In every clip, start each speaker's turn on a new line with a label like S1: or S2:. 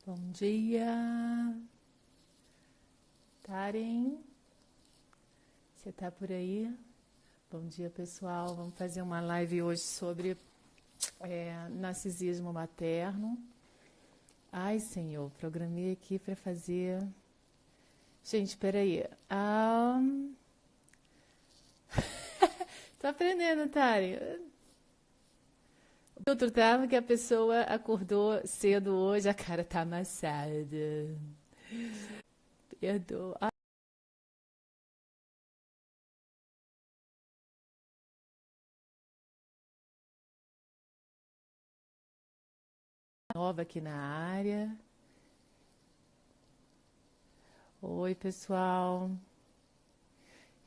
S1: Bom dia, Taren, você tá por aí? Bom dia, pessoal. Vamos fazer uma live hoje sobre narcisismo materno. Ai, Senhor, programei aqui para fazer. Gente, peraí. Tô aprendendo, Taren. O outro tava que a pessoa acordou cedo hoje, a cara tá amassada. Perdoa. Nova aqui na área. Oi, pessoal.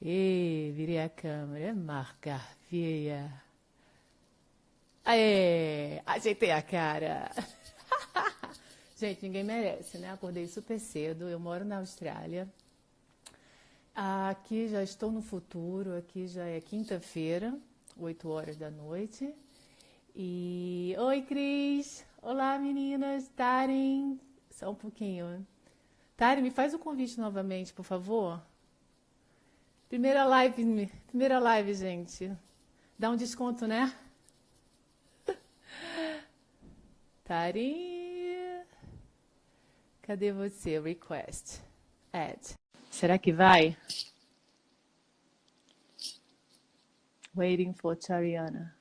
S1: Ei, virei a câmera. Marca feia. Aê, ajeitei a cara. Gente, ninguém merece, né? Acordei super cedo. Eu moro na Austrália. Aqui já estou no futuro. Aqui já é quinta-feira, 8 horas da noite. E oi, Cris. Olá, meninas. Taren. Só um pouquinho. Taren, me faz o convite novamente, por favor. Primeira live, gente. Dá um desconto, né? Tari, cadê você? Request. Add. Será que vai? Waiting for Tariana.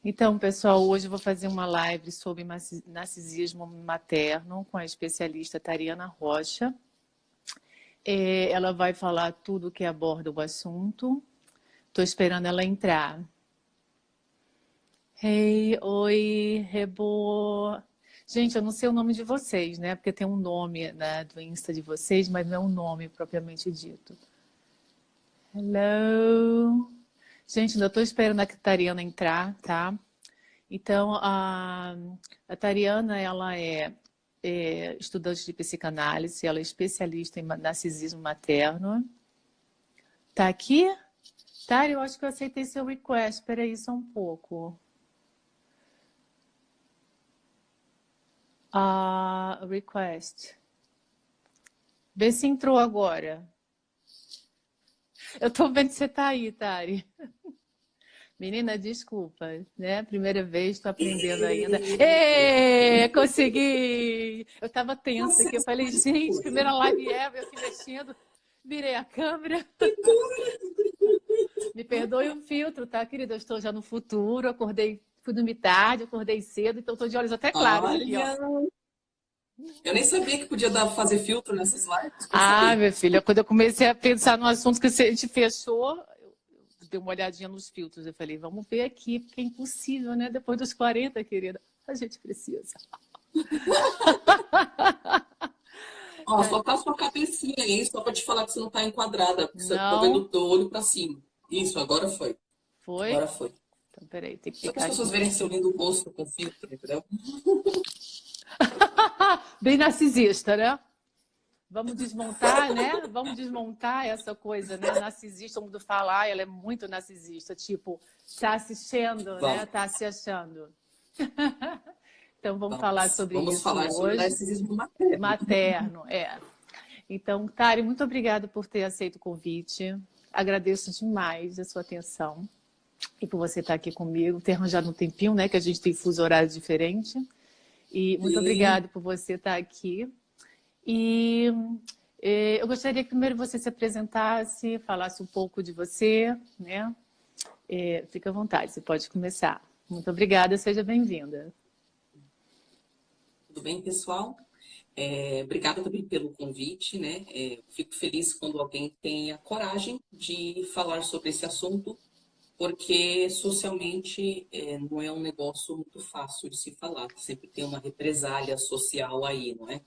S1: Então, pessoal, hoje eu vou fazer uma live sobre narcisismo materno com a especialista Tariana Rocha. Ela vai falar tudo que aborda o assunto. Estou esperando ela entrar. Hey, oi, Rebo. Gente, eu não sei o nome de vocês, né? Porque tem um nome, né, do Insta de vocês, mas não é um nome propriamente dito. Hello. Gente, ainda estou esperando a Tariana entrar, tá? Então, a Tariana, ela é estudante de psicanálise, ela é especialista em narcisismo materno. Tá aqui? Tari, eu acho que eu aceitei seu request. Espera aí só um pouco. Request. Vê se entrou agora. Eu tô vendo que você tá aí, Tari. Menina, desculpa, né? Primeira vez, tô aprendendo ainda. Ê, consegui! Eu tava tensa aqui, eu falei, gente, primeira live ever, eu aqui mexendo, virei a câmera. Me perdoe o filtro, tá, querida? Eu estou já no futuro, acordei, fui dormir tarde, acordei cedo, então tô de olhos até claros aqui, ó.
S2: Olha, eu nem sabia que podia fazer filtro nessas lives, bom
S1: Ah,
S2: saber.
S1: minha filha, quando eu comecei a pensar no assunto que a gente fechou, eu dei uma olhadinha nos filtros. Eu falei, vamos ver aqui, porque é impossível, né? Depois dos 40, querida, a gente precisa.
S2: Ó, só tá a sua cabecinha aí, só pra te falar que você não tá enquadrada, porque você tô vendo
S1: Não
S2: o teu olho pra cima. Isso, agora foi.
S1: foi?
S2: Agora foi.
S1: Então, peraí, tem que
S2: Só para as
S1: picar
S2: pessoas
S1: aqui.
S2: verem seu lindo rosto com filtro, entendeu?
S1: Bem narcisista, né? Vamos desmontar, né? Vamos desmontar essa coisa, né? Narcisista, todo mundo fala, ela é muito narcisista. Tipo, tá assistindo, né?
S2: Vamos,
S1: Tá se achando. Então, vamos falar
S2: vamos.
S1: sobre
S2: Vamos
S1: isso
S2: falar sobre
S1: hoje.
S2: narcisismo materno.
S1: Materno, é. Então, Tari, muito obrigada por ter aceito o convite. Agradeço demais a sua atenção e por você estar aqui comigo, ter arranjado um tempinho, né? Que a gente tem fuso horário diferente. E muito
S2: Sim.
S1: obrigada por você estar aqui. E eu gostaria que primeiro você se apresentasse, falasse um pouco de você, né? Fica à vontade, você pode começar. Muito obrigada, seja bem-vinda.
S2: Tudo bem, pessoal? Obrigada também pelo convite, né? Fico feliz quando alguém tem a coragem de falar sobre esse assunto, porque socialmente não é um negócio muito fácil de se falar. Sempre tem uma represália social aí, não é?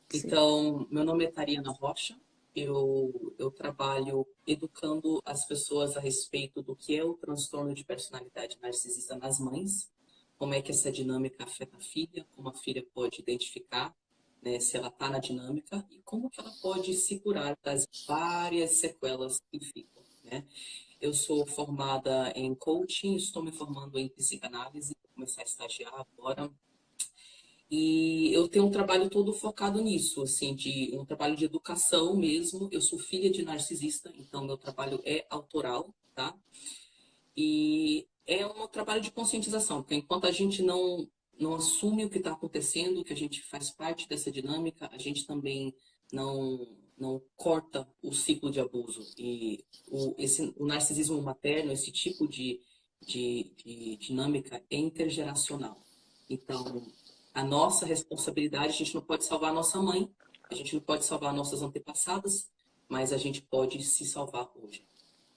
S1: Sim,
S2: Então, meu nome é Tariana Rocha. Eu trabalho educando as pessoas a respeito do que é o transtorno de personalidade narcisista nas mães, como é que essa dinâmica afeta a filha, como a filha pode identificar, né, se ela está na dinâmica e como que ela pode se curar das várias sequelas que ficam, né? Eu sou formada em coaching, estou me formando em psicanálise, vou começar a estagiar agora. E eu tenho um trabalho todo focado nisso, assim, de um trabalho de educação mesmo. Eu sou filha de narcisista, então meu trabalho é autoral, tá? E é um trabalho de conscientização, porque enquanto a gente não assume o que está acontecendo, que a gente faz parte dessa dinâmica, a gente também não corta o ciclo de abuso. E o narcisismo materno, esse tipo de dinâmica é intergeracional. Então, a nossa responsabilidade, a gente não pode salvar a nossa mãe, a gente não pode salvar nossas antepassadas, mas a gente pode se salvar hoje.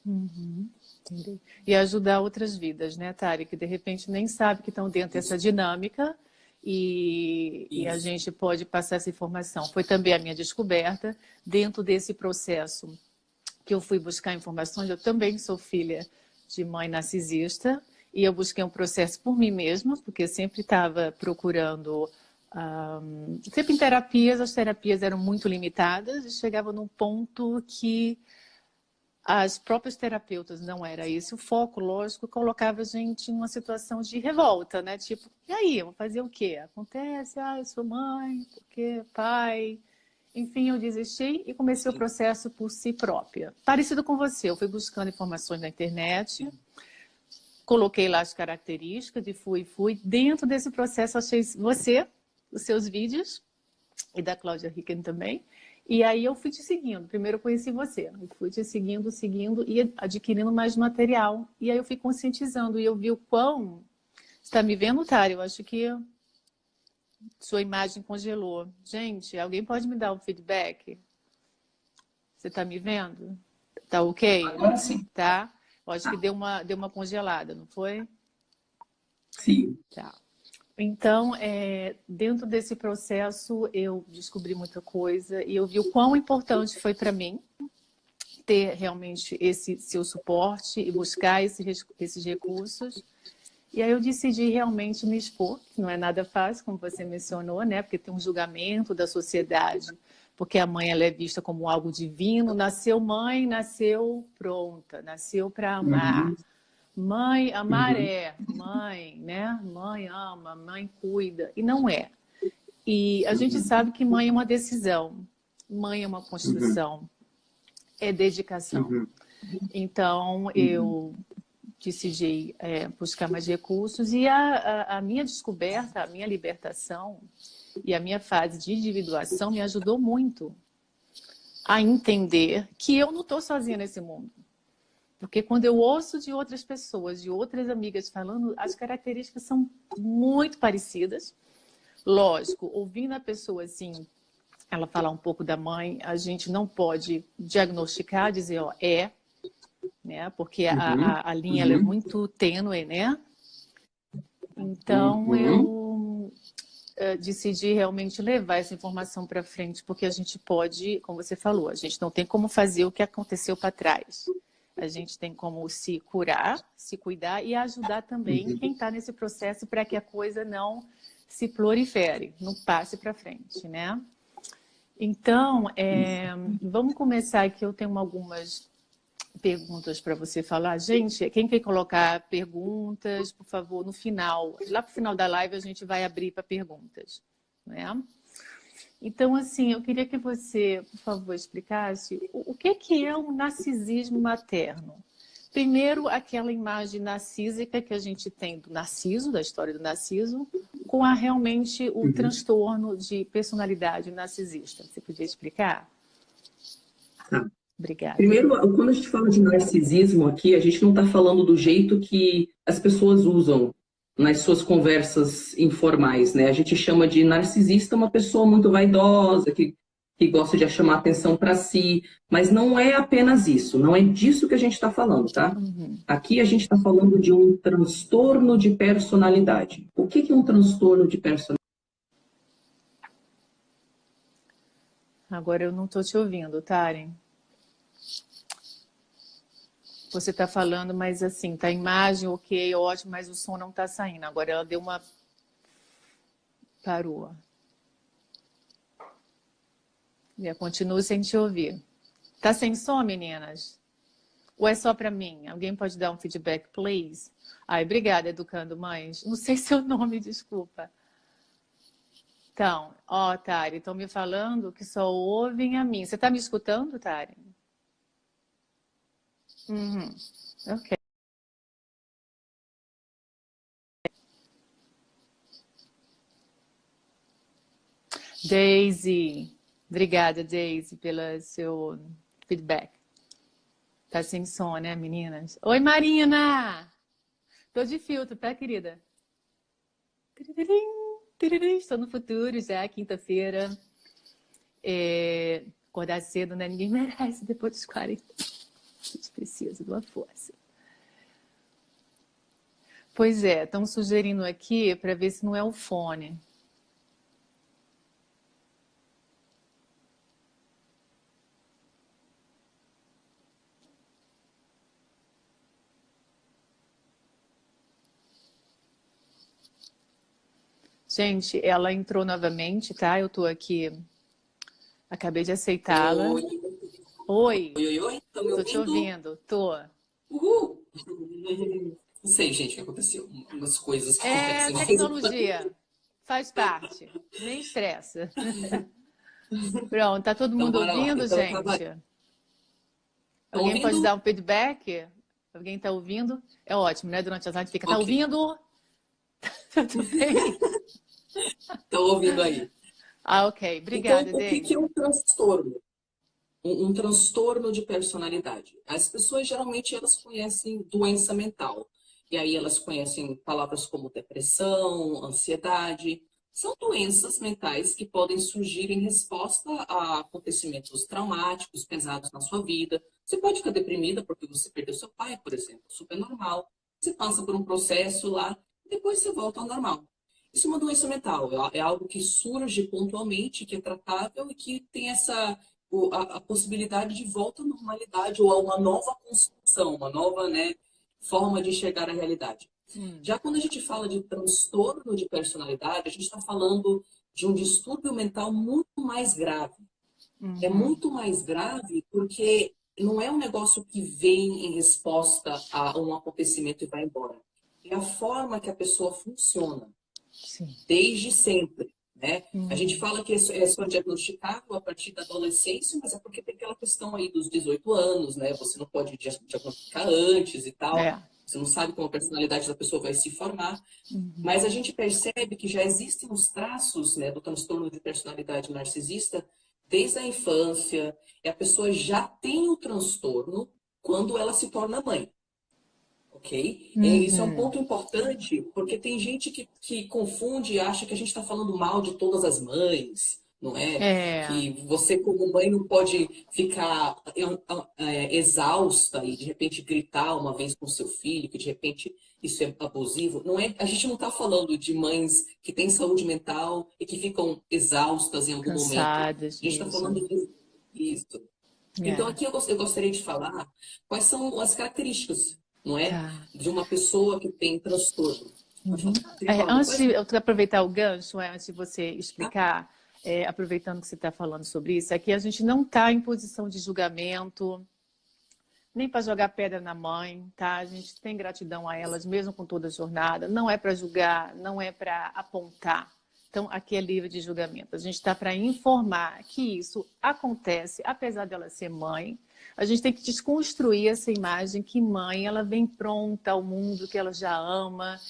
S1: Uhum, entendi. E ajudar outras vidas, né, Tari, que de repente nem sabe que estão dentro dessa
S2: Isso.
S1: dinâmica e a
S2: Isso.
S1: gente pode passar essa informação. Foi também a minha descoberta dentro desse processo que eu fui buscar informações. Eu também sou filha de mãe narcisista e eu busquei um processo por mim mesma, porque eu sempre estava procurando, sempre em terapias, as terapias eram muito limitadas e chegava num ponto que as próprias terapeutas não era esse o foco, lógico, colocava a gente em uma situação de revolta, né? Tipo, e aí, vou fazer o quê? Acontece, eu sou mãe, porque pai. Enfim, eu desisti e comecei o
S2: Sim,
S1: processo por si própria. Parecido com você, eu fui buscando informações na internet,
S2: sim.
S1: coloquei lá as características e fui. Dentro desse processo, achei você, os seus vídeos, e da Cláudia Ricken também. E aí eu fui te seguindo. Primeiro eu conheci você. Eu fui te seguindo e adquirindo mais material. E aí eu fui conscientizando. E eu vi o quão... Você está me vendo, Tari? Eu acho que sua imagem congelou. Gente, alguém pode me dar um feedback? Você está me vendo? Tá ok?
S2: Agora sim.
S1: Tá? Eu acho que
S2: Ah,
S1: deu uma congelada, não foi?
S2: sim.
S1: Tá. Então, dentro desse processo, eu descobri muita coisa e eu vi o quão importante foi para mim ter realmente esse seu suporte e buscar esses recursos. E aí eu decidi realmente me expor, que não é nada fácil, como você mencionou, né? Porque tem um julgamento da sociedade, porque a mãe ela é vista como algo divino. Nasceu mãe, nasceu pronta, nasceu para amar.
S2: Uhum,
S1: Mãe, amar
S2: uhum,
S1: é mãe, né? Mãe ama, mãe cuida. E não é. E a gente
S2: uhum,
S1: sabe que mãe é uma decisão, mãe é uma
S2: uhum,
S1: construção, é dedicação.
S2: uhum,
S1: Então,
S2: uhum,
S1: eu decidi buscar mais recursos e a minha descoberta, a minha libertação e a minha fase de individuação me ajudou muito a entender que eu não estou sozinha nesse mundo. Porque quando eu ouço de outras pessoas, de outras amigas falando, as características são muito parecidas. Lógico, ouvindo a pessoa assim, ela falar um pouco da mãe, a gente não pode diagnosticar, dizer, ó, né? Porque
S2: uhum,
S1: a linha ela é
S2: uhum,
S1: muito tênue, né? Então
S2: uhum,
S1: eu decidi realmente levar essa informação para frente, porque a gente pode, como você falou, a gente não tem como fazer o que aconteceu para trás. A gente tem como se curar, se cuidar e ajudar também
S2: uhum.
S1: quem está nesse processo para que a coisa não se prolifere, não passe para frente, né? Então,
S2: Isso.
S1: vamos começar aqui. Eu tenho algumas perguntas para você falar. Gente, quem quer colocar perguntas, por favor, no final. Lá para o final da live a gente vai abrir para perguntas, né? Então, assim, eu queria que você, por favor, explicasse o que é o narcisismo materno. Primeiro, aquela imagem narcísica que a gente tem do Narciso, da história do Narciso, com realmente o
S2: Uhum.
S1: transtorno de personalidade narcisista. Você podia explicar?
S2: Tá.
S1: Obrigada.
S2: Primeiro, quando a gente fala de narcisismo aqui, a gente não está falando do jeito que as pessoas usam nas suas conversas informais, né? A gente chama de narcisista uma pessoa muito vaidosa, que gosta de chamar atenção para si, mas não é apenas isso, não é disso que a gente está falando, tá?
S1: Uhum.
S2: Aqui a gente está falando de um transtorno de personalidade. O que é um transtorno de personalidade?
S1: Agora eu não estou te ouvindo, Taren. Você está falando, mas assim, tá a imagem ok, ótimo, mas o som não está saindo. Agora ela deu uma parou. Eu continuo sem te ouvir. Tá sem som, meninas? Ou é só para mim? Alguém pode dar um feedback, please? Ai, obrigada, Educando Mães. Não sei seu nome, desculpa. Então, ó, Tari, estão me falando que só ouvem a mim. Você está me escutando, Tari? Uhum. Ok. Daisy. Obrigada, Daisy, pelo seu feedback. Tá sem som, né, meninas? Oi, Marina! Tô de filtro, tá, querida? Tiririm, tiririm. Estou no futuro já, quinta-feira. Acordar cedo, né? Ninguém merece depois dos 40. A gente precisa de uma força. Pois é, estão sugerindo aqui para ver se não é o fone. Gente, ela entrou novamente, tá? Eu tô aqui, acabei de aceitá-la.
S2: Oi,
S1: Oi,
S2: oi, oi, oi, estão me
S1: tô te
S2: ouvindo?
S1: ouvindo, tô.
S2: Uhul! Não sei, gente, o que aconteceu. Umas coisas que
S1: É
S2: acontecem de vez em quando.
S1: tecnologia, faz parte, nem estressa. Pronto, tá todo
S2: Então,
S1: mundo
S2: bora lá.
S1: ouvindo,
S2: Então, eu tava.
S1: gente?
S2: Estão
S1: Alguém pode dar
S2: ouvindo?
S1: um feedback? Alguém tá ouvindo? É ótimo, né? Durante as lives fica, tá
S2: Ok.
S1: ouvindo? Tudo bem?
S2: Estão ouvindo aí.
S1: Ah, ok.
S2: Então,
S1: Obrigada,
S2: o que que é
S1: Daisy.
S2: um transtorno? Um transtorno de personalidade. As pessoas geralmente elas conhecem doença mental. E aí elas conhecem palavras como depressão, ansiedade. São doenças mentais que podem surgir em resposta a acontecimentos traumáticos, pesados na sua vida. Você pode ficar deprimida porque você perdeu seu pai, por exemplo. Super normal. Você passa por um processo lá e depois você volta ao normal. Isso é uma doença mental. É algo que surge pontualmente, que é tratável e que tem a possibilidade de volta à normalidade ou a uma nova construção, uma nova, né, forma de enxergar a realidade.
S1: Hum,
S2: Já quando a gente fala de transtorno de personalidade, a gente está falando de um distúrbio mental muito mais grave. É
S1: uhum.
S2: muito mais grave porque não é um negócio que vem em resposta a um acontecimento e vai embora. É a forma que a pessoa funciona
S1: Sim.
S2: desde sempre, né? A gente
S1: Uhum.
S2: fala que é só diagnosticável a partir da adolescência, mas é porque tem aquela questão aí dos 18 anos, né? Você não pode diagnosticar antes e tal.
S1: É.
S2: Você não sabe como a personalidade da pessoa vai se formar.
S1: Uhum.
S2: Mas a gente percebe que já existem os traços, né, do transtorno de personalidade narcisista desde a infância. E a pessoa já tem o transtorno quando ela se torna mãe. Ok? Isso é um
S1: Uhum.
S2: ponto importante, porque tem gente que confunde e acha que a gente está falando mal de todas as mães, não é?
S1: É,
S2: Que você, como mãe, não pode ficar exausta e de repente gritar uma vez com seu filho, que de repente isso é abusivo. Não é, a gente não está falando de mães que têm saúde mental e que ficam exaustas em algum momento.
S1: cansadas,
S2: A gente está
S1: isso.
S2: falando disso. Então,
S1: É,
S2: aqui eu gostaria de falar quais são as características, não é?
S1: tá.
S2: De uma pessoa que tem transtorno. Pode
S1: Uhum.
S2: falar. Queria falar alguma
S1: Antes de
S2: coisa?
S1: eu aproveitar o gancho, antes de você
S2: Tá?
S1: explicar, aproveitando que você está falando sobre isso, aqui a gente não está em posição de julgamento, nem para jogar pedra na mãe, tá? A gente tem gratidão a elas, mesmo com toda a jornada. Não é para julgar, não é para apontar. Então, aqui é livre de julgamento. A gente está para informar que isso acontece, apesar dela ser mãe. A gente tem que desconstruir essa imagem que mãe, ela vem pronta ao mundo que ela já ama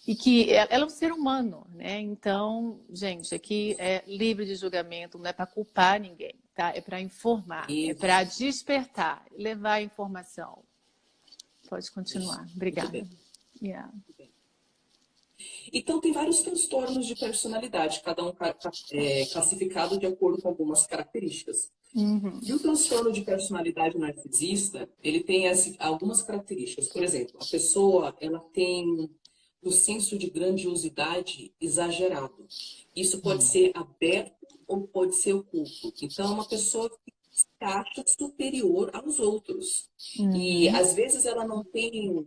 S1: e que ela é um ser humano, né? Então, gente, aqui é livre de julgamento, não é para culpar ninguém, tá? É para informar, é para
S2: Isso,
S1: despertar, levar a informação. Pode
S2: isso.
S1: continuar.
S2: Muito
S1: Obrigada.
S2: bem.
S1: Yeah.
S2: Muito bem. Então, tem vários transtornos de personalidade, cada um classificado de acordo com algumas características.
S1: Uhum.
S2: E o transtorno de personalidade narcisista, ele tem algumas características. Por exemplo, a pessoa ela tem o senso de grandiosidade exagerado. Isso pode ser aberto ou pode ser oculto. Então, é uma pessoa que se acha superior aos outros. E,
S1: Uhum.
S2: às vezes, ela não tem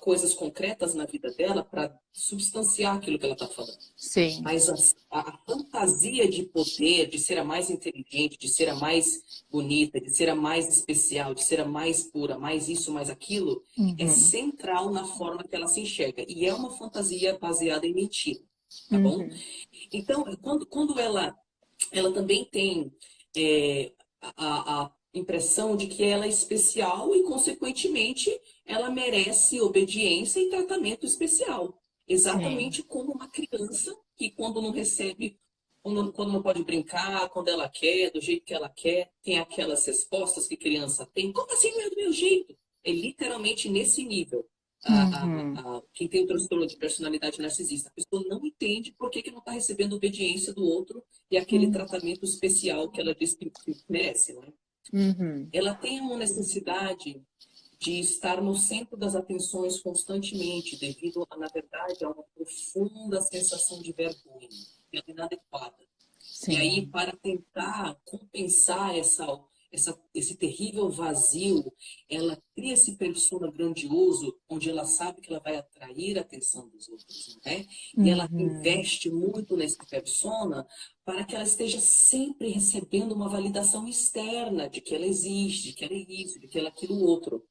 S2: coisas concretas na vida dela para substanciar aquilo que ela está falando.
S1: Sim.
S2: Mas a fantasia de poder, de ser a mais inteligente, de ser a mais bonita, de ser a mais especial, de ser a mais pura, mais isso, mais aquilo, é
S1: Uhum.
S2: central na forma que ela se enxerga. E é uma fantasia baseada em mentira. tá bom?
S1: Uhum.
S2: Então, quando ela também tem a impressão de que ela é especial e, consequentemente, ela merece obediência e tratamento especial.
S1: Sim.
S2: Exatamente como uma criança que, quando não recebe, quando não pode brincar, quando ela quer, do jeito que ela quer, tem aquelas respostas que criança tem. Como assim não é do meu jeito? É literalmente nesse nível.
S1: Uhum.
S2: Quem tem o transtorno de personalidade narcisista, a pessoa não entende por que não está recebendo obediência do outro e aquele
S1: Uhum.
S2: tratamento especial que ela diz que merece, né?
S1: Uhum.
S2: Ela tem uma necessidade de estar no centro das atenções constantemente, devido, na verdade, a uma profunda sensação de vergonha, que é inadequada. E aí,
S1: Sim.
S2: para tentar compensar esse terrível vazio, ela cria esse persona grandioso, onde ela sabe que ela vai atrair a atenção dos outros, né? E ela
S1: Uhum.
S2: investe muito nesse persona para que ela esteja sempre recebendo uma validação externa de que ela existe, de que ela é isso, de que ela é aquilo outro.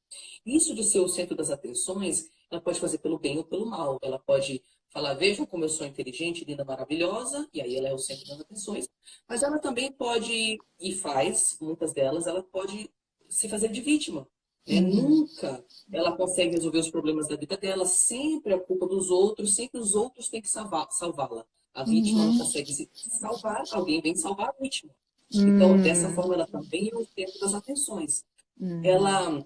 S2: Isso de ser o centro das atenções, ela pode fazer pelo bem ou pelo mal. Ela pode falar, vejam como eu sou inteligente, linda, maravilhosa, e aí ela é o centro das atenções. Mas ela também pode, e faz, muitas delas, ela pode se fazer de vítima. Né?
S1: Uhum.
S2: Nunca ela consegue resolver os problemas da vida dela, sempre é culpa dos outros, sempre os outros têm que salvá-la. A vítima não
S1: Uhum.
S2: consegue se salvar, alguém vem salvar a vítima. Então, dessa
S1: Uhum.
S2: forma, ela também é o centro das atenções.
S1: Uhum.
S2: Ela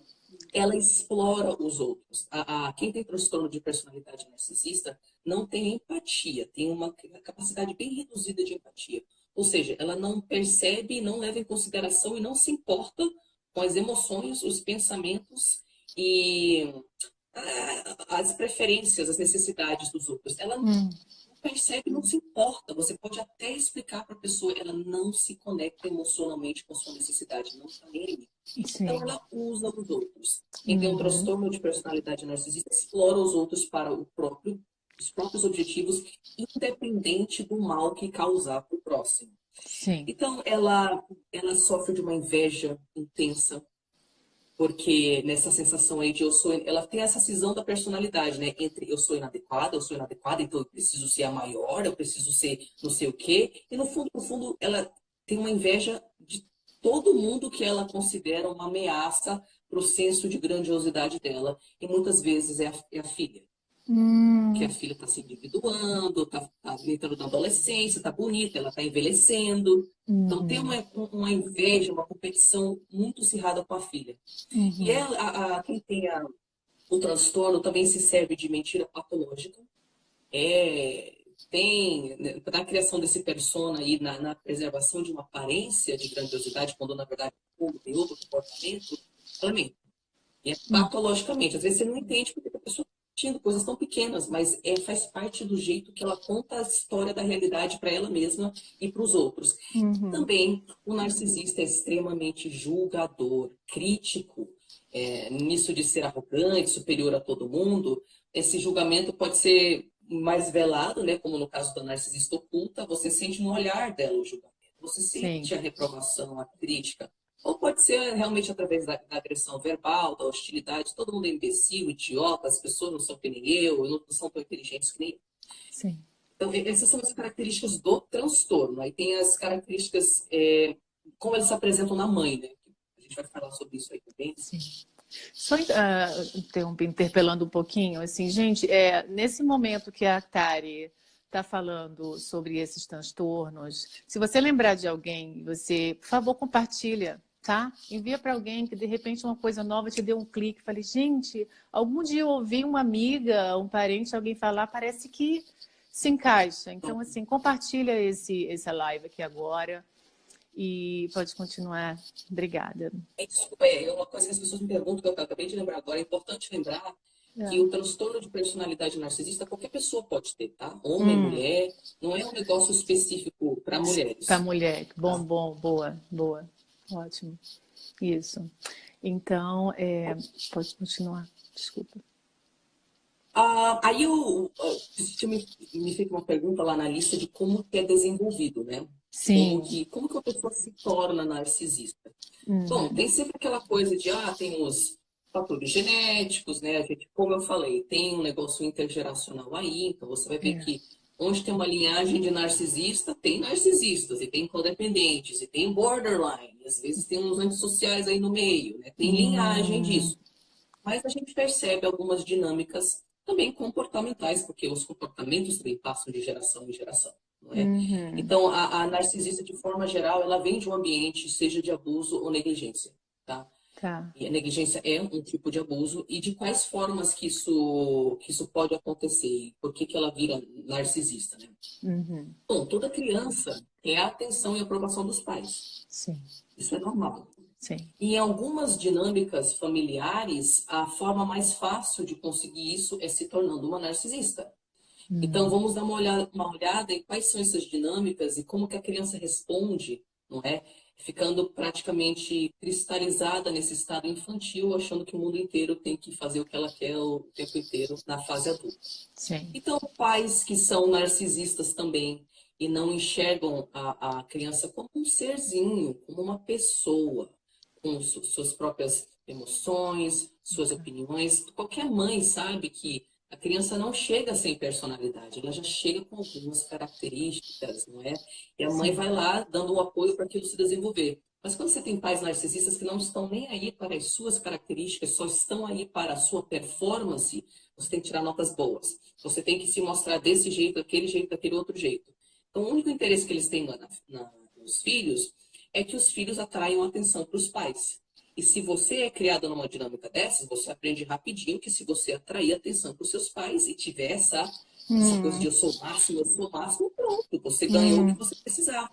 S2: ela explora os outros. Quem tem transtorno de personalidade narcisista não tem empatia, tem uma capacidade bem reduzida de empatia. Ou seja, ela não percebe, não leva em consideração e não se importa com as emoções, os pensamentos e as preferências, as necessidades dos outros. Ela não
S1: Uhum.
S2: percebe, não se importa. Você pode até explicar para a pessoa, ela não se conecta emocionalmente com sua necessidade, não está nem aí. Então,
S1: Sim.
S2: ela usa os outros. Quem tem um
S1: Uhum.
S2: transtorno de personalidade narcisista explora os outros para os próprios objetivos, independente do mal que causar para o próximo.
S1: Sim.
S2: Então, ela sofre de uma inveja intensa, porque nessa sensação aí de ela tem essa cisão da personalidade, né? Entre eu sou inadequada, então eu preciso ser a maior, eu preciso ser não sei o quê. E no fundo, ela tem uma inveja de todo mundo que ela considera uma ameaça para o senso de grandiosidade dela. E muitas vezes é a filha. Que a
S1: Uhum.
S2: filha está se individuando, está entrando na adolescência, está bonita, ela está envelhecendo. Então tem
S1: Uhum.
S2: uma inveja, uma competição muito acirrada com a filha. E
S1: Uhum.
S2: ela, quem tem o transtorno também se serve de mentira patológica. É, tem, né, na criação desse persona aí, na preservação de uma aparência de grandiosidade, quando na verdade o povo tem outro comportamento, ela mente. E é patologicamente. Às vezes você não entende porque a pessoa está mentindo coisas tão pequenas, mas faz parte do jeito que ela conta a história da realidade para ela mesma e para os outros.
S1: Uhum.
S2: Também o narcisista é extremamente julgador, crítico, nisso de ser arrogante, superior a todo mundo. Esse julgamento pode ser mais velado, né? Como no caso da narcisista oculta, você sente no olhar dela o julgamento, você
S1: Sim.
S2: sente a reprovação, a crítica. Ou pode ser realmente através da agressão verbal, da hostilidade. Todo mundo é imbecil, idiota, as pessoas não são que nem eu, não são tão inteligentes que nem eu.
S1: Sim.
S2: Então, essas são as características do transtorno. Aí tem as características, como eles se apresentam na mãe, né? A gente vai falar sobre isso aí também.
S1: Sim. Só interpelando um pouquinho, assim, gente, nesse momento que a Tari está falando sobre esses transtornos, se você lembrar de alguém, você, por favor, compartilha, tá? Envia para alguém que de repente uma coisa nova te deu um clique. Falei, gente, algum dia eu ouvi uma amiga, um parente, alguém falar, parece que se encaixa. Então, assim, compartilha essa live aqui agora e pode continuar. Obrigada.
S2: É uma coisa que as pessoas me perguntam, que eu acabei de lembrar agora. É importante lembrar que
S1: É.
S2: o transtorno de personalidade narcisista qualquer pessoa pode ter, tá? Homem,
S1: Hum.
S2: mulher, não é um negócio específico para
S1: Para
S2: mulheres,
S1: mulher. Bom,
S2: tá?
S1: bom, boa, boa. Ótimo. Isso. Então, pode continuar. Desculpa.
S2: Aí me fica uma pergunta lá na lista de como que é desenvolvido, né?
S1: Sim.
S2: Como que a pessoa se torna narcisista? Bom,
S1: Uhum.
S2: tem sempre aquela coisa de, tem os fatores genéticos, né? A gente, como eu falei, tem um negócio intergeracional aí, então você vai ver
S1: É.
S2: que onde tem uma linhagem de narcisista, tem narcisistas, e tem codependentes, e tem borderline, e às vezes tem uns antissociais aí no meio, né? Tem linhagem disso. Mas a gente percebe algumas dinâmicas também comportamentais, porque os comportamentos também passam de geração em geração, não é? Então, a narcisista, de forma geral, ela vem de um ambiente, seja de abuso ou negligência, tá?
S1: Tá.
S2: E a negligência é um tipo de abuso. E de quais formas que isso pode acontecer? Por que ela vira narcisista, né? Bom, toda criança quer a atenção e a aprovação dos pais.
S1: Sim.
S2: Isso é normal.
S1: Sim.
S2: E em algumas dinâmicas familiares, a forma mais fácil de conseguir isso é se tornando uma narcisista. Então, vamos dar uma olhada em quais são essas dinâmicas e como que a criança responde, não é? Ficando praticamente cristalizada nesse estado infantil, achando que o mundo inteiro tem que fazer o que ela quer o tempo inteiro na fase adulta.
S1: Sim.
S2: Então, pais que são narcisistas também e não enxergam a criança como um serzinho, como uma pessoa, com suas próprias emoções, suas opiniões. Qualquer mãe sabe que a criança não chega sem personalidade, ela já chega com algumas características, não é? E a mãe vai lá dando um apoio para aquilo se desenvolver. Mas quando você tem pais narcisistas que não estão nem aí para as suas características, só estão aí para a sua performance, você tem que tirar notas boas. Você tem que se mostrar desse jeito, daquele outro jeito. Então, o único interesse que eles têm nos filhos é que os filhos atraiam atenção para os pais. E se você é criada numa dinâmica dessas, você aprende rapidinho que se você atrair atenção para os seus pais e tiver essa coisa de eu sou o máximo, pronto, você ganhou o que você precisava.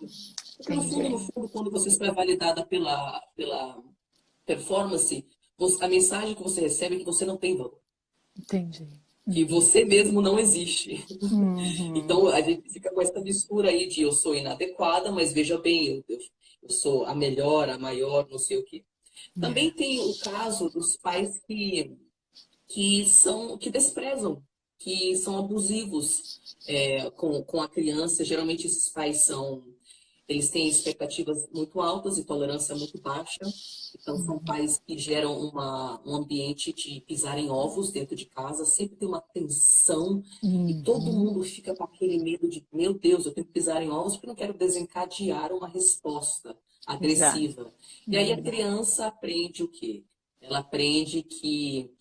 S2: Porque no fundo, quando você é validada pela performance, a mensagem que você recebe é que você não tem valor.
S1: Entendi.
S2: Que você mesmo não existe. Então, a gente fica com essa mistura aí de eu sou inadequada, mas veja bem, eu sou a melhor, a maior, não sei o quê. Também tem o caso dos pais que desprezam, que são abusivos com a criança. Geralmente esses pais eles têm expectativas muito altas e tolerância muito baixa. Então são pais que geram um ambiente de pisar em ovos dentro de casa. Sempre tem uma tensão e todo mundo fica com aquele medo de, meu Deus, eu tenho que pisar em ovos porque eu não quero desencadear uma resposta agressiva.
S1: Exato.
S2: E aí a criança aprende o quê? Ela aprende que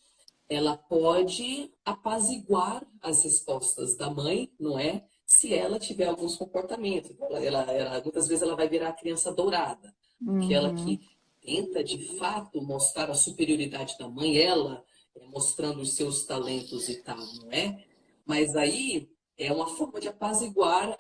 S2: ela pode apaziguar as respostas da mãe, não é? Se ela tiver alguns comportamentos. Muitas vezes ela vai virar a criança dourada. Aquela que tenta, de fato, mostrar a superioridade da mãe, ela mostrando os seus talentos e tal, não é? Mas aí é uma forma de apaziguar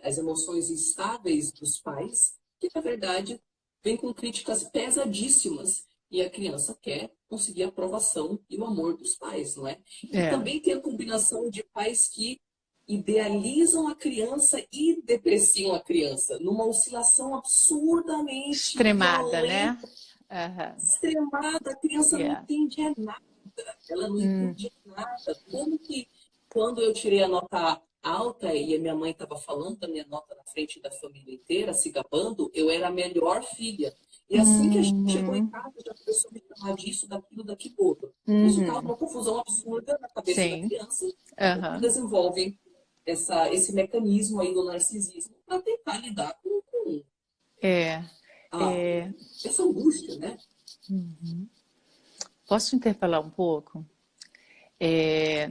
S2: as emoções instáveis dos pais, que, na verdade, vem com críticas pesadíssimas. E a criança quer conseguir a aprovação e o amor dos pais, não é? E também tem a combinação de pais que idealizam a criança e depreciam a criança, numa oscilação absurdamente
S1: extremada,
S2: violenta,
S1: né?
S2: extremada. A criança não entende nada. Ela não entende nada. Como que, quando eu tirei a nota alta e a minha mãe estava falando da minha nota na frente da família inteira, se gabando, eu era a melhor filha. E assim que a gente chegou em casa, já começou a me chamar disso, daquilo, daquilo outro. Isso causa uma confusão absurda na cabeça da criança, que desenvolve esse mecanismo aí do narcisismo para tentar lidar com essa angústia, né?
S1: Posso te interpelar um pouco?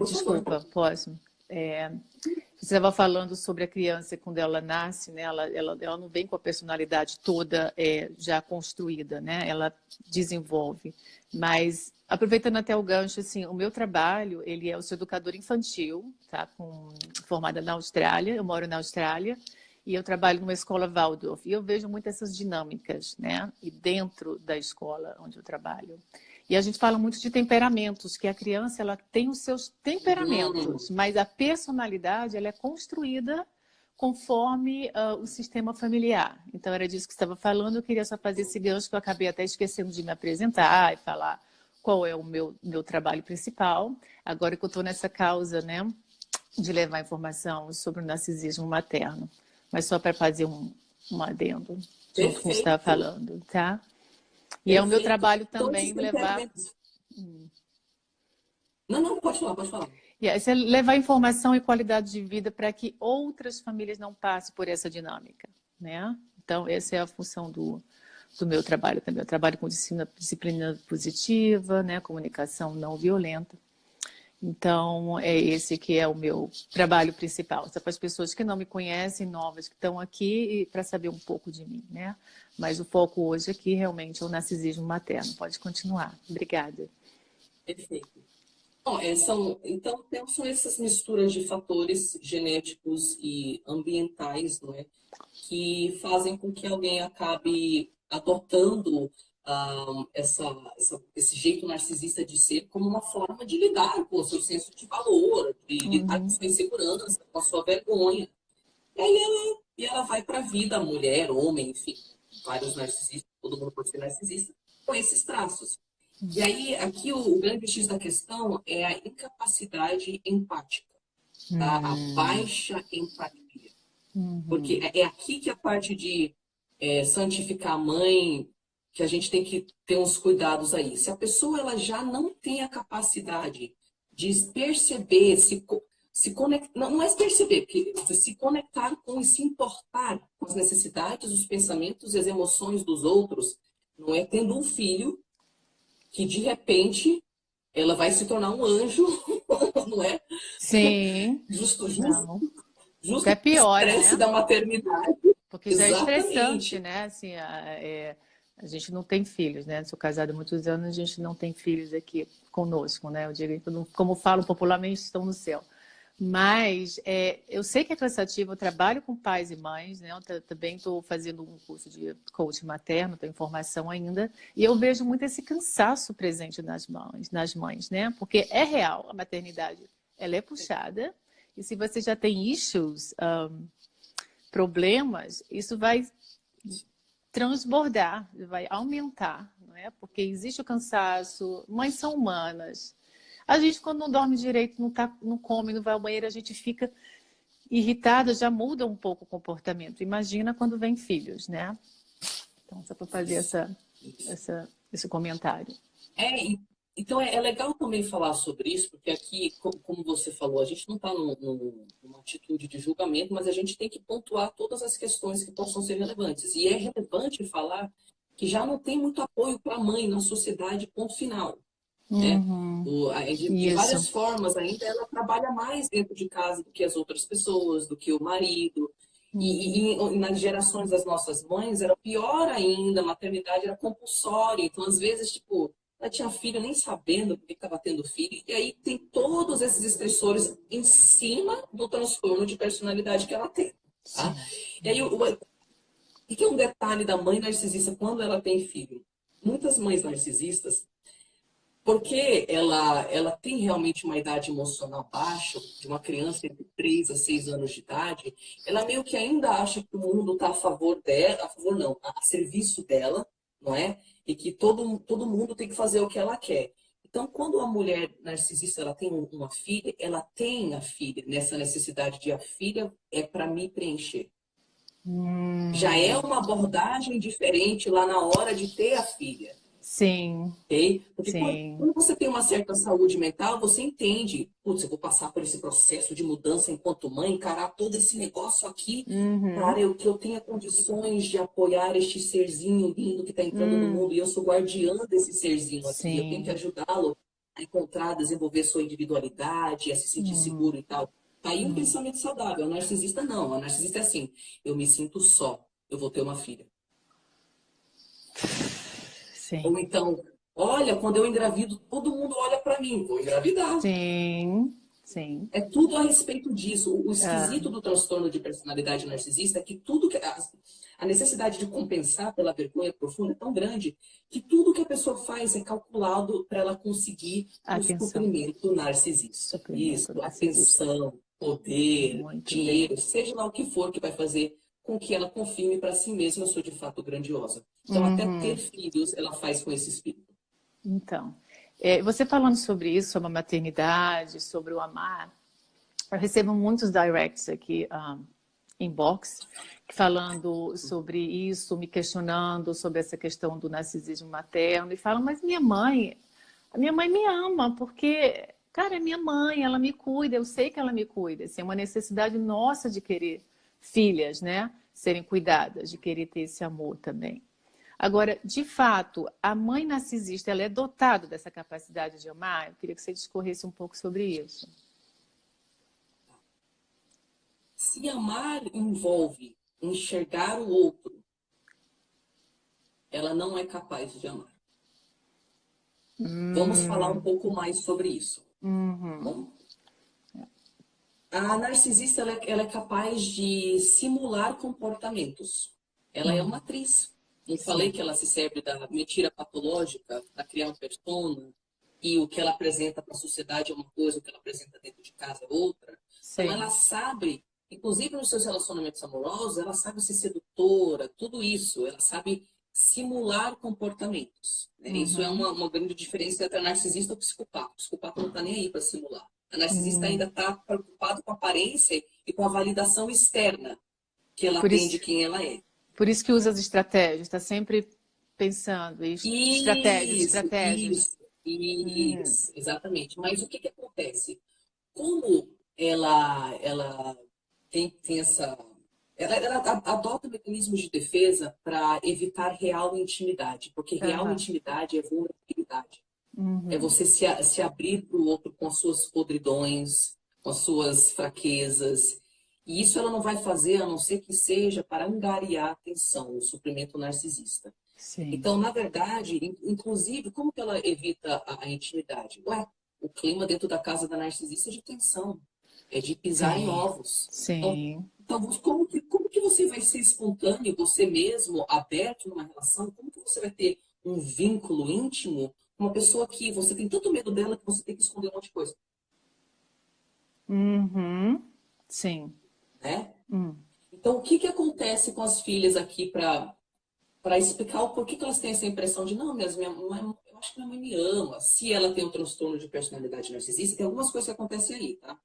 S1: Desculpa, posso? Você estava falando sobre a criança quando ela nasce, né? Ela não vem com a personalidade toda já construída, né? Ela desenvolve. Mas, aproveitando até o gancho, assim, o meu trabalho, eu sou educadora infantil, tá? Formada na Austrália, eu moro na Austrália, e eu trabalho numa escola Waldorf. E eu vejo muito essas dinâmicas, né? E dentro da escola onde eu trabalho. E a gente fala muito de temperamentos, que a criança ela tem os seus temperamentos, mas a personalidade ela é construída conforme o sistema familiar. Então, era disso que você estava falando, eu queria só fazer esse gancho, que eu acabei até esquecendo de me apresentar e falar qual é o meu trabalho principal. Agora que eu estou nessa causa, né, de levar informação sobre o narcisismo materno. Mas só para fazer um adendo sobre o que você estava falando, tá? E é o meu trabalho também levar...
S2: Não, pode falar, pode falar.
S1: E aí você levar informação e qualidade de vida para que outras famílias não passem por essa dinâmica, né? Então, essa é a função do meu trabalho também. Eu trabalho com disciplina positiva, né? Comunicação não violenta. Então, é esse que é o meu trabalho principal. Só para as pessoas que não me conhecem, novas, que estão aqui, para saber um pouco de mim, né? Mas o foco hoje aqui realmente é o narcisismo materno. Pode continuar. Obrigada.
S2: Perfeito. Bom, então, são essas misturas de fatores genéticos e ambientais, não é, que fazem com que alguém acabe adotando esse jeito narcisista de ser como uma forma de lidar com o seu senso de valor, de lidar com sua insegurança, com a sua vergonha. E aí ela vai para a vida, mulher, homem, enfim, vários narcisistas, todo mundo pode ser narcisista, com esses traços. E aí, aqui o grande X da questão é a incapacidade empática, tá? A baixa empatia. Porque é aqui que a parte de santificar a mãe, que a gente tem que ter uns cuidados aí. Se a pessoa ela já não tem a capacidade de perceber, se conectar, não é perceber, porque se conectar com e se importar com as necessidades, os pensamentos e as emoções dos outros, não é tendo um filho que de repente ela vai se tornar um anjo, não é?
S1: Sim.
S2: Justo
S1: Não.
S2: o
S1: É pior,
S2: estresse
S1: né?
S2: da maternidade.
S1: Porque já é estressante,
S2: Exatamente.
S1: né? Assim, a gente não tem filhos, né? Sou casada há muitos anos, a gente não tem filhos aqui conosco, né? Eu digo, como falo popularmente, estão no céu. Mas eu sei que é cansativo, eu trabalho com pais e mães, né? Eu também estou fazendo um curso de coach materno, tenho formação ainda, e eu vejo muito esse cansaço presente nas mães, né? Porque é real, a maternidade, ela é puxada, e se você já tem issues, problemas, isso vai transbordar, vai aumentar, não é? Porque existe o cansaço, mães são humanas. A gente, quando não dorme direito, não come, não vai ao banheiro, a gente fica irritada, já muda um pouco o comportamento. Imagina quando vem filhos, né? Então, só para fazer esse comentário.
S2: Então é legal também falar sobre isso, porque aqui, como você falou, a gente não está numa atitude de julgamento, mas a gente tem que pontuar todas as questões que possam ser relevantes. E é relevante falar que já não tem muito apoio para a mãe na sociedade, ponto final. Né? De várias
S1: Isso.
S2: formas ainda, ela trabalha mais dentro de casa do que as outras pessoas, do que o marido. E nas gerações das nossas mães era pior ainda, a maternidade era compulsória. Então, às vezes, tipo, ela tinha filho nem sabendo porque estava tendo filho. E aí tem todos esses estressores em cima do transtorno de personalidade que ela tem. Tá? E aí, o que é um detalhe da mãe narcisista quando ela tem filho? Muitas mães narcisistas, porque ela tem realmente uma idade emocional baixa, de uma criança entre 3 a 6 anos de idade, ela meio que ainda acha que o mundo está a favor dela, a favor não, a serviço dela, não é? E que todo mundo tem que fazer o que ela quer. Então, quando a mulher narcisista ela tem uma filha, ela tem a filha nessa necessidade de a filha é para me preencher. Já é uma abordagem diferente lá na hora de ter a filha.
S1: Sim.
S2: Okay? Porque
S1: Sim.
S2: quando você tem uma certa saúde mental, você entende, putz, eu vou passar por esse processo de mudança enquanto mãe, encarar todo esse negócio aqui, para que eu tenha condições de apoiar este serzinho lindo que está entrando no mundo, e eu sou guardiã desse serzinho aqui, eu tenho que
S1: Sim.
S2: ajudá-lo a encontrar, desenvolver sua individualidade, a se sentir seguro e tal. Tá aí um pensamento saudável. A narcisista não. A narcisista é assim, eu me sinto só, eu vou ter uma filha.
S1: Sim.
S2: Ou então, olha, quando eu engravido, todo mundo olha para mim, vou engravidar.
S1: Sim. Sim.
S2: É tudo a respeito disso. O esquisito do transtorno de personalidade narcisista é que tudo que a necessidade de compensar pela vergonha profunda é tão grande que tudo que a pessoa faz é calculado para ela conseguir o
S1: Atenção.
S2: suprimento narcisista.
S1: Suprimento
S2: Isso,
S1: narcisista.
S2: atenção, poder,
S1: Muito bem.
S2: dinheiro, seja lá o que for que vai fazer com que ela confirme para si mesma eu sou de fato grandiosa. Então, até ter filhos, ela faz com esse espírito.
S1: Então, você falando sobre isso, sobre a maternidade, sobre o amar, eu recebo muitos directs aqui, inbox, falando sobre isso, me questionando sobre essa questão do narcisismo materno, e falam, mas a minha mãe me ama, porque Cara, é minha mãe, ela me cuida, eu sei que ela me cuida. Assim, é uma necessidade nossa de querer filhas, né? Serem cuidadas, de querer ter esse amor também. Agora, de fato, a mãe narcisista, ela é dotada dessa capacidade de amar? Eu queria que você discorresse um pouco sobre isso.
S2: Se amar envolve enxergar o outro, ela não é capaz de amar. Vamos falar um pouco mais sobre isso.
S1: Uhum.
S2: Bom, a narcisista ela é capaz de simular comportamentos. Ela é uma atriz. Não falei
S1: Sim,
S2: que ela se serve da mentira patológica para criar um persona e o que ela apresenta para a sociedade é uma coisa, o que ela apresenta dentro de casa é outra. Então ela
S1: sim.
S2: sabe, inclusive nos seus relacionamentos amorosos, ela sabe ser sedutora, tudo isso. Ela sabe simular comportamentos, né? Isso é
S1: Uhum.
S2: uma grande diferença entre a narcisista e o psicopata. O psicopata não está nem aí para simular. A narcisista ainda
S1: Hum.
S2: está preocupado com a aparência e com a validação externa que ela
S1: Por
S2: tem de
S1: isso,
S2: quem ela é.
S1: por isso que usa as estratégias, está sempre pensando em estratégias,
S2: Isso,
S1: estratégias.
S2: isso,
S1: Uhum.
S2: isso, exatamente. Mas o que que acontece? Como ela tem essa. Ela adota mecanismos de defesa para evitar real intimidade, porque real
S1: Aham.
S2: intimidade é vulnerabilidade. É
S1: Uhum.
S2: você se abrir para o outro com as suas podridões, com as suas fraquezas. E isso ela não vai fazer a não ser que seja para angariar a atenção, o suprimento narcisista.
S1: Sim.
S2: Então, na verdade, inclusive, como que ela evita a intimidade? Ué, o clima dentro da casa da narcisista é de tensão, é de pisar em
S1: Sim.
S2: ovos. Então,
S1: Sim.
S2: então como que você vai ser espontâneo, você mesmo, aberto numa relação? Como que você vai ter um vínculo íntimo com uma pessoa que você tem tanto medo dela que você tem que esconder um monte de coisa,
S1: Uhum. Sim.
S2: né?
S1: Hum.
S2: Então, o que que acontece com as filhas aqui para explicar o porquê que elas têm essa impressão de não, minha mãe, eu acho que minha mãe me ama. Se ela tem um transtorno de personalidade narcisista, tem algumas coisas que acontecem aí, tá?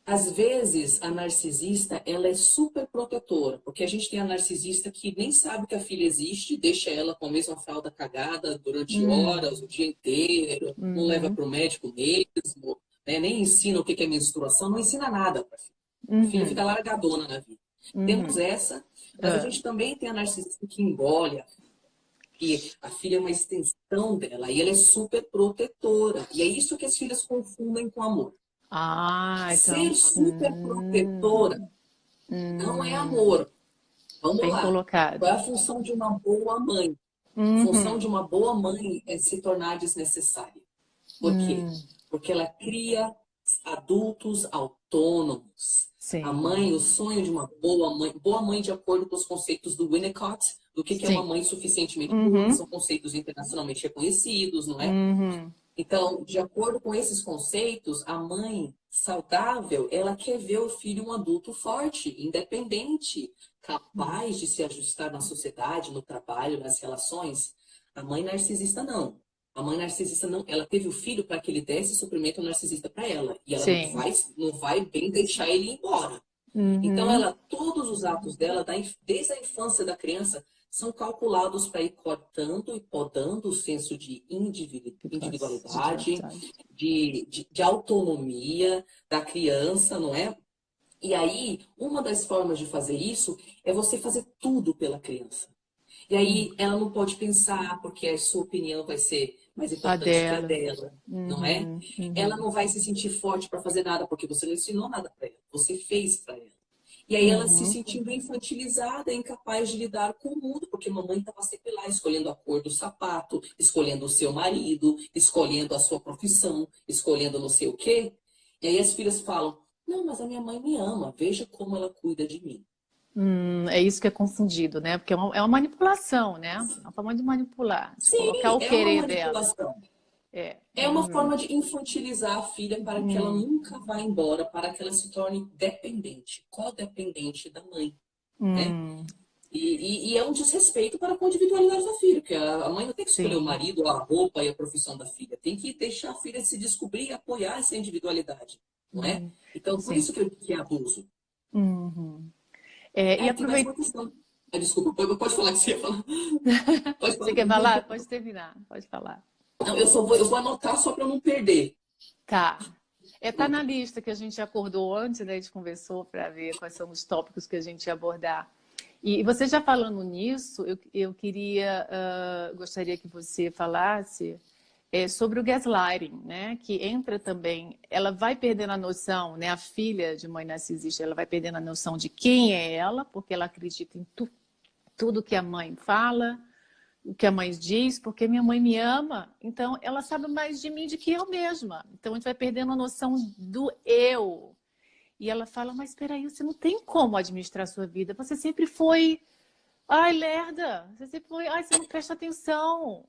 S2: Às vezes, a narcisista, ela é super protetora, porque a gente tem a narcisista que nem sabe que a filha existe, deixa ela com a mesma fralda cagada durante horas,
S1: Hum.
S2: o dia inteiro, não leva
S1: Uhum.
S2: para o médico mesmo, né? Nem ensina o que é menstruação, não ensina nada para a filha. A filha fica
S1: Uhum.
S2: largadona na vida. Temos
S1: Uhum.
S2: essa, mas a
S1: Ah.
S2: gente também tem a narcisista que engole, que a filha é uma extensão dela e ela é super protetora. E é isso que as filhas confundem com amor.
S1: Ah, então.
S2: Ser super protetora não é
S1: Hum.
S2: amor. Vamos
S1: Bem
S2: lá. Qual é
S1: colocado.
S2: a função de uma boa mãe? A função de
S1: Uhum.
S2: uma boa mãe é se tornar desnecessária. Por quê?
S1: Hum.
S2: Porque ela cria adultos autônomos. A
S1: Sim.
S2: mãe, o sonho de uma boa mãe de acordo com os conceitos do Winnicott, do que é uma
S1: Sim.
S2: mãe suficientemente boa, que
S1: Uhum.
S2: são conceitos internacionalmente reconhecidos, não é?
S1: Uhum.
S2: Então, de acordo com esses conceitos, a mãe saudável, ela quer ver o filho um adulto forte, independente, capaz de se ajustar na sociedade, no trabalho, nas relações. A mãe narcisista não. A mãe narcisista não, ela teve o filho para que ele desse suprimento narcisista para ela, e ela
S1: Sim.
S2: não vai bem deixar ele ir embora. Então,
S1: Uhum.
S2: ela, todos os atos dela, desde a infância da criança, são calculados para ir cortando e podando o senso de individualidade,
S1: Individualidade.
S2: de autonomia da criança, não é? E aí, uma das formas de fazer isso é você fazer tudo pela criança. E aí, ela não pode pensar, porque a sua opinião vai ser mais
S1: A
S2: importante que a
S1: dela.
S2: dela, não é?
S1: Uhum.
S2: Ela
S1: Uhum.
S2: não vai se sentir forte para fazer nada, porque você não ensinou nada para ela, você fez para ela. E aí ela se
S1: Uhum.
S2: sentindo infantilizada, incapaz de lidar com o mundo, porque mamãe estava sempre lá escolhendo a cor do sapato, escolhendo o seu marido, escolhendo a sua profissão, escolhendo não sei o quê. E aí as filhas falam: não, mas a minha mãe me ama, veja como ela cuida de mim.
S1: É isso que é confundido, né? Porque é uma manipulação, né? É uma forma de manipular, de colocar
S2: Sim,
S1: o
S2: é uma
S1: querer dela.
S2: manipulação.
S1: É.
S2: É uma
S1: Uhum.
S2: forma de infantilizar a filha para que ela nunca vá embora, para que ela se torne dependente, codependente da mãe, né?
S1: Hum.
S2: E é um desrespeito para com a individualidade da filha, porque a mãe não tem que escolher o
S1: Sim.
S2: marido, a roupa e a profissão da filha. Tem que deixar a filha se descobrir e apoiar essa individualidade, não é?
S1: Uhum.
S2: Então, por
S1: Sim.
S2: isso que é abuso.
S1: Uhum. É, e
S2: Tem mais uma
S1: aproveita.
S2: questão. Ah, desculpa, pode falar que você ia falar. Pode
S1: Você
S2: falar.
S1: quer falar? Pode terminar. Pode falar.
S2: Não, eu vou anotar só para eu não perder.
S1: Tá. Tá na lista que a gente acordou antes, né? A gente conversou para ver quais são os tópicos que a gente ia abordar. E você já falando nisso, eu gostaria que você falasse sobre o gaslighting, né? Que entra também, ela vai perdendo a noção, né? A filha de mãe narcisista, ela vai perdendo a noção de quem é ela, porque ela acredita em tudo que a mãe fala, o que a mãe diz, porque minha mãe me ama, então ela sabe mais de mim do que eu mesma. Então a gente vai perdendo a noção do eu. E ela fala, mas espera aí, você não tem como administrar a sua vida. Você sempre foi, ai, lerda. Você sempre foi, ai, você não presta atenção.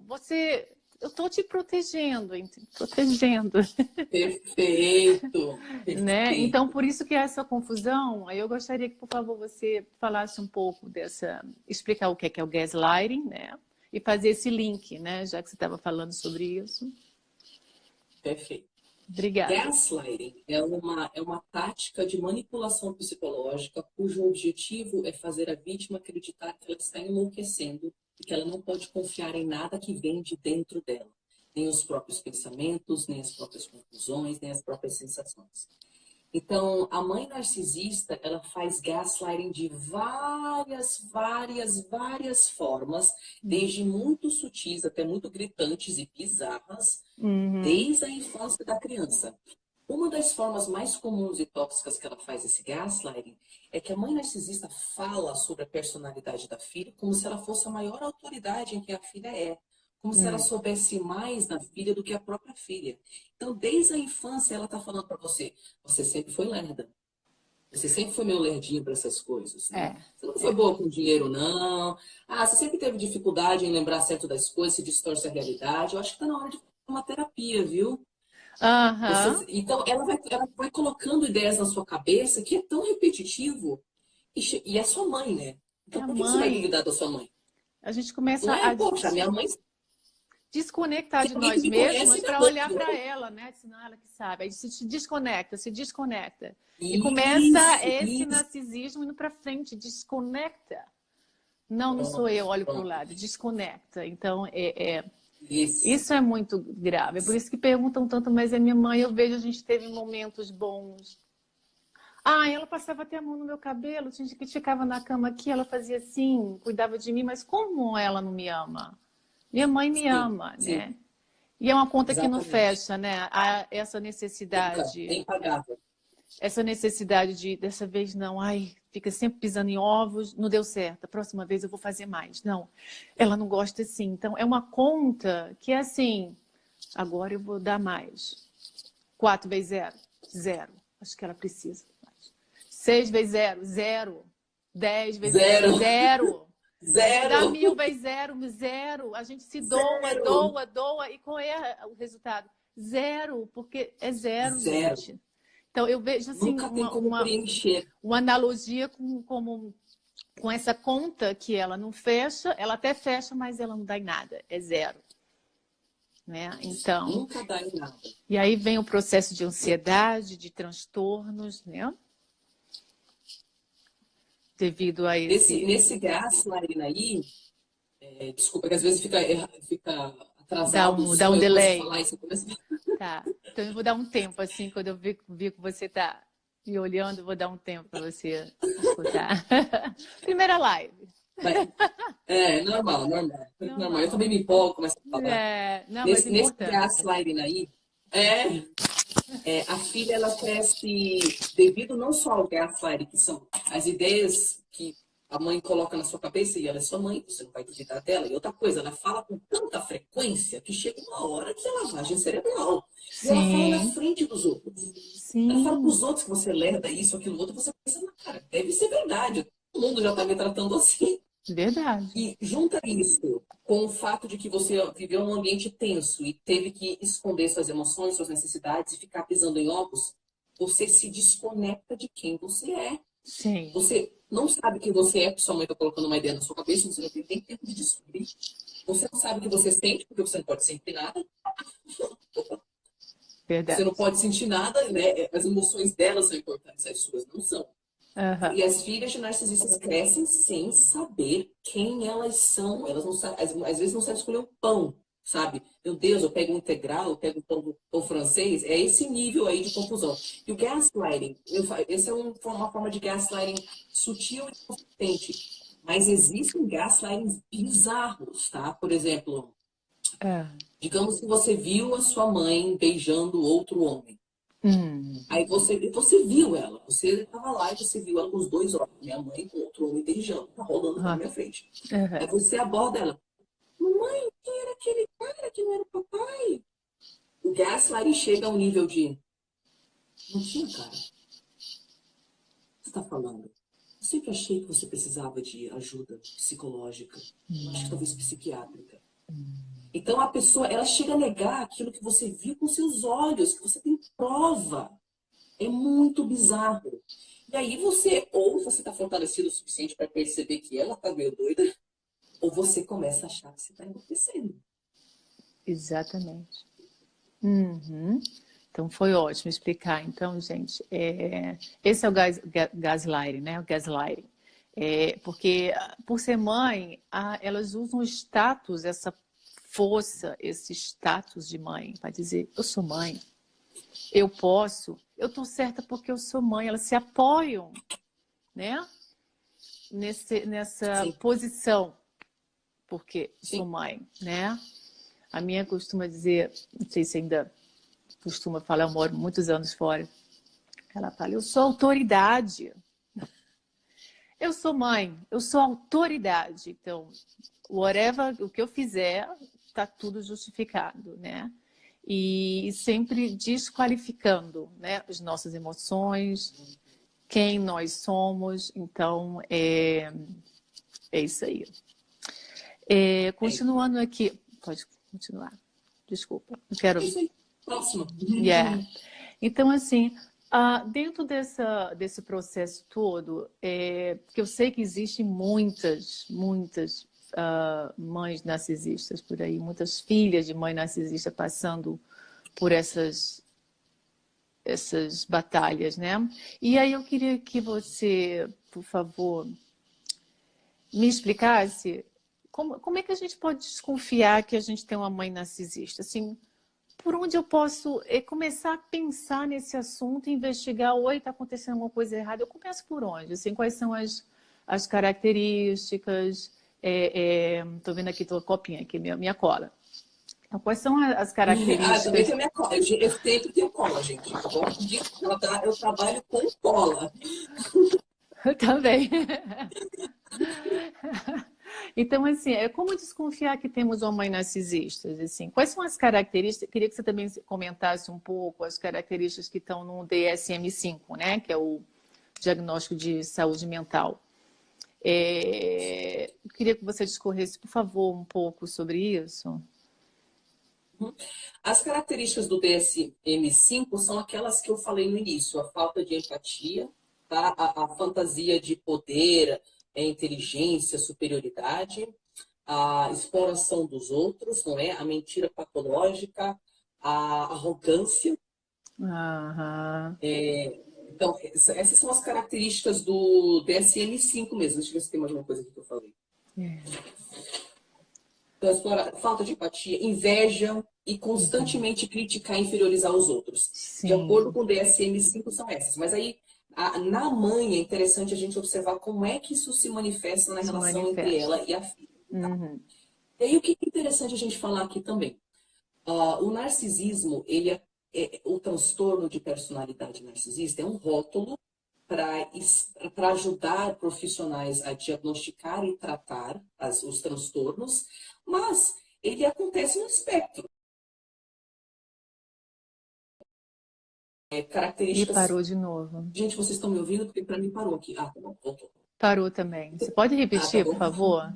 S1: Eu tô te protegendo, protegendo.
S2: Perfeito,
S1: Né? Então,
S2: perfeito.
S1: por isso que essa confusão, aí eu gostaria que, por favor, você falasse um pouco explicar o que é o gaslighting, né? E fazer esse link, né? Já que você estava falando sobre isso.
S2: Perfeito.
S1: Obrigada.
S2: Gaslighting é uma tática de manipulação psicológica cujo objetivo é fazer a vítima acreditar que ela está enlouquecendo e que ela não pode confiar em nada que vem de dentro dela. Nem os próprios pensamentos, nem as próprias conclusões, nem as próprias sensações. Então, a mãe narcisista, ela faz gaslighting de várias formas, desde muito sutis até muito gritantes e bizarras, desde a infância da criança. Uma das formas mais comuns e tóxicas que ela faz esse gaslighting é que a mãe narcisista fala sobre a personalidade da filha como se ela fosse a maior autoridade em quem a filha é. Como se ela soubesse mais da filha do que a própria filha. Então, desde a infância, ela está falando para você, você sempre foi lerda. Você sempre foi meio lerdinha para essas coisas, né? Você não foi boa com dinheiro, não. Ah, você sempre teve dificuldade em lembrar certo das coisas, se distorce a realidade. Eu acho que está na hora de fazer uma terapia, viu? Então, ela vai colocando ideias na sua cabeça que é tão repetitivo. E é sua mãe, né? Então,
S1: A
S2: por que você vai
S1: mãe,
S2: duvidar da sua mãe?
S1: a gente
S2: Não
S1: começa
S2: é?
S1: a
S2: Poxa, minha mãe,
S1: desconectar
S2: tem
S1: de
S2: alguém que
S1: nós
S2: me
S1: mesmas
S2: conhece, me
S1: para
S2: ama.
S1: olhar para ela, né? Senão ela que sabe. Aí se desconecta, se desconecta. E começa
S2: Isso,
S1: esse
S2: isso.
S1: narcisismo indo para frente, desconecta. Não, não sou
S2: Pronto,
S1: eu, olho para o
S2: pronto.
S1: lado, desconecta. Então,
S2: Isso.
S1: isso é muito grave. É por isso que perguntam tanto, mas é minha mãe. Eu vejo a gente teve momentos bons. Ah, ela passava até a mão no meu cabelo, tinha gente que ficava na cama aqui, ela fazia assim, cuidava de mim, mas como ela não me ama? Minha mãe me
S2: Sim,
S1: ama,
S2: sim,
S1: né? E é uma conta que não
S2: exatamente.
S1: fecha, né? Há
S2: Nunca. É impagável.
S1: essa necessidade de, dessa vez não, ai, fica sempre pisando em ovos, não deu certo, a próxima vez eu vou fazer mais. Não, ela não gosta assim. Então, é uma conta que é assim, agora eu vou dar mais. 4 vezes zero, zero. Acho que ela precisa mais. 6 vezes zero, zero. 10 vezes zero,
S2: Zero.
S1: zero. Aí se dá
S2: Zero.
S1: 1000 vezes zero, zero. A gente se doa,
S2: Zero.
S1: doa, doa. E qual é o resultado? Zero, porque é zero,
S2: Zero.
S1: gente. Então, eu vejo assim,
S2: Nunca tem como preencher.
S1: uma analogia com essa conta que ela não fecha, ela até fecha, mas ela não dá em nada, é zero. Né? Então,
S2: Nunca dá em nada.
S1: e aí vem o processo de ansiedade, de transtornos, né? Devido a
S2: Nesse gaslighting aí, desculpa que às vezes fica atrasado o
S1: dá
S2: som,
S1: um
S2: eu começo a
S1: delay.
S2: falar e você começa a...
S1: Tá. Então eu vou dar um tempo, assim, quando eu vi que você tá me olhando, eu vou dar um tempo para você escutar. Primeira live.
S2: Normal, normal. Normal. Eu
S1: Normal.
S2: também me empolgo, começo a falar.
S1: Não, mas
S2: Nesse
S1: importante.
S2: gaslighting aí, a filha, ela cresce devido não só ao gaslighting, que são as ideias que a mãe coloca na sua cabeça e ela é sua mãe, você não vai duvidar dela. E outra coisa, ela fala com tanta frequência que chega uma hora que é lavagem cerebral. E ela fala na
S1: Sim,
S2: frente dos outros. Ela fala para
S1: sim.
S2: os outros que você lerda isso, aquilo, outro, você pensa, cara, deve ser verdade. Todo mundo já está me tratando assim.
S1: Verdade.
S2: E junta isso com o fato de que você viveu num ambiente tenso e teve que esconder suas emoções, suas necessidades e ficar pisando em ovos, você se desconecta de quem você é.
S1: Sim.
S2: Você não sabe quem você é, porque sua mãe está colocando uma ideia na sua cabeça, você não tem nem tempo de descobrir. Você não sabe o que você sente, porque você não pode sentir nada. Você
S1: Verdade.
S2: não pode sentir nada, né? As emoções delas são importantes, as suas não são. E as filhas de narcisistas crescem sem saber quem elas são. Elas não sabem, às vezes não sabem escolher um pão. sabe? Meu Deus, eu pego um integral, eu pego um pão francês, é esse nível aí de confusão. E o gaslighting, esse é uma forma de gaslighting sutil e consistente, mas existem gaslightings bizarros, tá? Por exemplo,
S1: É.
S2: digamos que você viu a sua mãe beijando outro homem.
S1: Hum.
S2: Aí você viu ela, você estava lá e você viu ela com os dois olhos, minha mãe com outro homem beijando, tá rolando aqui na
S1: Ah.
S2: minha frente. Aí
S1: Uhum.
S2: você aborda ela, mamãe, quem era aquele cara que não era o papai? O gaslighting chega ao nível de, não tinha cara, o que você está falando? Eu sempre achei que você precisava de ajuda psicológica, eu acho que talvez psiquiátrica. Então a pessoa, ela chega a negar aquilo que você viu com seus olhos, que você tem prova. É muito bizarro. E aí ou você está fortalecido o suficiente para perceber que ela está meio doida, ou você começa a achar que você está enlouquecendo.
S1: Exatamente. Uhum. Então foi ótimo explicar. Então, gente, esse é o gaslighting, né? O gaslighting. Porque por ser mãe, elas usam o status, essa força, esse status de mãe, para dizer, eu sou mãe, eu posso, eu estou certa porque eu sou mãe. Elas se apoiam, né? Nessa
S2: Sim,
S1: posição, porque sou
S2: sim.
S1: mãe, né? A minha costuma dizer, não sei se ainda costuma falar, eu moro muitos anos fora. Ela fala, eu sou autoridade. Eu sou mãe, eu sou autoridade. Então, whatever, o que eu fizer, está tudo justificado, né? E sempre desqualificando, né, as nossas emoções, quem nós somos. Então, é isso aí.
S2: É
S1: Continuando aqui, pode continuar. Desculpa, não quero.
S2: isso aí. Próximo.
S1: Yeah. Então, assim, dentro desse processo todo, porque eu sei que existem muitas mães narcisistas por aí, muitas filhas de mãe narcisista passando por essas batalhas, né? E aí eu queria que você, por favor, me explicasse como é que a gente pode desconfiar que a gente tem uma mãe narcisista? Assim, por onde eu posso começar a pensar nesse assunto, investigar, oi, está acontecendo alguma coisa errada? Eu começo por onde? Assim, quais são as características? Estou vendo aqui, tua copinha aqui, minha cola. Então, quais são as
S2: Também tem
S1: características?
S2: a minha cola. Eu sempre tenho cola, gente. Eu gosto de, eu trabalho com cola.
S1: Também. Então, assim, como desconfiar que temos uma mãe narcisista? Assim, quais são as características? Queria que você também comentasse um pouco as características que estão no DSM-5, né? Que é o diagnóstico de saúde mental. Eu queria que você discorresse, por favor, um pouco sobre isso.
S2: As características do DSM-5 são aquelas que eu falei no início: a falta de empatia, tá? A fantasia de poder, inteligência, superioridade, a exploração dos outros, não é? A mentira patológica, a arrogância.
S1: Aham.
S2: Então, essas são as características do DSM-5 mesmo. Deixa eu ver se tem mais alguma coisa aqui que eu falei. Então, falta de empatia, inveja e constantemente criticar e inferiorizar os outros. De acordo
S1: Sim.
S2: com o DSM-5 são essas. Mas aí, na mãe, é interessante a gente observar como é que isso se manifesta na
S1: Se
S2: relação entre
S1: manifesta.
S2: ela e a filha.
S1: Uhum.
S2: E aí, o que é interessante a gente falar aqui também? O narcisismo, o transtorno de personalidade narcisista é um rótulo para ajudar profissionais a diagnosticar e tratar os transtornos, mas ele acontece no espectro.
S1: E
S2: Características.
S1: parou de novo.
S2: Gente, vocês estão me ouvindo? Porque para mim parou aqui. Ah, tá bom, voltou.
S1: Parou também. Você pode
S2: Ah, tá
S1: repetir, por
S2: bom.
S1: favor?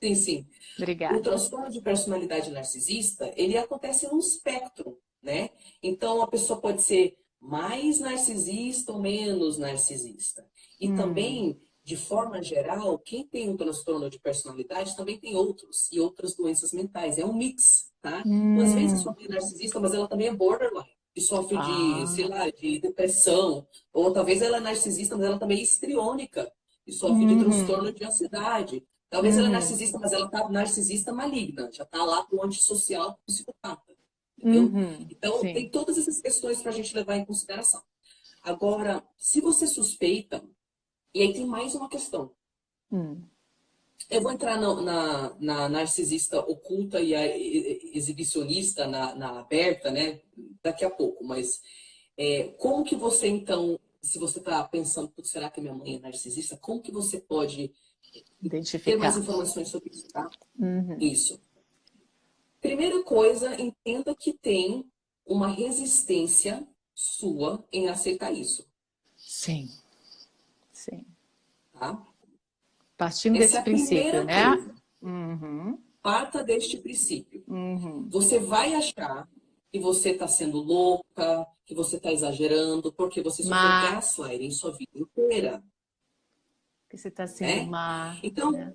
S2: Sim, sim. O
S1: Obrigada.
S2: transtorno de personalidade narcisista, ele acontece num espectro, né? Então, a pessoa pode ser mais narcisista ou menos narcisista. E
S1: Hum.
S2: também, de forma geral, quem tem um transtorno de personalidade também tem outros e outras doenças mentais. É um mix, tá? Então, às vezes, a sua
S1: Hum.
S2: mãe é narcisista, mas ela também é borderline. E sofre de, sei
S1: Ah.
S2: lá, de depressão. Ou talvez ela é narcisista, mas ela também é histriônica. E sofre de
S1: Uhum.
S2: transtorno de ansiedade. Talvez ela é narcisista, mas ela tá narcisista maligna, já tá lá pro antissocial, psicopata, entendeu? Então, tem
S1: Sim.
S2: todas essas questões pra gente levar em consideração. Agora, se você suspeita, e aí tem mais uma questão.
S1: Hum.
S2: Eu vou entrar na narcisista oculta e a exibicionista na aberta, né? Daqui a pouco, mas como que você, então, se você está pensando, "Putz, será que minha mãe é narcisista? Como que você pode ter mais
S1: Identificar.
S2: informações sobre isso, tá?
S1: Uhum.
S2: Isso. Primeira coisa, entenda que tem uma resistência sua em aceitar isso,
S1: Sim. Sim.
S2: tá?
S1: Partindo
S2: Essa
S1: desse
S2: é a
S1: princípio,
S2: primeira
S1: né?
S2: coisa.
S1: Uhum.
S2: Parta deste princípio.
S1: Uhum.
S2: Você vai achar que você está sendo louca, que você está exagerando, porque você sofreu
S1: Má,
S2: gaslighting sua vida inteira,
S1: que você está sendo
S2: né?
S1: má,
S2: Então,
S1: né?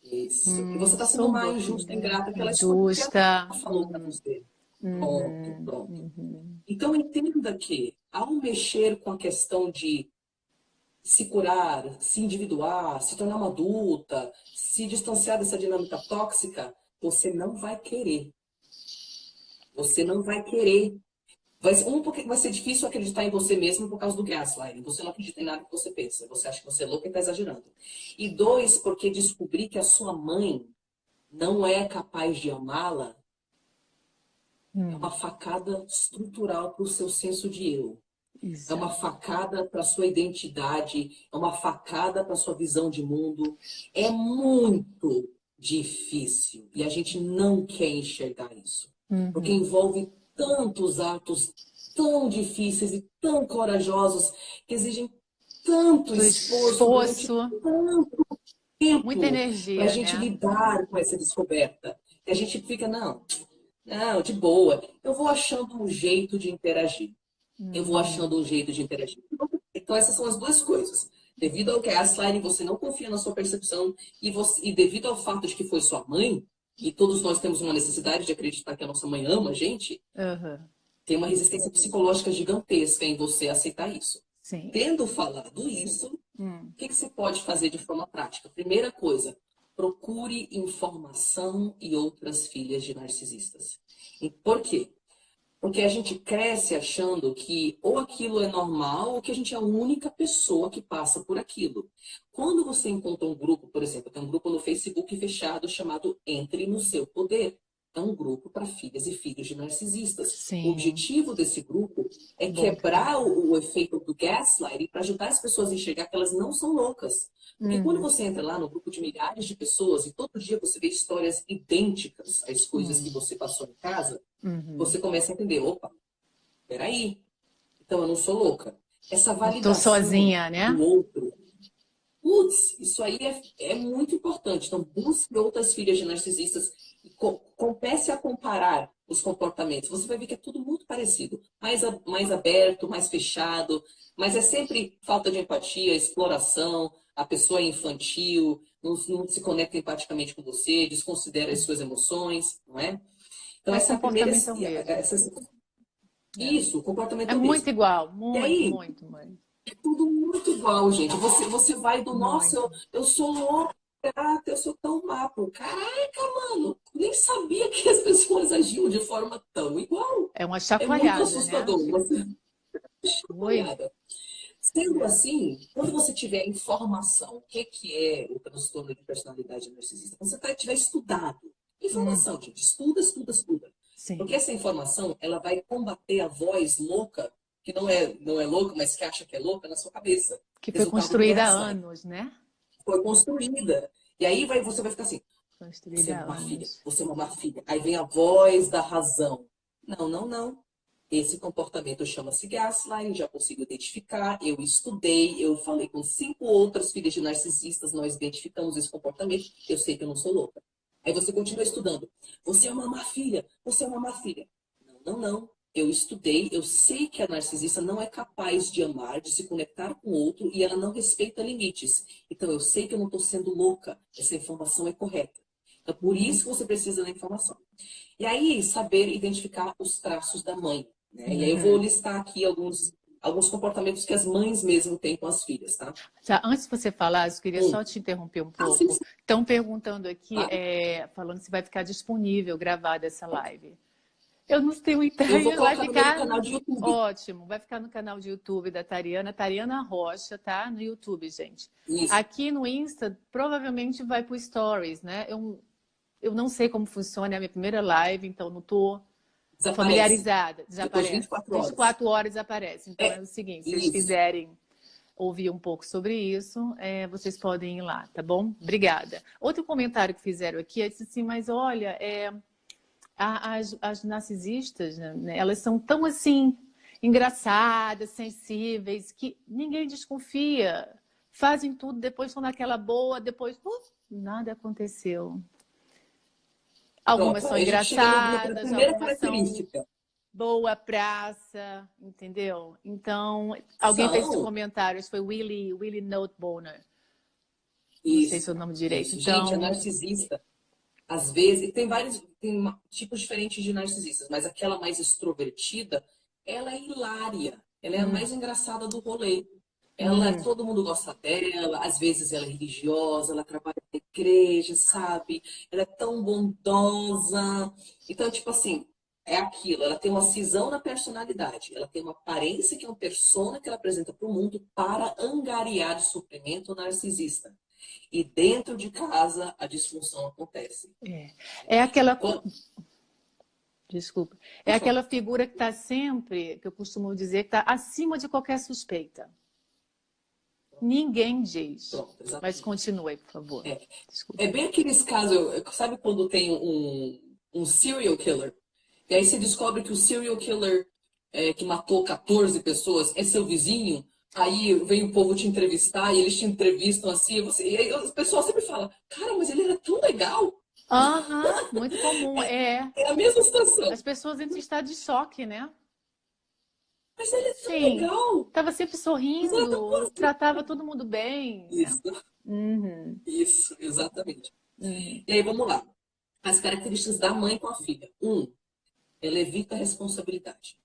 S2: isso. Que você está sendo
S1: Sou
S2: má,
S1: louca,
S2: injusta,
S1: né?
S2: ingrata, aquela escolha que
S1: Injusta.
S2: ela falou para você. Pronto,
S1: Uhum.
S2: pronto.
S1: Uhum.
S2: Então, entenda que, ao mexer com a questão de se curar, se individuar, se tornar uma adulta, se distanciar dessa dinâmica tóxica, você não vai querer. Você não vai querer. Porque vai ser difícil acreditar em você mesmo por causa do gaslighting. Você não acredita em nada que você pensa. Você acha que você é louca e está exagerando. E dois, porque descobrir que a sua mãe não é capaz de amá-la é uma facada estrutural para o seu senso de eu. É uma
S1: Exato.
S2: facada para a sua identidade, é uma facada para a sua visão de mundo. É muito difícil e a gente não quer enxergar isso, porque
S1: Uhum.
S2: envolve tantos atos tão difíceis e tão corajosos que exigem tanto
S1: Do
S2: esforço durante
S1: esforço,
S2: tanto
S1: muita
S2: tempo para a
S1: energia,
S2: gente
S1: né?
S2: lidar com essa descoberta. E a gente fica, não, não, de boa. Eu vou achando um jeito de interagir. Eu vou achando um jeito de interagir. Então, essas são as duas coisas. Devido ao gaslighting, você não confia na sua percepção e devido ao fato de que foi sua mãe, e todos nós temos uma necessidade de acreditar que a nossa mãe ama a gente,
S1: Uhum.
S2: tem uma resistência psicológica gigantesca em você aceitar isso.
S1: Sim.
S2: Tendo falado isso, o que você pode fazer de forma prática? Primeira coisa, procure informação e outras filhas de narcisistas. E por quê? Porque a gente cresce achando que ou aquilo é normal ou que a gente é a única pessoa que passa por aquilo. Quando você encontra um grupo, por exemplo, tem um grupo no Facebook fechado chamado Entre no Seu Poder. É um grupo para filhas e filhos de narcisistas. O
S1: Sim.
S2: objetivo desse grupo é
S1: Bom também.
S2: quebrar o efeito do gaslighting para ajudar as pessoas a enxergar que elas não são loucas. Porque quando você entra lá no grupo de milhares de pessoas e todo dia você vê histórias idênticas às coisas que você passou em casa,
S1: Uhum.
S2: você começa a entender, opa, peraí, então eu não sou louca. Essa
S1: Não tô
S2: validação
S1: sozinha,
S2: do
S1: né?
S2: outro, putz, isso aí é muito importante. Então, busque outras filhas de narcisistas e comece a comparar os comportamentos. Você vai ver que é tudo muito parecido. Mais aberto, mais fechado, mas é sempre falta de empatia, exploração, a pessoa é infantil, não se conecta empaticamente com você, desconsidera as suas emoções, não é? Então,
S1: É, o
S2: essa é a primeira.
S1: comportamento é o mesmo. É.
S2: Isso, o comportamento
S1: É
S2: é o
S1: muito
S2: mesmo.
S1: igual,
S2: E
S1: muito,
S2: aí,
S1: muito, muito.
S2: é tudo muito igual, gente. Você vai do, nossa,
S1: Muito.
S2: eu sou louca, eu sou tão má. Pô. Caraca, mano, nem sabia que as pessoas agiam de forma tão igual.
S1: É uma
S2: É muito
S1: chacoalhada, né?
S2: assustador. Você
S1: Oi.
S2: olhada. Sendo
S1: É.
S2: assim, quando você tiver informação, o que é o transtorno de personalidade narcisista? Quando você tiver estudado.
S1: Hum,
S2: Informação, gente. Estuda, estuda, estuda. Porque
S1: sim.
S2: essa informação, ela vai combater a voz louca, que não é louca, mas que acha que é louca na sua cabeça.
S1: Que foi
S2: Resultado do
S1: construída há
S2: gaslight.
S1: anos, né?
S2: Foi construída. E aí você vai ficar assim, você é
S1: Construída há
S2: uma má filha,
S1: anos.
S2: você é uma má filha. Aí vem a voz da razão. Não, não, não. Esse comportamento chama-se gaslighting, já consigo identificar. Eu estudei, eu falei com 5 outras filhas de narcisistas, nós identificamos esse comportamento. Eu sei que eu não sou louca. Aí você continua estudando. Você é uma má filha, você é uma má filha. Não, não, não. Eu estudei, eu sei que a narcisista não é capaz de amar, de se conectar com o outro e ela não respeita limites. Então eu sei que eu não estou sendo louca. Essa informação é correta. Então por isso que você precisa da informação. E aí, saber identificar os traços da mãe. Né? E aí eu vou
S1: Uhum.
S2: listar aqui alguns. alguns comportamentos que as mães mesmo têm com as filhas, tá?
S1: Já, antes de você falar, eu queria só te interromper um
S2: Ah, sim,
S1: pouco.
S2: sim.
S1: Estão perguntando aqui,
S2: Claro.
S1: falando se vai ficar disponível gravada essa live. Eu não tenho
S2: Eu vou
S1: ideia, vai
S2: colocar no meu
S1: ficar
S2: canal de YouTube.
S1: ótimo, vai ficar no canal de YouTube da Tariana, Tariana Rocha, tá? No YouTube, gente.
S2: Isso.
S1: Aqui no Insta, provavelmente vai para o Stories, né? Eu não sei como funciona, é a minha primeira live, então não estou
S2: Desaparece.
S1: familiarizada.
S2: Depois de
S1: Desaparece.
S2: 24 horas.
S1: 24 horas aparece. Então é
S2: É,
S1: o seguinte, se vocês
S2: isso.
S1: quiserem ouvir um pouco sobre isso, vocês podem ir lá, tá bom? Obrigada. Outro comentário que fizeram aqui é disse assim, mas olha, as narcisistas, né, elas são tão assim engraçadas, sensíveis, que ninguém desconfia. Fazem tudo, depois estão naquela boa, depois nada aconteceu. Algumas
S2: Pronto,
S1: são
S2: aí a gente chega na
S1: engraçadas,
S2: primeira
S1: algumas são
S2: característica.
S1: boa praça, entendeu? Então, alguém fez esse
S2: São
S1: comentário, isso foi Willie Noteboner. Não sei se é o
S2: isso,
S1: nome direito.
S2: isso. Gente, a
S1: Então,
S2: narcisista, às vezes, tem tipos diferentes de narcisistas, mas aquela mais extrovertida, ela é hilária. Ela é a mais engraçada do rolê. Todo mundo gosta dela, às vezes ela é religiosa, ela trabalha na igreja, sabe? Ela é tão bondosa. Então, tipo assim, é aquilo, ela tem uma cisão na personalidade, ela tem uma aparência que é uma persona que ela apresenta para o mundo para angariar suprimento narcisista. E dentro de casa a disfunção acontece.
S1: é aquela.
S2: Quando-
S1: Desculpa. É
S2: Pode falar.
S1: aquela figura que está sempre, que eu costumo dizer, que está acima de qualquer suspeita. Ninguém diz.
S2: Pronto,
S1: Mas
S2: exatamente.
S1: continue, por favor.
S2: É,
S1: Desculpa.
S2: é bem aqueles casos, sabe quando tem um serial killer? E aí você descobre que o serial killer que matou 14 pessoas é seu vizinho, aí vem o povo te entrevistar e eles te entrevistam assim, e aí o pessoal sempre fala, cara, mas ele era tão legal.
S1: Aham, muito comum.
S2: É a mesma situação.
S1: As pessoas entram em estado de choque, né?
S2: Mas ele é tão
S1: Sim.
S2: legal.
S1: Estava sempre
S2: Mas era tão
S1: sorrindo,
S2: bonzinho.
S1: tratava todo mundo bem, né?
S2: Isso,
S1: Uhum,
S2: isso, exatamente.
S1: uhum.
S2: E aí vamos lá. As características da mãe com a filha. Ela evita a responsabilidade.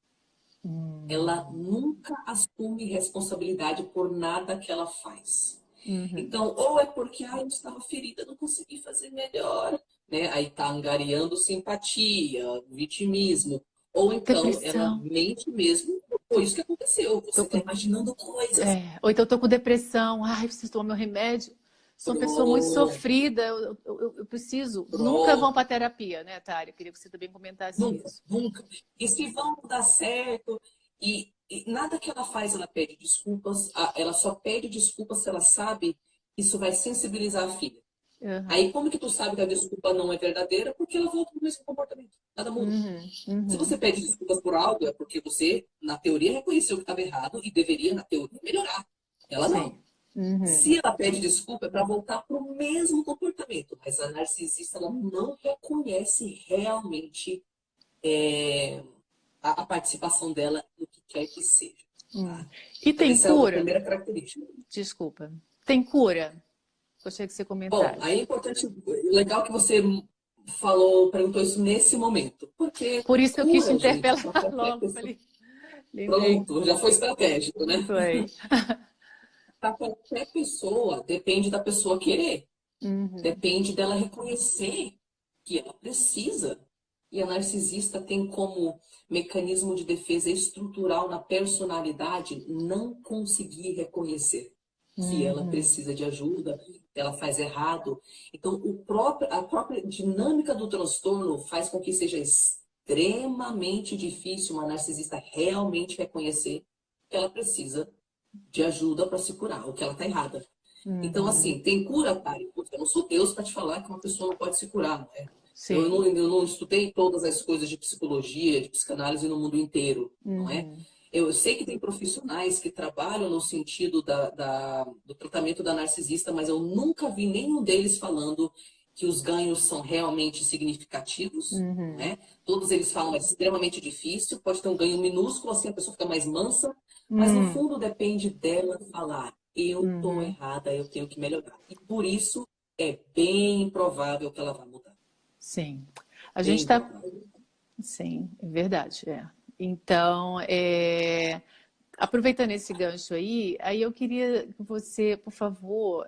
S2: Ela nunca assume responsabilidade por nada que ela faz.
S1: Uhum.
S2: Então, ou é porque eu estava ferida, não consegui fazer melhor, né? Aí tá angariando simpatia, vitimismo. Ou então ela
S1: Depressão.
S2: mente mesmo, foi isso que aconteceu. Você
S1: Tô
S2: está
S1: com...
S2: imaginando coisas.
S1: Ou então eu tô com depressão. Ai, preciso tomar meu remédio. Sou uma pessoa muito
S2: Pronto,
S1: sofrida. Eu preciso. Nunca vão
S2: pronto.
S1: para terapia, né, Tari? Queria que você também comentasse
S2: Nunca,
S1: isso.
S2: nunca. E se vão dar certo, e nada que ela faz, ela pede desculpas, ela só pede desculpas se ela sabe que isso vai sensibilizar a filha.
S1: Uhum.
S2: Aí como que tu sabe que a desculpa não é verdadeira? Porque ela volta pro mesmo comportamento. Nada muda.
S1: Uhum.
S2: Se
S1: Uhum.
S2: você pede desculpas por algo, é porque você, na teoria, reconheceu que estava errado e deveria, na teoria, melhorar. Ela não.
S1: Sim. Uhum.
S2: Se ela pede desculpa, é para voltar para o mesmo comportamento. Mas a narcisista, ela não reconhece realmente a participação dela no que quer que seja. Tá?
S1: E
S2: Então,
S1: tem
S2: essa é a
S1: cura?
S2: primeira característica.
S1: Desculpa. Tem cura? Gostaria que você
S2: Bom,
S1: comentasse.
S2: aí é importante, legal que você perguntou isso nesse momento. Porque
S1: Por isso que eu quis te
S2: cura, gente,
S1: interpelar
S2: para qualquer
S1: logo.
S2: pessoa.
S1: Falei, lembrei.
S2: Pronto, já foi estratégico, né?
S1: Foi.
S2: Para qualquer pessoa, depende da pessoa querer.
S1: Uhum.
S2: Depende dela reconhecer que ela precisa. E a narcisista tem como mecanismo de defesa estrutural na personalidade não conseguir reconhecer que ela
S1: Uhum.
S2: precisa de ajuda, ela faz errado. Então, a própria dinâmica do transtorno faz com que seja extremamente difícil uma narcisista realmente reconhecer que ela precisa de ajuda para se curar, ou que ela está errada. Então,
S1: Uhum.
S2: assim, tem cura, Tari? Eu não sou Deus para te falar que uma pessoa não pode se curar, não é?
S1: Sim.
S2: Eu não estudei todas as coisas de psicologia, de psicanálise no mundo inteiro, não é?
S1: Uhum.
S2: Eu sei que tem profissionais que trabalham no sentido do tratamento da narcisista, mas eu nunca vi nenhum deles falando que os ganhos são realmente significativos, não
S1: Uhum.
S2: é? Todos eles falam é extremamente difícil, pode ter um ganho minúsculo, assim a pessoa fica mais mansa, mas no
S1: Uhum.
S2: fundo depende dela falar, eu tô
S1: Uhum.
S2: errada, eu tenho que melhorar. E por isso é bem improvável que ela vá mudar.
S1: Sim. A gente
S2: Bem
S1: está.
S2: improvável.
S1: Sim, é verdade. Então, aproveitando esse gancho aí eu queria que você, por favor,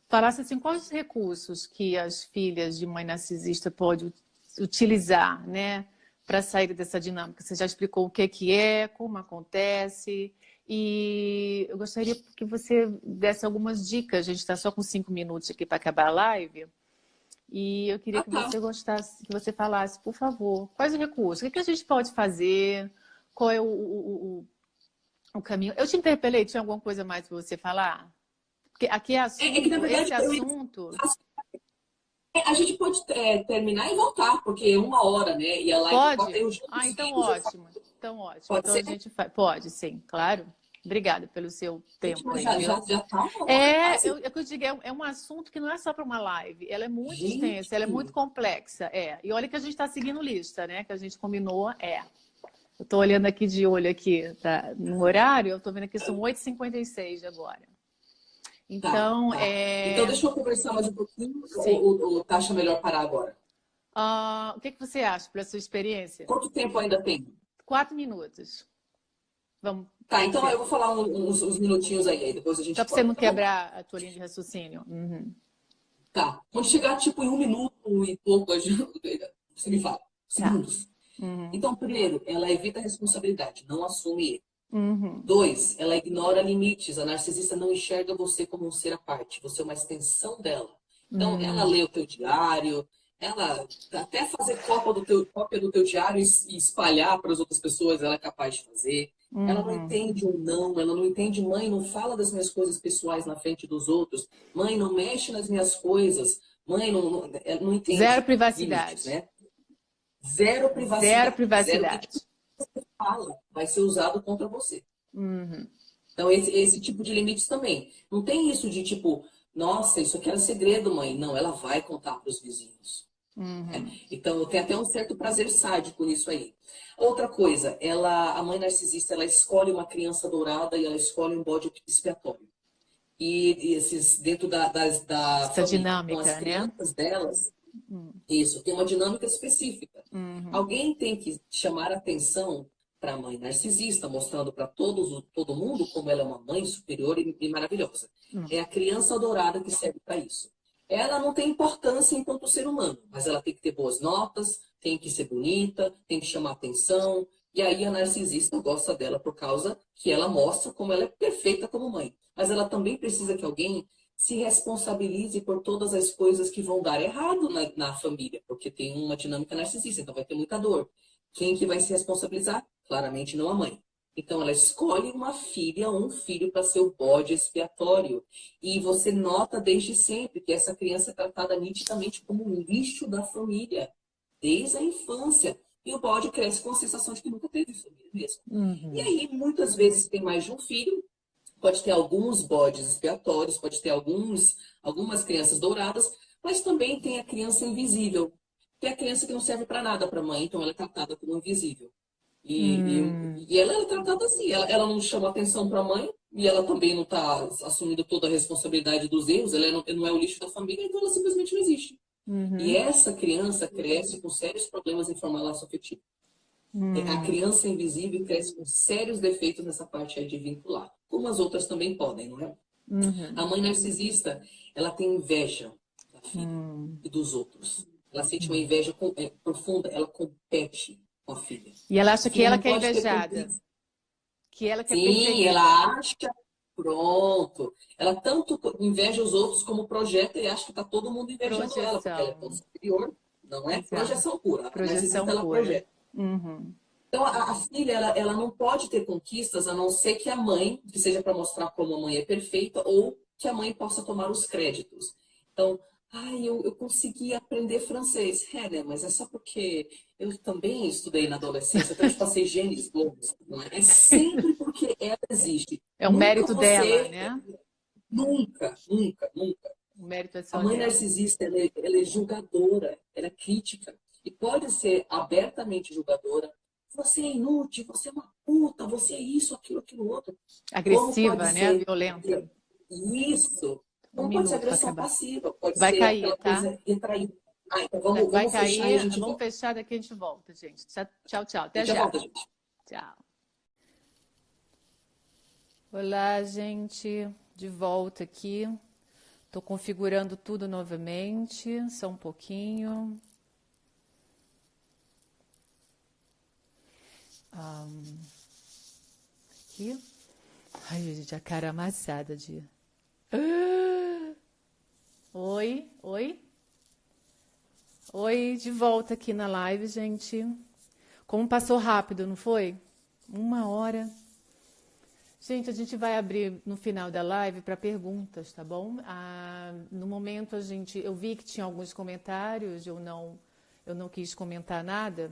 S1: falasse assim, quais os recursos que as filhas de mãe narcisista podem utilizar, né, para sair dessa dinâmica. Você já explicou o que é, como acontece, e eu gostaria que você desse algumas dicas. A gente está só com 5 minutos aqui para acabar a live. E eu queria que
S2: Tá.
S1: você falasse, por favor, quais os recursos, o que a gente pode fazer, qual é o caminho. Eu te interpelei, tinha alguma coisa mais para você falar? Porque aqui é
S2: É que, na
S1: assunto,
S2: verdade,
S1: esse assunto...
S2: a gente pode terminar e voltar, porque é 1 hora, né? E a live corta,
S1: Pode?
S2: eu já
S1: Ah, então
S2: consegui, já
S1: ótimo. Então ótimo.
S2: pode
S1: Então a
S2: ser?
S1: gente faz. Pode, sim, claro. Obrigada pelo seu
S2: Gente,
S1: tempo
S2: mas
S1: aí, viu?
S2: já tá 1 hora quase.
S1: É que eu digo, é um assunto que não é só para uma live. Ela é muito
S2: Gente,
S1: extensa, ela é muito complexa. E olha que a gente está seguindo lista, né? Que a gente combinou. Eu estou olhando aqui de olho aqui, tá? No horário, eu estou vendo aqui, são 8h56 agora.
S2: tá,
S1: Então,
S2: tá. Então, deixa eu conversar mais um pouquinho,
S1: sim.
S2: ou tá acha melhor parar agora?
S1: O que você acha, pela sua experiência?
S2: Quanto tempo ainda tem?
S1: 4 minutos. Vamos,
S2: Tá,
S1: pode
S2: então
S1: ser.
S2: eu vou falar uns minutinhos aí depois a
S1: Só
S2: gente
S1: para você
S2: corta,
S1: não
S2: tá bom?
S1: quebrar a tua linha de raciocínio. Uhum.
S2: Tá. Quando chegar, tipo, em 1 minuto e pouco, você me fala.
S1: Tá.
S2: Segundos.
S1: Uhum.
S2: Então, primeiro, ela evita a responsabilidade, não assume erro.
S1: Uhum.
S2: 2, ela ignora limites. A narcisista não enxerga você como um ser à parte. Você é uma extensão dela. Então, ela
S1: Uhum.
S2: lê o teu diário, ela até fazer cópia do teu diário e espalhar para as outras pessoas, ela é capaz de fazer. Ela não
S1: Uhum.
S2: entende um não, ela não entende, mãe, não fala das minhas coisas pessoais na frente dos outros. Mãe, não mexe nas minhas coisas. Mãe, ela não
S1: Zero
S2: entende limites,
S1: privacidade.
S2: né? Zero
S1: Zero
S2: privacidade. Zero, e
S1: privacidade.
S2: fala, vai ser usado contra você.
S1: Uhum.
S2: Então, esse tipo de limites também. Não tem isso de tipo, nossa, isso aqui era segredo, mãe. Não, ela vai contar para os vizinhos. Né?
S1: Uhum.
S2: Então, tem até um certo prazer sádico nisso aí. Outra coisa, a mãe narcisista, ela escolhe uma criança dourada e ela escolhe um bode expiatório. E esses dentro da
S1: Essa
S2: família. Então, as
S1: dinâmica, né?
S2: crianças delas,
S1: Uhum.
S2: isso, tem uma dinâmica específica.
S1: Uhum.
S2: Alguém tem que chamar atenção para a mãe narcisista, mostrando para todo mundo como ela é uma mãe superior e maravilhosa.
S1: Uhum.
S2: É a criança dourada que serve para isso. Ela não tem importância enquanto ser humano, mas ela tem que ter boas notas, tem que ser bonita, tem que chamar atenção. E aí a narcisista gosta dela por causa que ela mostra como ela é perfeita como mãe. Mas ela também precisa que alguém se responsabilize por todas as coisas que vão dar errado na família, porque tem uma dinâmica narcisista, então vai ter muita dor. Quem que vai se responsabilizar? Claramente não a mãe. Então ela escolhe uma filha ou um filho para ser o bode expiatório. E você nota desde sempre que essa criança é tratada nitidamente como um lixo da família, desde a infância. E o bode cresce com a sensação de que nunca teve família mesmo. E
S1: Uhum.
S2: aí, muitas vezes, tem mais de um filho, pode ter alguns bodes expiatórios, pode ter algumas crianças douradas, mas também tem a criança invisível, que é a criança que não serve para nada para a mãe, então ela é tratada como invisível. E ela é tratada assim, ela não chama atenção para a mãe, e ela também não está assumindo toda a responsabilidade dos erros, ela não é o lixo da família, então ela simplesmente não existe. E
S1: Uhum.
S2: essa criança cresce com sérios problemas em formar laço afetivo. A
S1: Uhum.
S2: criança invisível cresce com sérios defeitos nessa parte aí de vincular, como as outras também podem, não é?
S1: Uhum.
S2: A mãe narcisista, ela tem inveja da filha
S1: Uhum.
S2: e dos outros. Ela sente uma inveja profunda, ela compete com a filha.
S1: E ela
S2: A
S1: acha que
S2: filha
S1: ela
S2: não
S1: que é
S2: pode ter
S1: invejada,
S2: conflitos.
S1: que ela que é
S2: Sim,
S1: perseguida.
S2: ela acha, pronto. Ela tanto inveja os outros como projeta e acha que está todo mundo invejando ela, porque ela é tão
S1: Projeção.
S2: superior, não é?
S1: Exato.
S2: Projeção pura. A narcisista,
S1: Projeção
S2: ela
S1: pura.
S2: projeta.
S1: Uhum.
S2: Então, a filha, ela não pode ter conquistas a não ser que a mãe, que seja para mostrar como a mãe é perfeita, ou que a mãe possa tomar os créditos. Então, eu consegui aprender francês. É, né? Mas é só porque eu também estudei na adolescência, então eu te passei genes bons. Não é? É sempre porque ela existe.
S1: É o
S2: Nunca
S1: mérito dela,
S2: você,
S1: né?
S2: nunca, nunca, nunca.
S1: O mérito é
S2: A
S1: só
S2: mãe
S1: dela.
S2: narcisista, ela é julgadora, ela é crítica. E pode ser abertamente julgadora. Você é inútil, você é uma puta, você é isso, aquilo outro. Como pode
S1: Agressiva, né?
S2: ser
S1: Violenta.
S2: isso?
S1: Um
S2: Como pode ser
S1: minuto para
S2: agressão
S1: acabar.
S2: passiva? Pode
S1: Vai
S2: ser
S1: cair,
S2: aquela
S1: tá?
S2: coisa retraída. Então
S1: Vai
S2: vamos fechar e a
S1: cair.
S2: gente
S1: Vamos
S2: volta.
S1: fechar daqui a gente volta, gente. Tchau, tchau.
S2: A
S1: Até
S2: gente já
S1: já.
S2: volta, gente.
S1: Tchau. Olá, gente. De volta aqui. Estou configurando tudo novamente. Só um pouquinho. Aqui. Ai, gente, a cara amassada de... Oi, oi. Oi, de volta aqui na live, gente. Como passou rápido, não foi? 1 hora. Gente, a gente vai abrir no final da live para perguntas, tá bom? No momento eu vi que tinha alguns comentários, eu não quis comentar nada,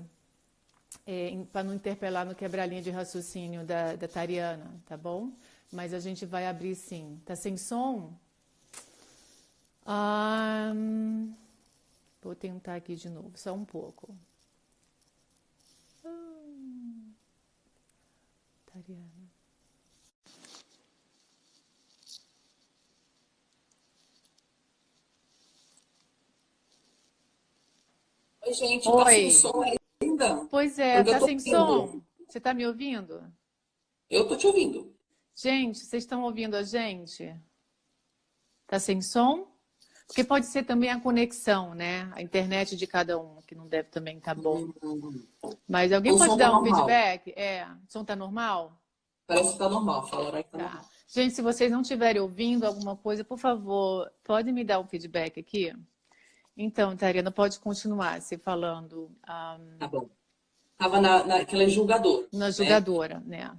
S1: para não interpelar no quebra-linha de raciocínio da Tariana, tá bom? Mas a gente vai abrir sim. Tá sem som? Vou tentar aqui de novo, só um pouco. Tariana.
S2: Oi, gente,
S1: Oi.
S2: tá sem som ainda?
S1: Pois é,
S2: Porque
S1: tá
S2: eu tô
S1: sem
S2: ouvindo.
S1: som? Você tá me ouvindo?
S2: Eu tô te ouvindo.
S1: Gente, vocês estão ouvindo a gente? Tá sem som? Porque pode ser também a conexão, né? A internet de cada um, que não deve também estar bom. Mas alguém
S2: O
S1: pode
S2: som tá
S1: dar um
S2: normal.
S1: feedback? O som tá normal?
S2: Parece que tá normal. Falaram que tá normal.
S1: Tá. Gente, se vocês não estiverem ouvindo alguma coisa, por favor, pode me dar um feedback aqui? Então, Tariana, pode continuar se falando
S2: Tá bom. Tava naquela julgador,
S1: na
S2: né?
S1: julgadora, né?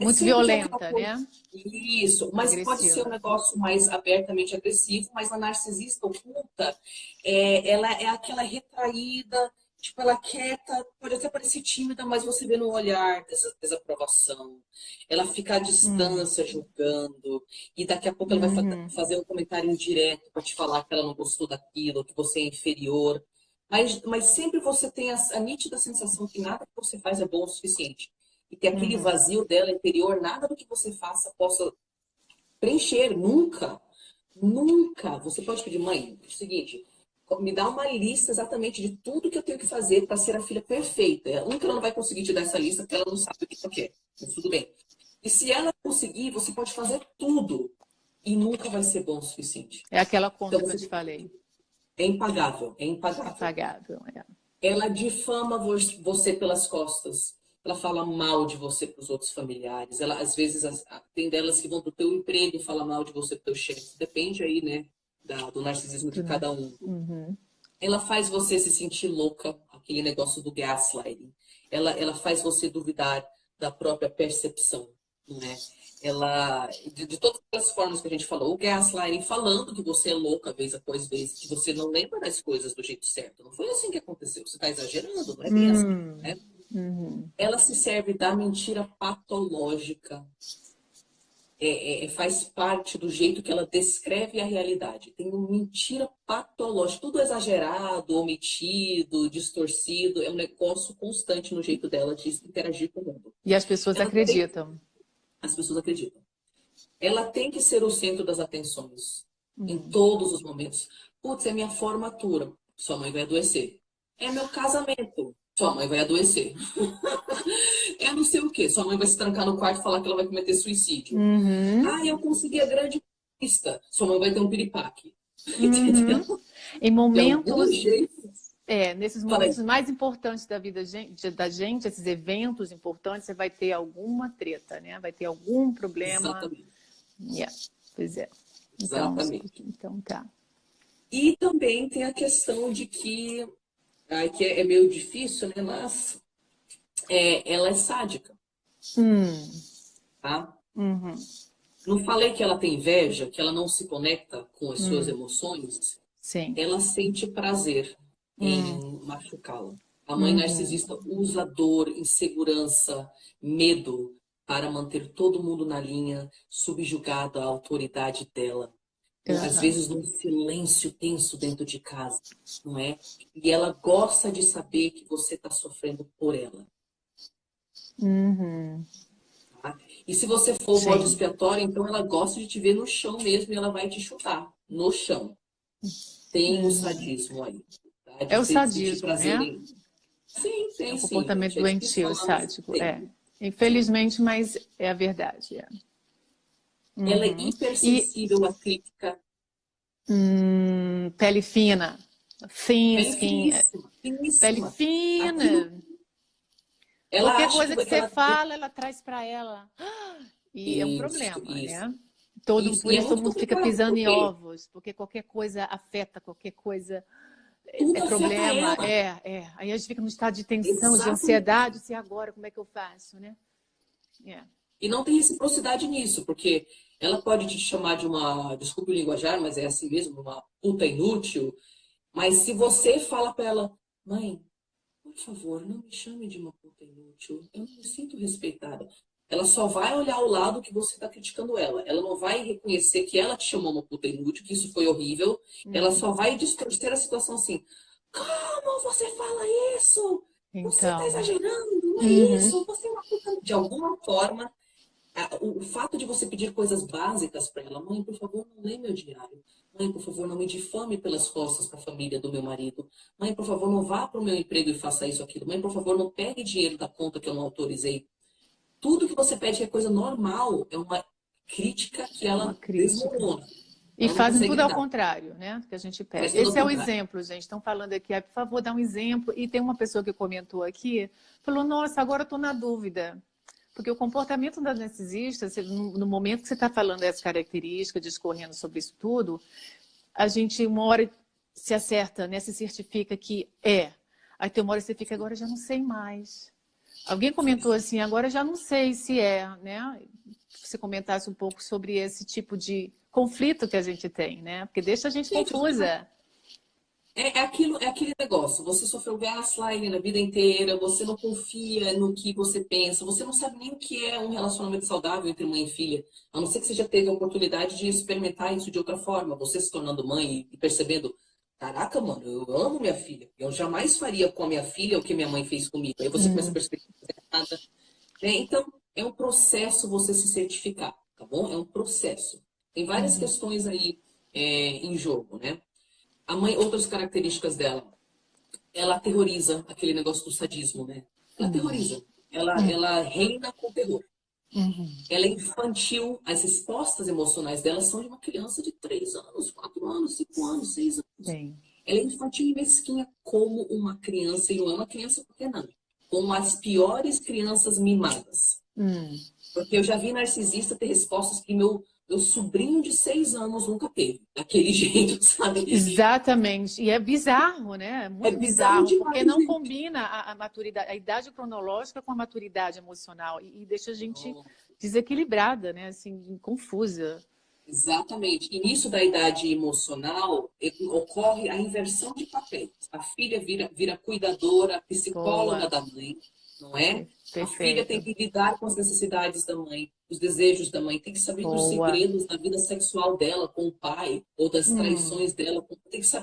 S1: Muito
S2: Sempre é aquela
S1: violenta,
S2: coisa.
S1: né?
S2: Isso, mas pode ser um
S1: Agressiva.
S2: negócio mais abertamente agressivo, mas a narcisista oculta, ela é aquela retraída, tipo, ela quieta, pode até parecer tímida, mas você vê no olhar dessa desaprovação. Ela fica à distância, julgando, e daqui a pouco ela vai fazer um comentário indireto para te falar que ela não gostou daquilo, que você é inferior. Mas sempre você tem a nítida sensação que nada que você faz é bom o suficiente. E que aquele vazio dela interior, nada do que você faça possa preencher. Nunca. Nunca. Você pode pedir, mãe, é o seguinte, me dá uma lista exatamente de tudo que eu tenho que fazer para ser a filha perfeita. Ela não vai conseguir te dar essa lista porque ela não sabe o que ela quer. Mas tudo bem. E se ela conseguir, você pode fazer tudo. E nunca vai ser bom o suficiente.
S1: É aquela conta
S2: Então,
S1: que eu te falei.
S2: é impagável. É impagável.
S1: Impagável, é.
S2: Ela difama você pelas costas. Ela fala mal de você para os outros familiares. Ela, às vezes, tem delas que vão para o teu emprego e fala mal de você para o teu chefe. Depende aí, né, do narcisismo de cada um. Ela faz você se sentir louca, aquele negócio do gaslighting. Ela faz você duvidar da própria percepção, não é? Ela, de todas as formas que a gente falou, o gaslighting falando que você é louca vez após vez, que você não lembra das coisas do jeito certo. Não foi assim que aconteceu. Você está exagerando, não é bem assim, né? Ela se serve da mentira patológica. Faz parte do jeito que ela descreve a realidade. Tem uma mentira patológica, tudo exagerado, omitido, distorcido. É um negócio constante no jeito dela de interagir com o mundo.
S1: E as pessoas acreditam.
S2: As pessoas acreditam. Ela tem que ser o centro das atenções. Em todos os momentos. Putz, é minha formatura. Sua mãe vai adoecer. É meu casamento. Sua mãe vai adoecer. É não sei o quê. Sua mãe vai se trancar no quarto e falar que ela vai cometer suicídio. Eu consegui a grande conquista. Sua mãe vai ter um piripaque. Entendeu?
S1: Em momentos...
S2: De algum jeito.
S1: Nesses momentos mais importantes da vida da gente, esses eventos importantes, você vai ter alguma treta, né? Vai ter algum problema.
S2: Exatamente.
S1: Pois é.
S2: Exatamente.
S1: Então tá.
S2: E também tem a questão de que é meio difícil, né? Mas ela é sádica. Tá? Não falei que ela tem inveja, que ela não se conecta com as suas emoções?
S1: Sim.
S2: Ela sente prazer em machucá-la. A mãe narcisista usa dor, insegurança, medo para manter todo mundo na linha, subjugado à autoridade dela. Às vezes num silêncio tenso dentro de casa, não é? E ela gosta de saber que você está sofrendo por ela. Tá? E se você for o bode expiatório, então ela gosta de te ver no chão mesmo e ela vai te chutar no chão. Tem o sadismo aí. Tá?
S1: É o sadismo, né?
S2: Sim, tem
S1: É um
S2: sim.
S1: comportamento doentio, sádico. Infelizmente, mas é a verdade. É.
S2: Ela é
S1: Uhum.
S2: hipersensível à crítica.
S1: Pele fina. Thin
S2: Pele
S1: skin.
S2: finíssima,
S1: Pele
S2: finíssima. Aquilo,
S1: fina.
S2: ela
S1: Qualquer
S2: acha
S1: coisa
S2: que
S1: que você
S2: ela...
S1: fala, ela traz para ela. E é um
S2: Isso,
S1: problema,
S2: isso,
S1: né?
S2: isso.
S1: Por
S2: E é
S1: isso todo
S2: muito
S1: mundo fica
S2: complicado,
S1: pisando em
S2: porque
S1: ovos, porque qualquer coisa afeta, qualquer coisa é
S2: tudo afeta
S1: problema.
S2: ela.
S1: Aí a gente fica num estado de tensão, de
S2: Exatamente.
S1: ansiedade, se agora, como é que eu faço, né? É.
S2: E não tem reciprocidade nisso, porque ela pode te chamar de uma, desculpe o linguajar, mas é assim mesmo, uma puta inútil. Mas se você fala para ela, mãe, por favor, não me chame de uma puta inútil, eu não me sinto respeitada. Ela só vai olhar o lado que você está criticando ela. Ela não vai reconhecer que ela te chamou uma puta inútil, que isso foi horrível. Ela só vai distorcer a situação assim. Como você fala isso? Você está
S1: Então,
S2: exagerando, não é
S1: uhum.
S2: isso? Você é uma puta. De alguma forma, o fato de você pedir coisas básicas para ela, mãe, por favor, não leia meu diário. Mãe, por favor, não me difame pelas costas para a família do meu marido. Mãe, por favor, não vá para o meu emprego e faça isso, aquilo. Mãe, por favor, não pegue dinheiro da conta que eu não autorizei. Tudo que você pede que é coisa normal é uma crítica que
S1: Uma
S2: ela
S1: crítica.
S2: desmorona.
S1: E
S2: Ela não
S1: fazem
S2: consegue
S1: tudo ao
S2: lidar.
S1: contrário, né? Que a gente
S2: Faz
S1: pede.
S2: tudo ao
S1: Esse é o
S2: contrário.
S1: exemplo, gente. Estão falando aqui, por favor, dá um exemplo. E tem uma pessoa que comentou aqui, falou, nossa, agora eu estou na dúvida. Porque o comportamento das narcisistas, no momento que você está falando dessas características, discorrendo sobre isso tudo, a gente uma hora se acerta, né? Se certifica que é. Aí tem uma hora que você fica, agora eu já não sei mais. Alguém comentou assim, agora eu já não sei se é, né? Se você comentasse um pouco sobre esse tipo de conflito que a gente tem, né? Porque deixa a gente
S2: Gente,
S1: confusa.
S2: é aquele negócio. Você sofreu gaslighting na vida inteira, você não confia no que você pensa, você não sabe nem o que é um relacionamento saudável entre mãe e filha. A não ser que você já teve a oportunidade de experimentar isso de outra forma, você se tornando mãe e percebendo, caraca, mano, eu amo minha filha. Eu jamais faria com a minha filha o que minha mãe fez comigo. Aí você começa a perceber que não é nada. Né? Então, é um processo você se certificar, tá bom? É um processo. Tem várias questões aí em jogo, né? A mãe, outras características dela, ela aterroriza aquele negócio do sadismo, né? Ela aterroriza. Ela reina com terror. Ela é infantil. As respostas emocionais dela são de uma criança de 3 anos, 4 anos, 5 anos, 6 anos.
S1: Sim.
S2: Ela é infantil e mesquinha como uma criança, e não é uma criança porque não. Como as piores crianças mimadas. Porque eu já vi narcisista ter respostas que meu sobrinho de 6 anos nunca teve. Daquele jeito, sabe?
S1: Exatamente. E é bizarro, né? É
S2: É
S1: muito
S2: bizarro
S1: bizarro, porque
S2: demais,
S1: não
S2: gente.
S1: combina a maturidade, a idade cronológica com a maturidade emocional e deixa a gente
S2: Não,
S1: desequilibrada, né? Assim, confusa.
S2: exatamente. E nisso da idade emocional, ocorre a inversão de papéis. A filha vira cuidadora, psicóloga
S1: Boa.
S2: da mãe, não é? A filha tem
S1: Perfeito.
S2: que lidar com as necessidades da mãe, os desejos da mãe, tem que saber dos
S1: Boa.
S2: segredos da vida sexual dela com o pai, ou das traições dela,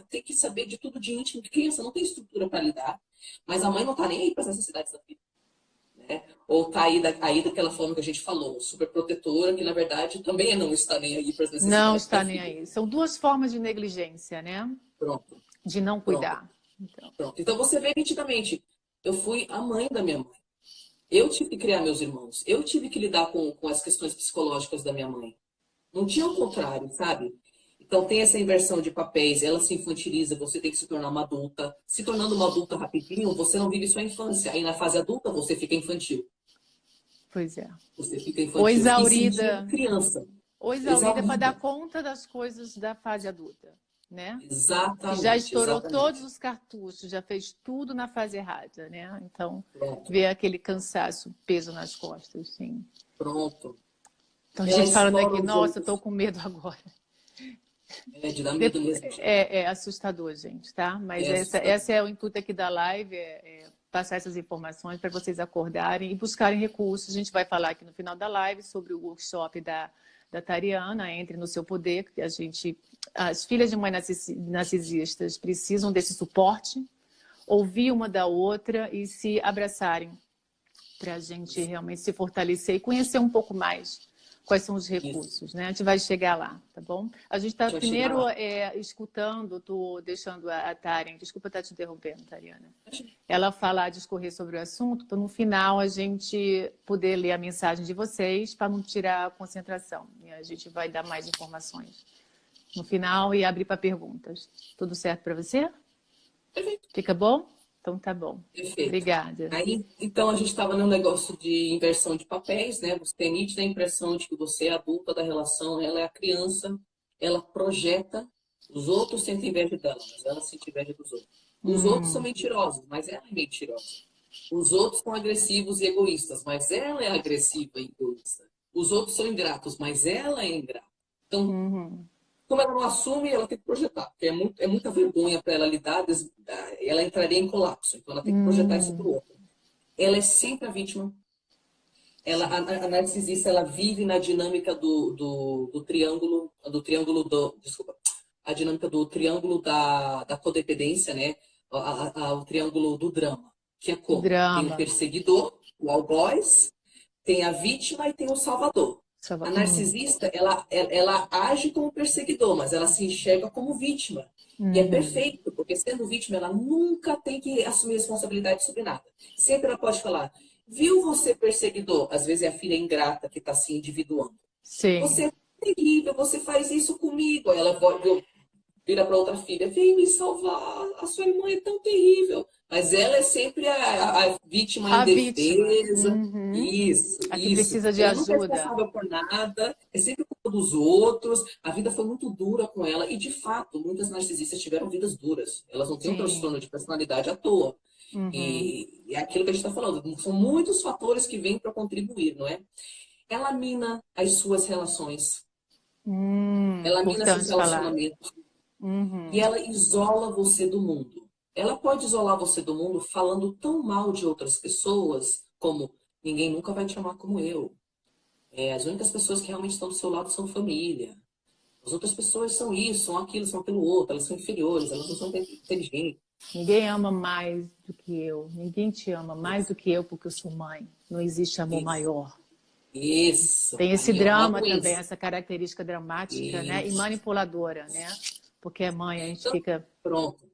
S2: tem que saber de tudo de íntimo, que criança não tem estrutura para lidar, mas a mãe não está nem aí para as necessidades da filha. Né? Ou tá aí daquela forma que a gente falou, super protetora, que na verdade também é não estar nem aí para as
S1: Não
S2: necessidades da
S1: está nem
S2: filha.
S1: aí. São duas formas de negligência, né?
S2: Pronto,
S1: De não
S2: pronto,
S1: cuidar. Então,
S2: pronto. Então você vê nitidamente, eu fui a mãe da minha mãe. Eu tive que criar meus irmãos. Eu tive que lidar com as questões psicológicas da minha mãe. Não tinha o contrário, sabe? Então tem essa inversão de papéis, ela se infantiliza, você tem que se tornar uma adulta. Se tornando uma adulta rapidinho, você não vive sua infância. Aí na fase adulta você fica infantil.
S1: pois é.
S2: Você fica
S1: Ou
S2: infantil e sentindo
S1: exaurida.
S2: criança.
S1: Ou exaurida para dar
S2: Exaurida.
S1: conta das coisas da fase adulta, né? Que já
S2: Exatamente,
S1: estourou todos
S2: exatamente.
S1: os cartuchos, já fez tudo na fase errada, né? Então,
S2: Pronto,
S1: vê aquele cansaço, peso nas costas, sim.
S2: pronto.
S1: Então, a
S2: Ela
S1: gente falando
S2: explora
S1: aqui,
S2: os
S1: nossa, eu tô
S2: outros.
S1: com medo agora.
S2: É de dar medo mesmo, gente.
S1: É assustador, gente, tá? Mas
S2: É assustador.
S1: essa é o intuito aqui da live, passar essas informações para vocês acordarem e buscarem recursos. A gente vai falar aqui no final da live sobre o workshop da Tariana, Entre no Seu Poder, que as filhas de mães narcisistas precisam desse suporte, ouvir uma da outra e se abraçarem para a gente realmente se fortalecer e conhecer um pouco mais quais são os
S2: Isso.
S1: recursos, né? A gente vai chegar lá, tá bom? A gente está
S2: A gente vai chegar
S1: primeiro
S2: lá.
S1: escutando, tô deixando a Tarian, desculpa estar te interrompendo, Tariana, ela falar, discorrer sobre o assunto, para no final a gente poder ler a mensagem de vocês, para não tirar a concentração. E a gente vai dar mais informações no final e abrir para perguntas. Tudo certo para você?
S2: Perfeito.
S1: Fica bom? Então tá bom.
S2: Perfeito.
S1: Obrigada.
S2: Aí, então, a gente estava no negócio de inversão de papéis, né? Você tem nítida impressão de que você é adulta da relação, ela é a criança, ela projeta, os outros sentem inveja dela, mas ela sente inveja dos outros. Os outros são mentirosos, mas ela é mentirosa. Os outros são agressivos e egoístas, mas ela é agressiva e egoísta. Os outros são ingratos, mas ela é ingrata. Então,
S1: Uhum.
S2: como ela não assume, ela tem que projetar, porque é muita vergonha para ela lidar, ela entraria em colapso, então ela tem que projetar isso para o outro. Ela é sempre a vítima. A narcisista, ela vive na dinâmica do triângulo desculpa, a dinâmica do triângulo da codependência, né? O triângulo do drama, que é como? Tem o
S1: Drama.
S2: perseguidor, o algoz, tem a vítima e tem o salvador. A narcisista, ela age como perseguidor, mas ela se enxerga como vítima. E é perfeito, porque sendo vítima, ela nunca tem que assumir responsabilidade sobre nada. Sempre ela pode falar, viu você perseguidor? Às vezes é a filha ingrata que está se individuando.
S1: Sim.
S2: Você é terrível, você faz isso comigo. Aí ela vira para outra filha, vem me salvar, a sua irmã é tão terrível. Mas ela é sempre a vítima
S1: A vítima.
S2: indefesa.
S1: Uhum.
S2: Isso,
S1: A que
S2: isso.
S1: precisa de
S2: Ela nunca é
S1: ajuda.
S2: responsável por nada, é sempre culpa dos outros. A vida foi muito dura com ela. E, de fato, muitas narcisistas tiveram vidas duras. Elas não têm um
S1: Sim.
S2: transtorno de personalidade à toa. E é aquilo que a gente está falando. São muitos fatores que vêm para contribuir, não é? Ela mina as suas relações. Ela mina seus
S1: Importante falar.
S2: relacionamentos. E ela isola você do mundo. Ela pode isolar você do mundo falando tão mal de outras pessoas, como ninguém nunca vai te amar como eu. As únicas pessoas que realmente estão do seu lado são família. As outras pessoas são isso, são aquilo, são aquilo outro, elas são inferiores, elas não são inteligentes.
S1: Ninguém ama mais do que eu. Ninguém te ama mais do que eu porque eu sou mãe. Não existe amor
S2: Isso.
S1: maior.
S2: Isso.
S1: Tem esse
S2: Aí eu
S1: drama
S2: amo
S1: também,
S2: isso.
S1: essa característica dramática, né? E
S2: Isso.
S1: manipuladora, né? Porque é mãe, a gente
S2: Então,
S1: fica...
S2: pronto.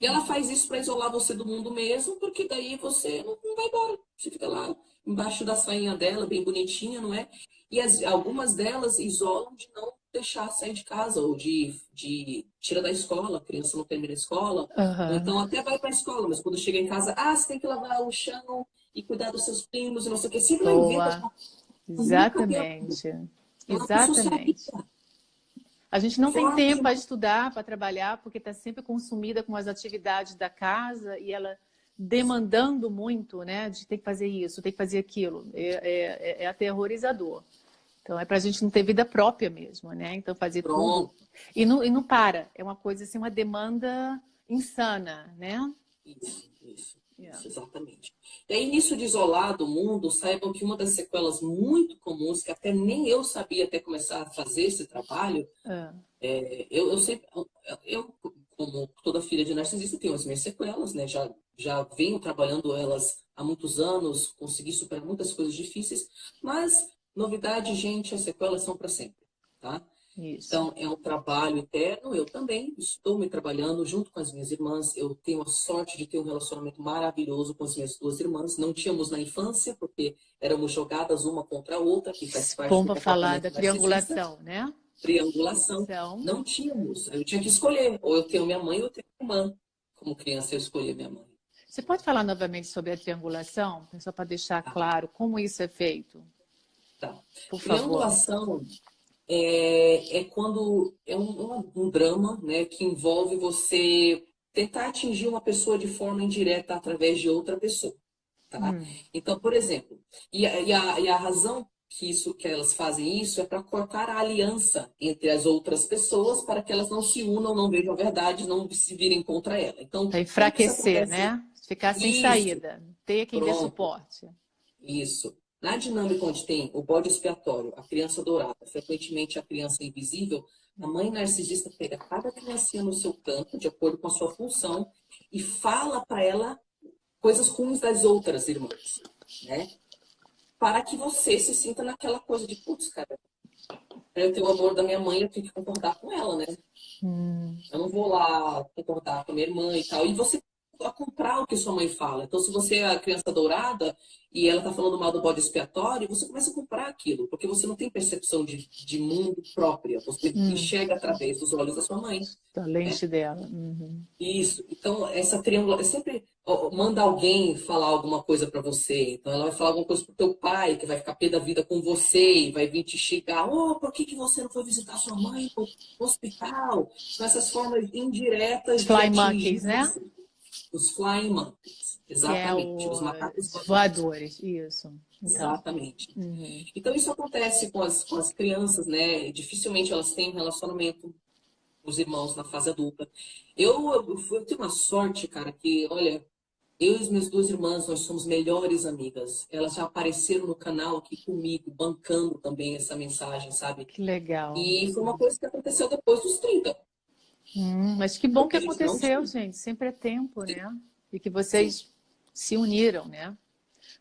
S2: E ela faz isso para isolar você do mundo mesmo, porque daí você não vai embora. Você fica lá embaixo da sainha dela, bem bonitinha, não é? E algumas delas isolam de não deixar sair de casa, ou de tira da escola, a criança não termina a escola. Ou então até vai para a escola, mas quando chega em casa, você tem que lavar o chão e cuidar dos seus primos e não sei o quê. Sempre ela inventa.
S1: Boa. Exatamente. Exatamente. A gente não tem tempo para estudar, para trabalhar, porque está sempre consumida com as atividades da casa e ela demandando muito, né? De ter que fazer isso, ter que fazer aquilo. É aterrorizador. Então, é para a gente não ter vida própria mesmo, né? Então, fazer tudo. E não para. É uma coisa assim, uma demanda insana, né?
S2: Isso, exatamente. E aí, nisso de isolar do mundo, saibam que uma das sequelas muito comuns, que até nem eu sabia até começar a fazer esse trabalho, eu, como toda filha de narcisista, tenho as minhas sequelas, né? Já venho trabalhando elas há muitos anos, consegui superar muitas coisas difíceis, mas, novidade, gente, as sequelas são para sempre, tá?
S1: Isso.
S2: Então, é um trabalho eterno. Eu também estou me trabalhando junto com as minhas irmãs. Eu tenho a sorte de ter um relacionamento maravilhoso com as minhas duas irmãs. Não tínhamos na infância, porque éramos jogadas uma contra a outra, que faz parte do
S1: Vamos falar da
S2: comportamento narcisista.
S1: triangulação, né?
S2: Triangulação. Não tínhamos. Eu tinha que escolher. Ou eu tenho minha mãe ou eu tenho minha irmã. Como criança, eu escolhi minha mãe.
S1: Você pode falar novamente sobre a triangulação? Só para deixar claro como isso é feito?
S2: Tá.
S1: Por
S2: Triangulação
S1: favor.
S2: Quando é um drama, né, que envolve você tentar atingir uma pessoa de forma indireta através de outra pessoa, tá? Então, por exemplo, e a razão que elas fazem isso é para cortar a aliança entre as outras pessoas para que elas não se unam, não vejam a verdade, não se virem contra ela. Então,
S1: para enfraquecer, né? Ficar sem saída, ter quem dê suporte.
S2: Isso. Na dinâmica onde tem o bode expiatório, a criança dourada, frequentemente a criança invisível, a mãe narcisista pega cada criancinha no seu canto, de acordo com a sua função, e fala para ela coisas ruins das outras irmãs, né? para que você se sinta naquela coisa de, putz, cara, eu tenho o amor da minha mãe, eu tenho que concordar com ela, né? Eu não vou lá concordar com a minha irmã e tal. E você a comprar o que sua mãe fala. Então, se você é a criança dourada e ela tá falando mal do bode expiatório, você começa a comprar aquilo, porque você não tem percepção de mundo própria. Você enxerga através dos olhos da sua mãe.
S1: Da lente dela. Uhum.
S2: Isso. Então, essa triangulação sempre manda alguém falar alguma coisa para você. Então, ela vai falar alguma coisa pro teu pai, que vai ficar pé da vida com você e vai vir te xingar. Oh, por que você não foi visitar sua mãe no hospital? São essas formas indiretas de
S1: Fly
S2: atingir
S1: monkeys, né?
S2: você. Os flying monkeys.
S1: Que é
S2: Exatamente. Os macacos
S1: os
S2: voadores.
S1: voadores, isso. Então,
S2: Exatamente. Então, isso acontece com as crianças, né? Dificilmente elas têm um relacionamento os irmãos na fase adulta. Eu tenho uma sorte, cara, que, olha, eu e as minhas duas irmãs, nós somos melhores amigas. Elas já apareceram no canal aqui comigo, bancando também essa mensagem, sabe?
S1: que legal.
S2: E foi uma coisa que aconteceu depois dos 30.
S1: Mas que bom que
S2: Porque a gente não
S1: aconteceu,
S2: tinha.
S1: gente. Sempre é tempo, né? E que vocês se uniram, né?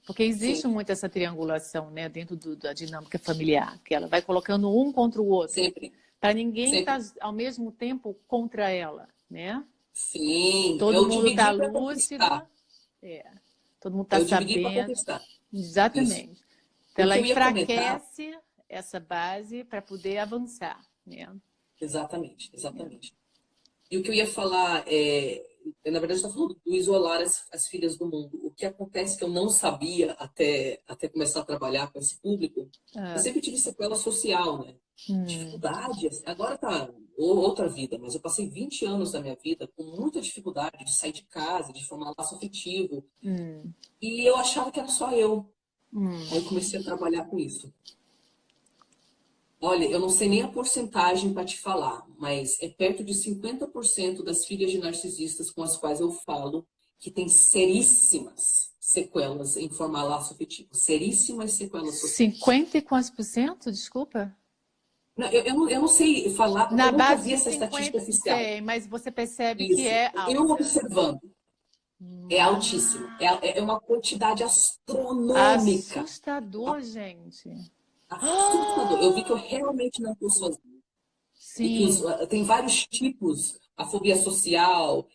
S1: Porque existe
S2: Sim,
S1: muito essa triangulação, né? Dentro da dinâmica familiar, que ela vai colocando um contra o outro,
S2: sempre,
S1: para ninguém estar
S2: sempre.
S1: ao mesmo tempo contra ela, né?
S2: Sim,
S1: Todo
S2: eu
S1: mundo está
S2: dividi para
S1: lúcido,
S2: conquistar.
S1: todo mundo está
S2: Eu dividi para
S1: sabendo.
S2: conquistar. Isso.
S1: Exatamente. Então
S2: O
S1: ela
S2: que eu ia comentar,
S1: enfraquece essa base para poder avançar, né?
S2: exatamente, exatamente. E o que eu ia falar na verdade, está falando do isolar as filhas do mundo. O que acontece que eu não sabia até começar a trabalhar com esse público, eu sempre tive sequela social, né? Dificuldade, assim, agora tá outra vida, mas eu passei 20 anos da minha vida com muita dificuldade de sair de casa, de formar laço afetivo. E eu achava que era só eu. Aí eu comecei a trabalhar com isso. Olha, eu não sei nem a porcentagem para te falar, mas é perto de 50% das filhas de narcisistas com as quais eu falo que tem seríssimas sequelas em formar laço afetivo. Seríssimas sequelas sociais.
S1: 50 e quantos por cento? Desculpa.
S2: Não, eu não sei falar porque
S1: Na
S2: eu nunca
S1: base
S2: vi
S1: de
S2: essa estatística
S1: 50,
S2: oficial.
S1: sei, mas você percebe que
S2: Isso.
S1: é
S2: Eu
S1: alta.
S2: observando, é altíssimo. É uma quantidade astronômica.
S1: Assustador, gente.
S2: Assustador. Eu vi que eu realmente não estou sozinha. E que
S1: Sim,
S2: tem vários tipos, a fobia social,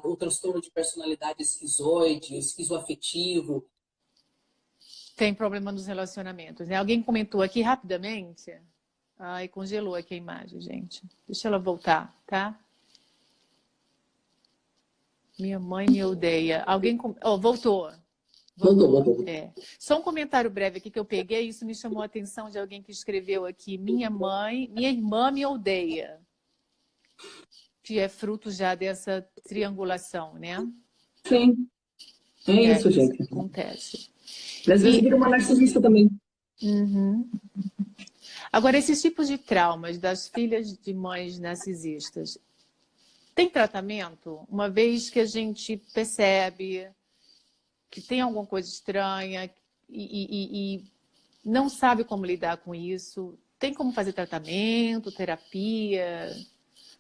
S2: o transtorno de personalidade esquizoide, o esquizoafetivo.
S1: tem problema nos relacionamentos, né? Alguém comentou aqui rapidamente. Ai, congelou aqui a imagem, gente. Deixa ela voltar, tá? Minha mãe me odeia. Alguém... Oh, voltou.
S2: Voltou.
S1: É. Só um comentário breve aqui que eu peguei, isso me chamou a atenção de alguém que escreveu aqui: minha irmã me odeia, que é fruto já dessa triangulação, né?
S2: Sim, é
S1: E
S2: isso,
S1: aí
S2: gente.
S1: acontece.
S2: Às vezes
S1: E
S2: vira uma narcisista também.
S1: agora, esses tipos de traumas das filhas de mães narcisistas, tem tratamento? Uma vez que a gente percebe que tem alguma coisa estranha e não sabe como lidar com isso, tem como fazer tratamento, terapia?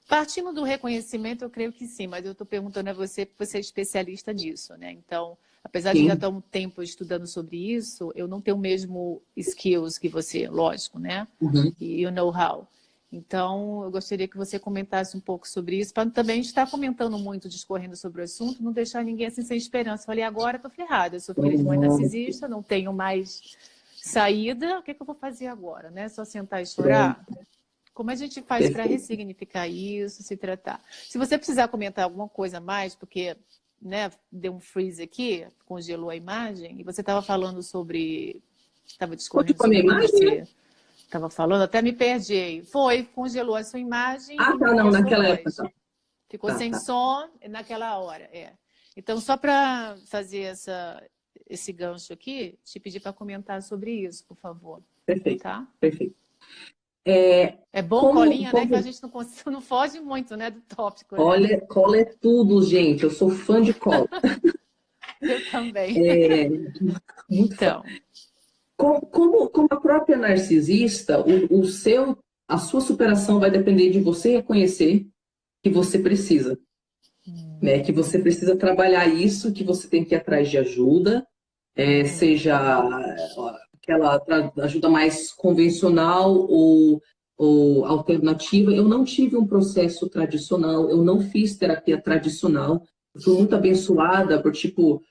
S1: Partindo do reconhecimento, eu creio que sim, mas eu estou perguntando a você, porque você é especialista nisso, né? Então, apesar de já
S2: Sim.
S1: estar um tempo estudando sobre isso, eu não tenho o mesmo skills que você, lógico, né?
S2: Uhum.
S1: E o know-how. Então, eu gostaria que você comentasse um pouco sobre isso, para também estar comentando muito, discorrendo sobre o assunto, não deixar ninguém assim sem esperança. Falei, agora estou ferrada, eu sou filha de mãe narcisista, não tenho mais saída, o que é que eu vou fazer agora, né? Só sentar e chorar? Como a gente faz para ressignificar isso, se tratar? Se você precisar comentar alguma coisa a mais, porque, né, deu um freeze aqui, congelou a imagem, e você estava falando sobre... Estava discorrendo sobre o que você estava falando, até me perdi. Congelou a sua imagem e
S2: Tá,
S1: mudou
S2: não,
S1: a sua
S2: naquela época.
S1: voz. Ficou
S2: Tá.
S1: sem som naquela hora, Então, só para fazer esse gancho aqui, te pedir para comentar sobre isso, por favor.
S2: Perfeito,
S1: Tá?
S2: perfeito.
S1: É bom, Colinha, né? Que a gente não foge muito, né, do tópico, né?
S2: Olha, cola é tudo, gente. Eu sou fã de cola.
S1: Eu também.
S2: Muito
S1: Então,
S2: como a própria narcisista, a sua superação vai depender de você reconhecer que você precisa, né? Que você precisa trabalhar isso, que você tem que ir atrás de ajuda, seja aquela ajuda mais convencional ou alternativa. Eu não tive um processo tradicional, eu não fiz terapia tradicional. Eu fui muito abençoada por, tipo,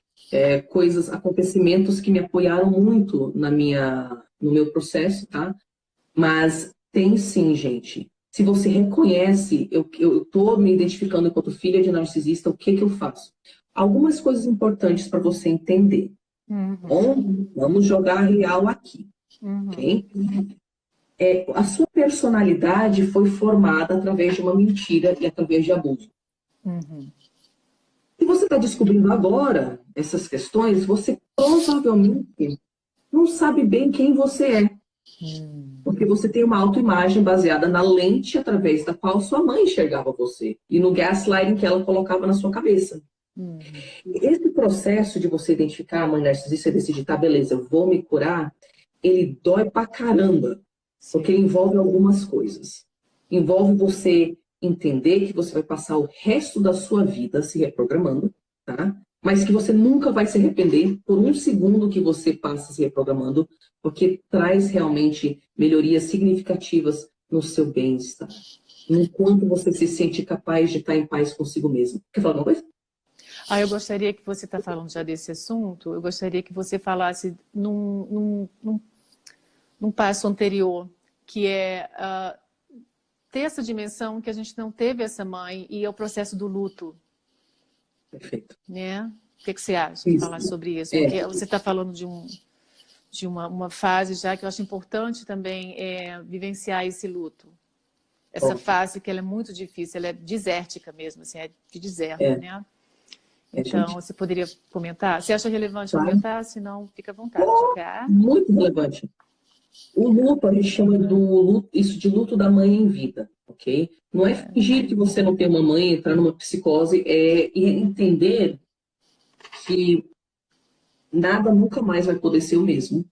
S2: acontecimentos que me apoiaram muito no meu processo, tá? Mas tem sim, gente. Se você reconhece, eu estou me identificando enquanto filha de narcisista, o que eu faço? Algumas coisas importantes para você entender. Bom, vamos jogar real aqui, ok? A sua personalidade foi formada através de uma mentira e através de abuso. Se você está descobrindo agora essas questões, você provavelmente não sabe bem quem você é. Porque você tem uma autoimagem baseada na lente através da qual sua mãe enxergava você. E no gaslighting que ela colocava na sua cabeça. Esse processo de você identificar a mãe narcisista e decidir, tá, beleza, eu vou me curar, ele dói pra caramba. Porque ele envolve algumas coisas. Envolve você entender que você vai passar o resto da sua vida se reprogramando, tá? Mas que você nunca vai se arrepender por um segundo que você passa se reprogramando, porque traz realmente melhorias significativas no seu bem-estar. Enquanto você se sente capaz de estar em paz consigo mesmo. Quer falar alguma coisa?
S1: Eu gostaria que você está falando já desse assunto, eu gostaria que você falasse num passo anterior, que é ter essa dimensão que a gente não teve essa mãe e é o processo do luto.
S2: Perfeito.
S1: Né? O que você acha de falar sobre isso? Porque você está falando de uma fase já que eu acho importante também vivenciar esse luto. Essa fase que ela é muito difícil, ela é desértica mesmo, assim, é de deserto, né? Então, você poderia comentar? Você acha relevante comentar? Se não, fica à vontade.
S2: Muito relevante. O luto, a gente chama isso de luto da mãe em vida, ok? Não é fingir que você não tem uma mãe, entrar numa psicose, e entender que nada nunca mais vai poder ser o mesmo.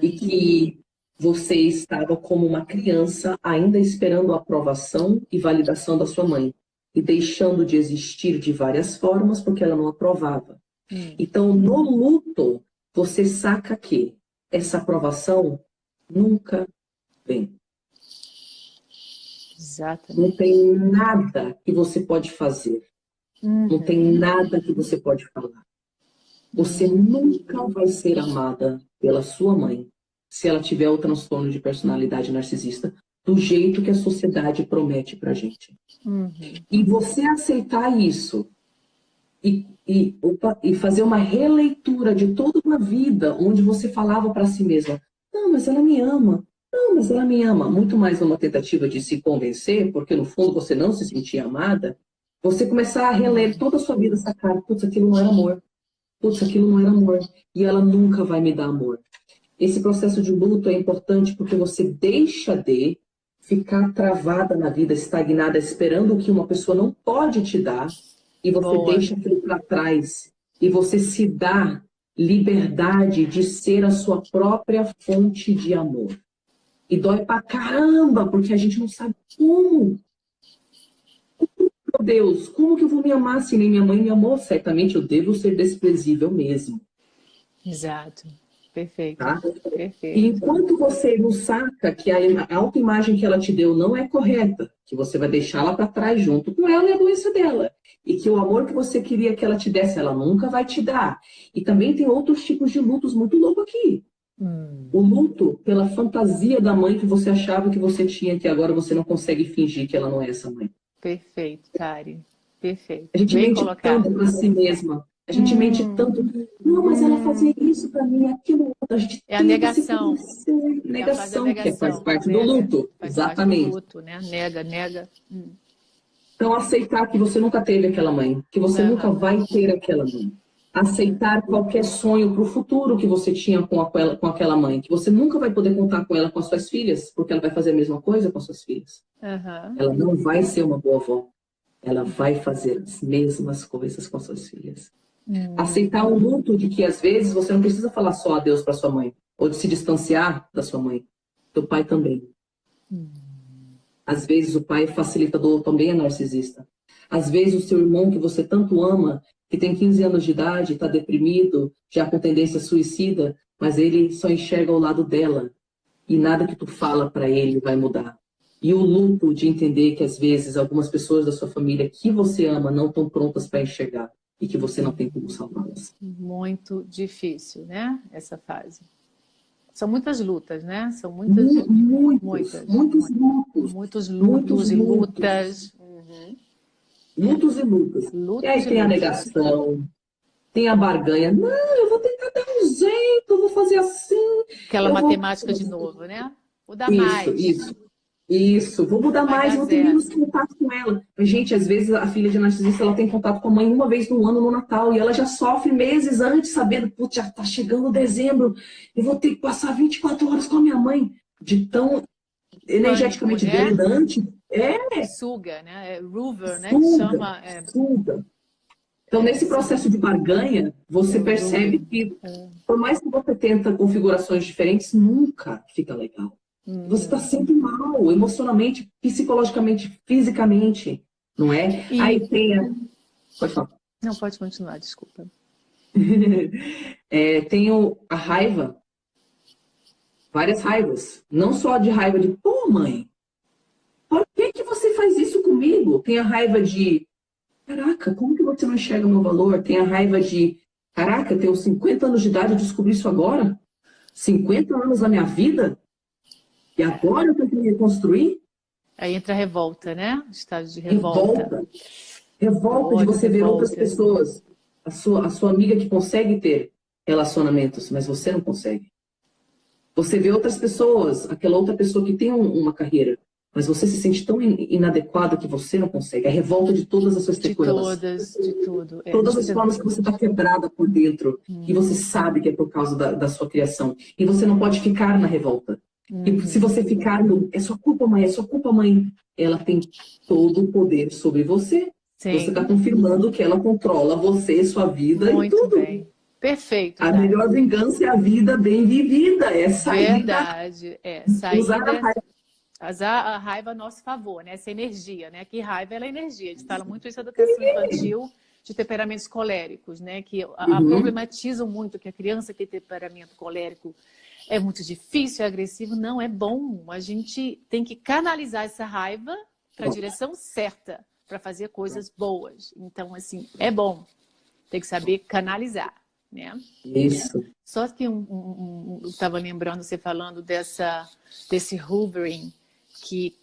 S2: E que você estava como uma criança ainda esperando a aprovação e validação da sua mãe. E deixando de existir de várias formas porque ela não aprovava. Então, no luto, você saca que essa aprovação nunca vem.
S1: Exatamente.
S2: Não tem nada que você pode fazer. Não tem nada que você pode falar. Você nunca vai ser amada pela sua mãe se ela tiver o transtorno de personalidade narcisista do jeito que a sociedade promete pra gente. E você aceitar isso e fazer uma releitura de toda uma vida onde você falava para si mesma, não, mas ela me ama. Não, mas ela me ama. Muito mais numa tentativa de se convencer, porque no fundo você não se sentia amada, você começar a reler toda a sua vida, sacar, putz, aquilo não era amor. Putz, aquilo não era amor. E ela nunca vai me dar amor. Esse processo de luto é importante porque você deixa de ficar travada na vida, estagnada, esperando o que uma pessoa não pode te dar, e você deixa aquilo para trás. E você se dá liberdade de ser a sua própria fonte de amor. E dói pra caramba, porque a gente não sabe como. Meu Deus, como que eu vou me amar se nem minha mãe me amou? Certamente eu devo ser desprezível mesmo.
S1: Exato. Perfeito.
S2: Tá?
S1: Perfeito.
S2: E enquanto você não saca que a autoimagem que ela te deu não é correta, que você vai deixá-la para trás junto com ela e a doença dela. E que o amor que você queria que ela te desse, ela nunca vai te dar. E também tem outros tipos de lutos muito loucos aqui. O luto pela fantasia da mãe que você achava que você tinha, que agora você não consegue fingir que ela não é essa mãe.
S1: Perfeito, Tari. Perfeito.
S2: A gente
S1: Bem
S2: mente
S1: colocado.
S2: tanto para si mesma. A gente mente tanto. Não, mas ela fazia isso para mim, aquilo. A gente
S1: É a negação.
S2: Negação, que faz parte
S1: nega,
S2: do luto.
S1: faz
S2: Exatamente.
S1: parte do luto, né? Nega.
S2: Então, aceitar que você nunca teve aquela mãe, que você nunca vai ter aquela mãe. Aceitar qualquer sonho para o futuro que você tinha com aquela mãe, que você nunca vai poder contar com ela, com as suas filhas, porque ela vai fazer a mesma coisa com as suas filhas. Ela não vai ser uma boa avó. Ela vai fazer as mesmas coisas com as suas filhas. Aceitar o luto de que, às vezes, você não precisa falar só adeus para sua mãe, ou de se distanciar da sua mãe. Teu pai também. Às vezes, o pai facilitador também é narcisista. Às vezes, o seu irmão que você tanto ama, que tem 15 anos de idade, está deprimido, já com tendência suicida, mas ele só enxerga o lado dela. E nada que tu fala para ele vai mudar. E o luto de entender que, às vezes, algumas pessoas da sua família que você ama não estão prontas para enxergar e que você não tem como salvá-las.
S1: Muito difícil, né? Essa fase. São muitas lutas, né? São muitas
S2: muitos lutos
S1: e lutas. Uhum.
S2: Lutos e lutas. E aí tem a negação, tem a barganha. Não, eu vou tentar dar um jeito, eu vou fazer assim.
S1: Aquela matemática de novo, né? Vou dar mais.
S2: Isso, vou mudar mais, vou ter menos contato com ela. Gente, às vezes a filha de narcisista, ela tem contato com a mãe uma vez no ano, no Natal, e ela já sofre meses antes, sabendo, putz, já tá chegando dezembro, eu vou ter que passar 24 horas com a minha mãe, de tão energeticamente drenante.
S1: Suga, né? É Rover, né?
S2: Suga,
S1: que chama.
S2: Suga. Então, nesse processo de barganha, você percebe que, por mais que você tenta configurações diferentes, nunca fica legal. Você está sempre mal, emocionalmente, psicologicamente, fisicamente, não é? Aí tem a... Pode falar.
S1: Não, pode continuar, desculpa.
S2: Tem a raiva, várias raivas. Não só de raiva de, pô, mãe, por que você faz isso comigo? Tem a raiva de, caraca, como que você não enxerga o meu valor? Tem a raiva de, caraca, eu tenho 50 anos de idade e descobri isso agora? 50 anos da minha vida? E agora eu tenho que me reconstruir?
S1: Aí entra a revolta, né? Estado de revolta.
S2: Revolta de você ver outras pessoas. A sua amiga que consegue ter relacionamentos, mas você não consegue. Você vê outras pessoas, aquela outra pessoa que tem uma carreira, mas você se sente tão inadequada que você não consegue. A revolta de todas as suas sequelas.
S1: De tudo.
S2: Todas as formas que você está quebrada por dentro. E você sabe que é por causa da sua criação. E você não pode ficar na revolta. E se você ficar no, é sua culpa, mãe, ela tem todo o poder sobre você. Sim. Você está confirmando que ela controla você, sua vida e tudo. Muito bem.
S1: Perfeito.
S2: A melhor vingança é a vida bem vivida. É sair.
S1: Verdade. Sair usar a raiva a nosso favor, né? Essa energia, né? Que raiva ela é energia. A gente fala muito isso na educação infantil de temperamentos coléricos, né? Que problematizam muito que a criança que tem temperamento colérico é muito difícil, é agressivo. Não, é bom. A gente tem que canalizar essa raiva para a direção certa, para fazer coisas boas. Então, assim, é bom. Tem que saber canalizar, né?
S2: Isso.
S1: Só que eu estava lembrando você falando desse hoovering, que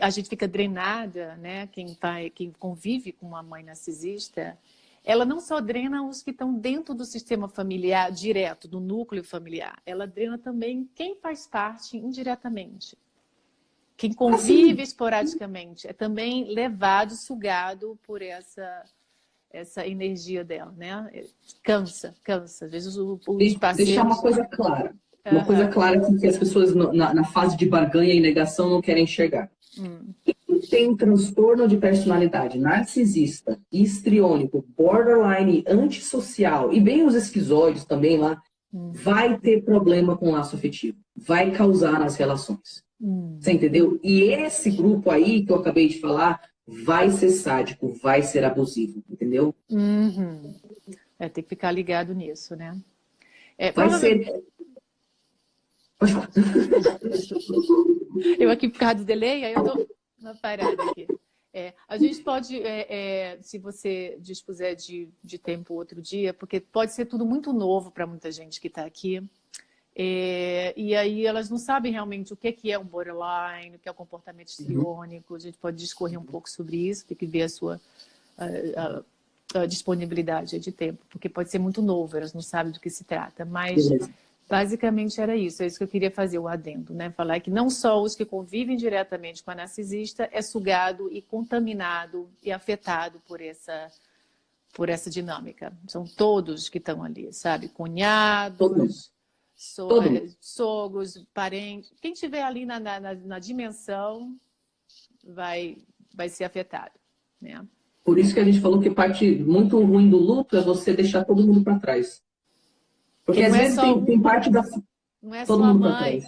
S1: a gente fica drenada, né? Quem convive com uma mãe narcisista, ela não só drena os que estão dentro do sistema familiar direto, do núcleo familiar, ela drena também quem faz parte indiretamente. Quem convive esporadicamente é também levado, sugado por essa energia dela, né? Cansa. Às vezes os parceiros...
S2: Deixar uma coisa clara. Uma coisa clara que as pessoas na fase de barganha e negação não querem enxergar. Quem tem transtorno de personalidade narcisista, histriônico, borderline, antissocial e bem os esquizoides também lá, vai ter problema com o laço afetivo. Vai causar nas relações. Você entendeu? E esse grupo aí que eu acabei de falar vai ser sádico, vai ser abusivo. Entendeu?
S1: Tem que ficar ligado nisso, né?
S2: Vai ser... Pode falar.
S1: Eu aqui por causa do delay, aí eu dou uma parada aqui. A gente pode, se você dispuser de tempo outro dia, porque pode ser tudo muito novo para muita gente que está aqui. E aí elas não sabem realmente o que é um borderline, o que é o comportamento histriônico. A gente pode discorrer um pouco sobre isso, tem que ver a sua a disponibilidade de tempo, porque pode ser muito novo, elas não sabem do que se trata, mas... Basicamente era isso, é isso que eu queria fazer o adendo, né? Falar que não só os que convivem diretamente com a narcisista é sugado e contaminado e afetado por essa dinâmica. São todos que estão ali, sabe? Cunhados, sogros, parentes. Quem estiver ali na dimensão vai ser afetado, né?
S2: Por isso que a gente falou que parte muito ruim do luto é você deixar todo mundo para trás. Porque às vezes tem parte da...
S1: Não é só a mãe,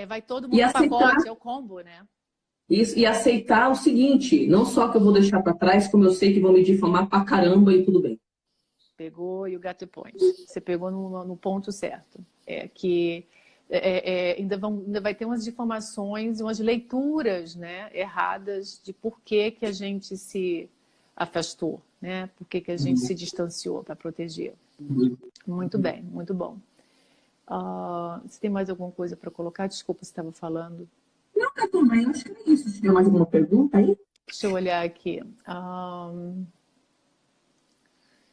S1: vai todo mundo no pacote, é o combo, né?
S2: Isso, e aceitar o seguinte, não só que eu vou deixar para trás, como eu sei que vão me difamar pra caramba e tudo bem.
S1: pegou e o got the point. Você pegou no ponto certo. Ainda vai ter umas informações, umas leituras, né, erradas de por que que a gente se afastou, né? Por que que a gente se distanciou para proteger. Muito bem, muito bom. Você tem mais alguma coisa para colocar? Desculpa, você estava falando.
S2: Não, Catuma, eu acho que é isso. Se tem mais alguma pergunta aí?
S1: Deixa eu olhar aqui.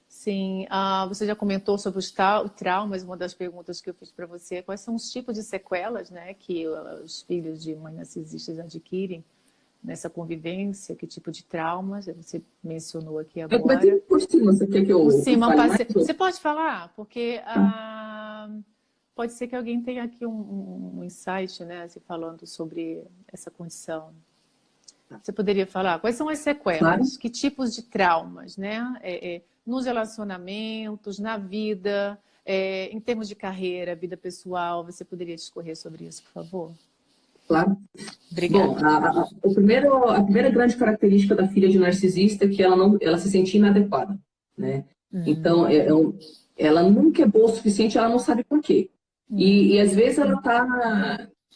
S1: Sim, você já comentou sobre os traumas, uma das perguntas que eu fiz para você. Quais são os tipos de sequelas, né, que os filhos de mães narcisistas adquirem nessa convivência? Que tipo de traumas? Você mencionou aqui agora.
S2: Por cima, você quer que eu
S1: cima,
S2: fale mais?
S1: Você pode falar? Porque pode ser que alguém tenha aqui um insight, né, assim, falando sobre essa condição. Você poderia falar quais são as sequelas? Claro. Que tipos de traumas, né? Nos relacionamentos, na vida, em termos de carreira, vida pessoal, você poderia discorrer sobre isso, por favor?
S2: Claro.
S1: Obrigada.
S2: Bom, a primeira grande característica da filha de narcisista é que ela se sente inadequada, né? Então, ela nunca é boa o suficiente, ela não sabe por quê. E às vezes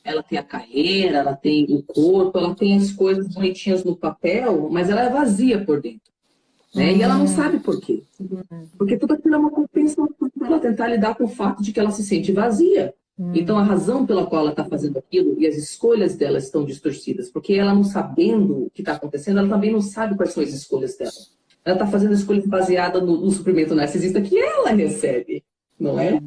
S2: ela tem a carreira, ela tem o corpo, ela tem as coisas bonitinhas no papel, mas ela é vazia por dentro. Né? E ela não sabe por quê. Porque tudo aquilo é uma compensação para ela tentar lidar com o fato de que ela se sente vazia. Então, a razão pela qual ela está fazendo aquilo e as escolhas dela estão distorcidas. Porque ela não sabendo o que está acontecendo, ela também não sabe quais são as escolhas dela. Ela está fazendo escolhas baseadas no suprimento narcisista que ela recebe, não é?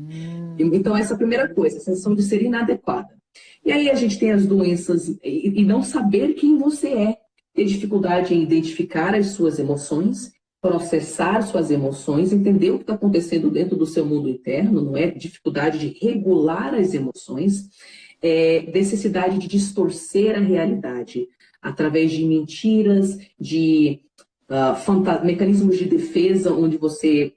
S2: Então, essa é a primeira coisa, a sensação de ser inadequada. E aí a gente tem as doenças e não saber quem você é. Ter dificuldade em identificar as suas emoções, processar suas emoções, entender o que está acontecendo dentro do seu mundo interno, não é? Dificuldade de regular as emoções, necessidade de distorcer a realidade através de mentiras, de mecanismos de defesa onde você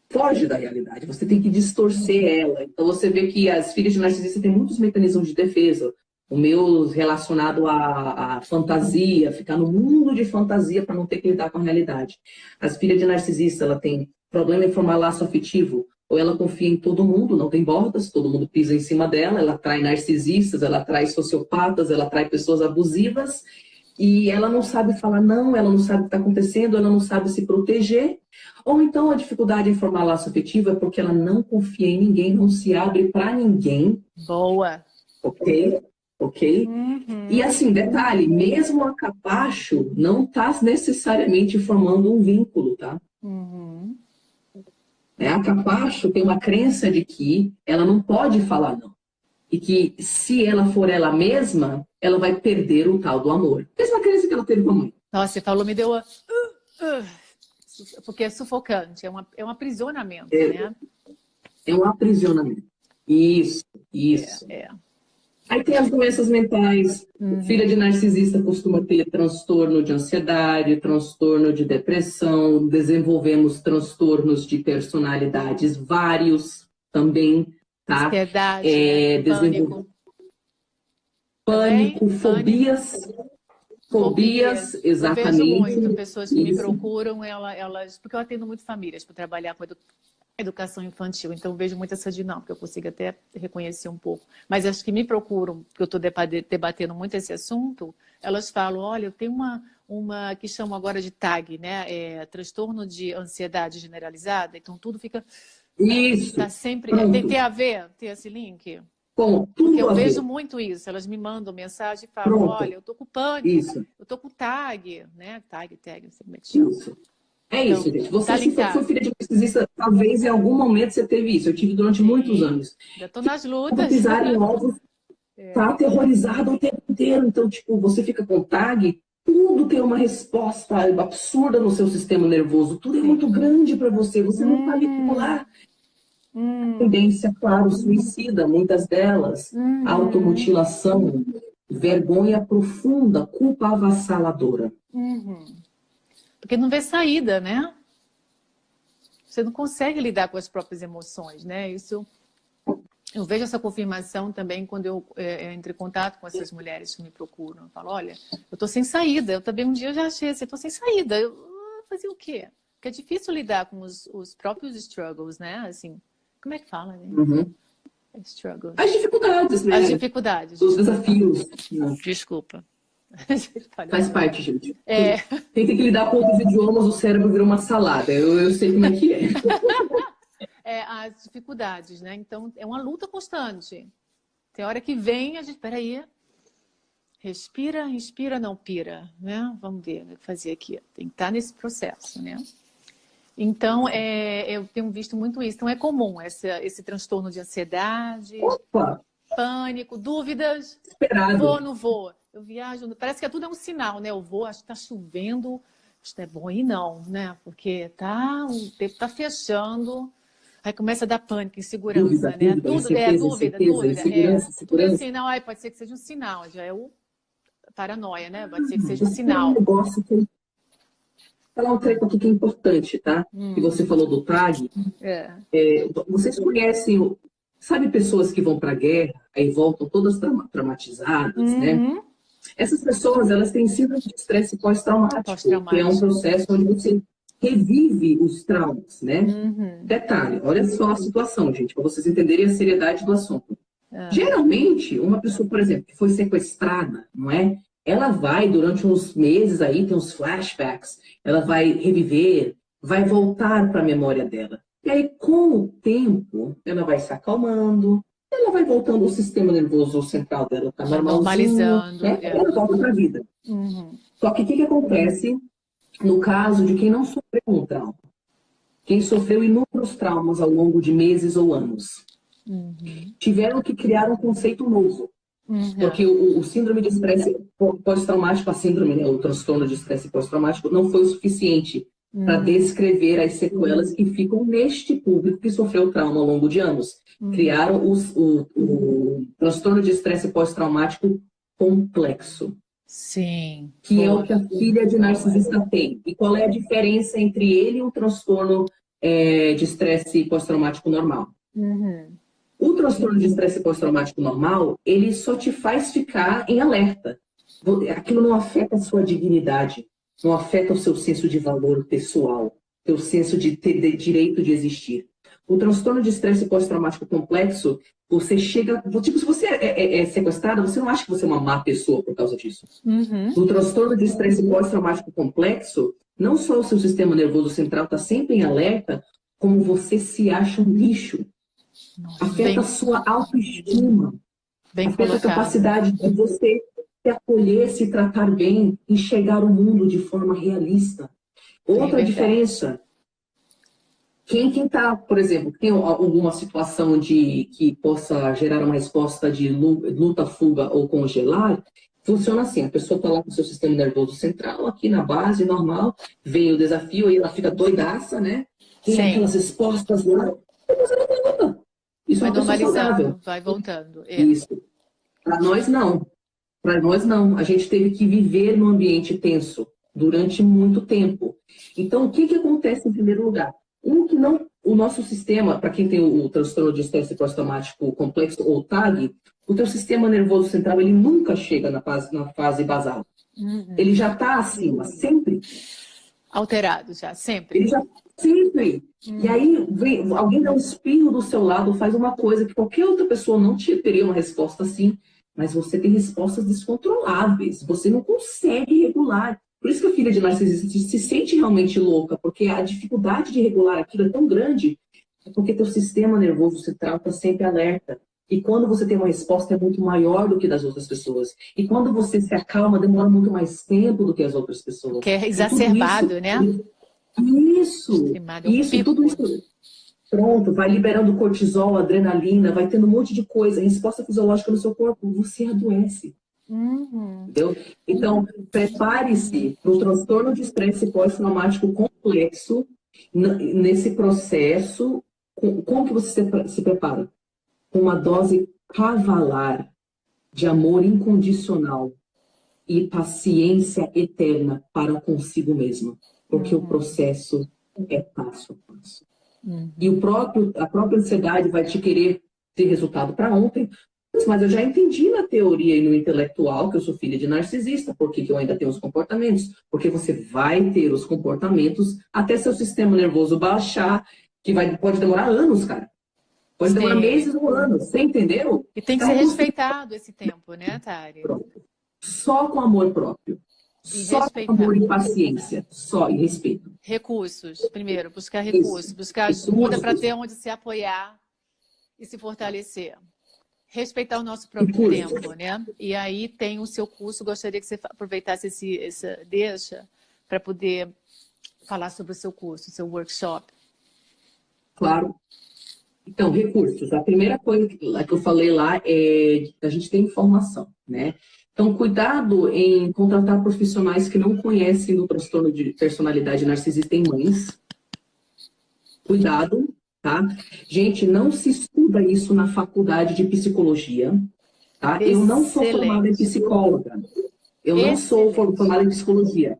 S2: foge da realidade, você tem que distorcer ela. Então você vê que as filhas de narcisista têm muitos mecanismos de defesa. O meu relacionado à fantasia, ficar no mundo de fantasia para não ter que lidar com a realidade. As filhas de narcisista, ela tem problema em formar laço afetivo, ou ela confia em todo mundo, não tem bordas, todo mundo pisa em cima dela, ela atrai narcisistas, ela atrai sociopatas, ela atrai pessoas abusivas, e ela não sabe falar não, ela não sabe o que está acontecendo, ela não sabe se proteger. Ou então a dificuldade em formar laço afetivo é porque ela não confia em ninguém, não se abre para ninguém.
S1: Boa.
S2: Ok? E assim, detalhe, mesmo a capacho não está necessariamente formando um vínculo, tá? A capacho tem uma crença de que ela não pode falar não. E que se ela for ela mesma, ela vai perder o tal do amor. Mesma crença que ela teve com a mãe.
S1: Nossa, você falou, me deu porque é sufocante, é um aprisionamento, né?
S2: É um aprisionamento. Isso. Aí tem as doenças mentais. Filha de narcisista costuma ter transtorno de ansiedade, transtorno de depressão, desenvolvemos transtornos de personalidades vários também, tá?
S1: Ansiedade,
S2: pânico, fobias, exatamente.
S1: Eu vejo muito pessoas que me procuram, elas, porque eu atendo muito famílias para trabalhar com educação infantil, então eu vejo muito essa dinâmica, eu consigo até reconhecer um pouco. Mas as que me procuram, porque eu estou debatendo muito esse assunto, elas falam, olha, eu tenho uma que chamam agora de TAG, né? Transtorno de ansiedade generalizada, então tudo fica...
S2: Isso.
S1: Tá sempre... Tem a ver? Tem esse link?
S2: Com tudo.
S1: Porque eu vejo muito isso, elas me mandam mensagem e falam, olha, eu tô com pânico, eu tô com TAG, né? TAG, não sei como é que chama.
S2: Isso. Isso, gente. Você,
S1: tá
S2: se for filha de narcisista, talvez em algum momento você teve isso. Eu tive durante muitos anos.
S1: Já tô nas lutas.
S2: Pisar em ovos, tá aterrorizado o tempo inteiro. Então, tipo, você fica com TAG, tudo tem uma resposta absurda no seu sistema nervoso. Tudo é muito grande para você. Você não sabe pular. Tendência, claro, suicida, muitas delas. Automutilação, vergonha profunda, culpa avassaladora.
S1: Porque não vê saída, né? Você não consegue lidar com as próprias emoções, né? Isso, eu vejo essa confirmação também quando eu entro em contato com essas mulheres que me procuram. Eu falo, olha, eu tô sem saída. Eu também um dia já achei assim, eu tô sem saída. Eu vou fazer o quê? Porque é difícil lidar com os próprios struggles, né? Assim, como é que fala, né?
S2: Uhum.
S1: Struggles.
S2: As dificuldades, né?
S1: As dificuldades.
S2: Os desafios.
S1: Desculpa.
S2: Faz parte, gente.
S1: É.
S2: Quem tem que lidar com outros idiomas, o cérebro vira uma salada. Eu sei como é que é.
S1: As dificuldades, né? Então, é uma luta constante. Tem hora que vem, a gente, peraí, respira, não pira, né? Vamos ver o que fazer aqui. Tem que estar nesse processo, né? Então, eu tenho visto muito isso. Então, é comum esse transtorno de ansiedade,
S2: Opa!
S1: Pânico, dúvidas.
S2: Esperado.
S1: Vou, não vou? Eu viajo, parece que tudo é um sinal, né? Eu vou, acho que está chovendo, acho que é bom ir não, né? Porque o tempo está fechando. Aí começa a dar pânico, insegurança, né?
S2: Dúvida,
S1: Tudo
S2: incerteza,
S1: dúvida.
S2: insegurança.
S1: Tudo é sinal. Ai, pode ser que seja um sinal, já é o paranoia, né? Pode ser que seja um
S2: Tem
S1: sinal.
S2: um negócio que... falar um treco aqui que é importante, tá? Que você falou do TAG. Vocês conhecem, sabe pessoas que vão para a guerra, aí voltam todas traumatizadas, né? Essas pessoas, elas têm síndrome de estresse pós-traumático, que é um processo onde você revive os traumas, né? Detalhe, olha só a situação, gente, para vocês entenderem a seriedade do assunto. Geralmente, uma pessoa, por exemplo, que foi sequestrada, não é? Ela vai, durante uns meses aí, tem uns flashbacks, ela vai reviver, vai voltar para a memória dela. E aí, com o tempo, ela vai se acalmando, ela vai voltando, o sistema nervoso central dela está
S1: normalizando,
S2: né? Ela volta para a vida. Só que o que acontece no caso de quem não sofreu um trauma? Quem sofreu inúmeros traumas ao longo de meses ou anos. Tiveram que criar um conceito novo. Porque o síndrome de estresse pós-traumático, a síndrome, né, o transtorno de estresse pós-traumático, não foi o suficiente para descrever as sequelas que ficam neste público que sofreu trauma ao longo de anos. Criaram o transtorno de estresse pós-traumático complexo.
S1: Sim.
S2: Que é o que a filha de narcisista tem. E qual é a diferença entre ele e o transtorno de estresse pós-traumático normal? O transtorno de estresse pós-traumático normal, ele só te faz ficar em alerta. Aquilo não afeta a sua dignidade, não afeta o seu senso de valor pessoal, seu senso de ter direito de existir. O transtorno de estresse pós-traumático complexo, você chega... Tipo, se você é sequestrada, você não acha que você é uma má pessoa por causa disso. O transtorno de estresse pós-traumático complexo, não só o seu sistema nervoso central está sempre em alerta, como você se acha um lixo.
S1: Nossa,
S2: afeta a sua autoestima, afeta a capacidade de você se acolher, se tratar bem, enxergar o mundo de forma realista. Outra diferença, quem está, por exemplo, tem alguma situação que possa gerar uma resposta de luta, fuga ou congelar, funciona assim, a pessoa está lá com o seu sistema nervoso central, aqui na base, normal, vem o desafio e ela fica doidaça, né? Tem aquelas respostas lá, depois ela volta. Isso
S1: vai
S2: é uma pessoa saudável.
S1: Vai voltando.
S2: Isso. Para nós, não. Para nós, não. A gente teve que viver num ambiente tenso durante muito tempo. Então, o que acontece em primeiro lugar? O nosso sistema, para quem tem o transtorno de estresse pós-traumático complexo, ou TAG, o teu sistema nervoso central, ele nunca chega na fase basal. Ele já está acima, sempre.
S1: Alterado já, sempre.
S2: Ele já sempre. E aí, alguém dá um espirro do seu lado, faz uma coisa que qualquer outra pessoa não teria uma resposta assim, mas você tem respostas descontroláveis, você não consegue regular. Por isso que a filha de narcisista se sente realmente louca, porque a dificuldade de regular aquilo é tão grande, porque teu sistema nervoso central está sempre alerta. E quando você tem uma resposta é muito maior do que das outras pessoas. E quando você se acalma, demora muito mais tempo do que as outras pessoas.
S1: Que é exacerbado, né?
S2: Tudo isso. Pronto, vai liberando cortisol, adrenalina, vai tendo um monte de coisa, resposta fisiológica no seu corpo, você adoece. Entendeu? Então, prepare-se para o transtorno de estresse pós-traumático complexo, nesse processo. Como que você se prepara? Com uma dose cavalar de amor incondicional e paciência eterna para consigo mesma. Porque o processo é passo a passo. E a própria ansiedade vai te querer ter resultado para ontem, mas eu já entendi na teoria e no intelectual que eu sou filha de narcisista, por que eu ainda tenho os comportamentos? Porque você vai ter os comportamentos até seu sistema nervoso baixar, que pode demorar anos, cara. Pode demorar meses ou anos, você entendeu?
S1: E tem que ser respeitado esse tempo, né, Tari?
S2: Só com amor próprio. Só com amor e paciência. Só, e respeito.
S1: Recursos. Primeiro, buscar recursos. Buscar ajuda para ter onde se apoiar e se fortalecer. Respeitar o nosso próprio tempo, né? E aí tem o seu curso. Gostaria que você aproveitasse essa deixa para poder falar sobre o seu curso, o seu workshop.
S2: Claro. Então, recursos. A primeira coisa que eu falei lá é a gente ter informação, né? Então, cuidado em contratar profissionais que não conhecem do transtorno de personalidade narcisista em mães. Cuidado, tá? Gente, não se estuda isso na faculdade de psicologia, tá? Excelente. Eu não sou formada em psicóloga. Eu não sou formada em psicologia.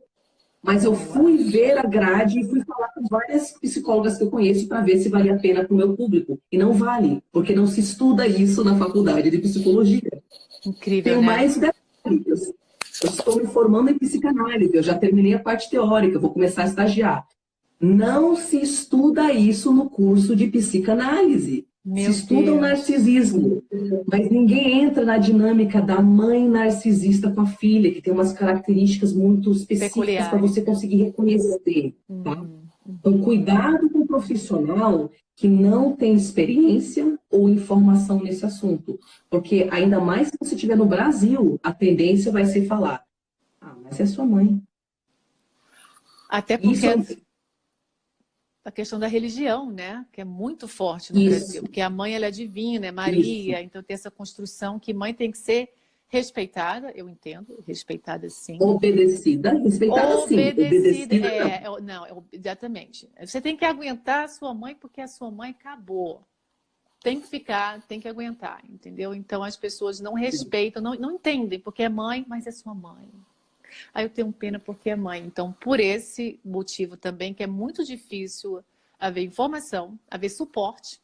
S2: Mas eu fui ver a grade e fui falar com várias psicólogas que eu conheço para ver se valia a pena para o meu público. E não vale, porque não se estuda isso na faculdade de psicologia.
S1: Incrível,
S2: Tenho
S1: né?
S2: mais detalhes. Eu estou me formando em psicanálise, eu já terminei a parte teórica, vou começar a estagiar. Não se estuda isso no curso de psicanálise. Se estuda o narcisismo, mas ninguém entra na dinâmica da mãe narcisista com a filha, que tem umas características muito específicas para você conseguir reconhecer. Tá? Então, cuidado com o profissional que não tem experiência ou informação nesse assunto. Porque ainda mais se você estiver no Brasil, a tendência vai ser falar, mas é sua mãe.
S1: Até porque... a questão da religião, né? Que é muito forte no Brasil. Porque a mãe, ela é divina, é Maria. Então tem essa construção que mãe tem que ser respeitada, eu entendo, respeitada sim.
S2: Obedecida, respeitada sim. Obedecida
S1: não, exatamente. Você tem que aguentar a sua mãe porque a sua mãe acabou. Tem que ficar, tem que aguentar, entendeu? Então as pessoas não respeitam, não entendem, porque é mãe, mas é sua mãe. Aí eu tenho pena porque é mãe. Então, por esse motivo também, que é muito difícil haver informação, haver suporte,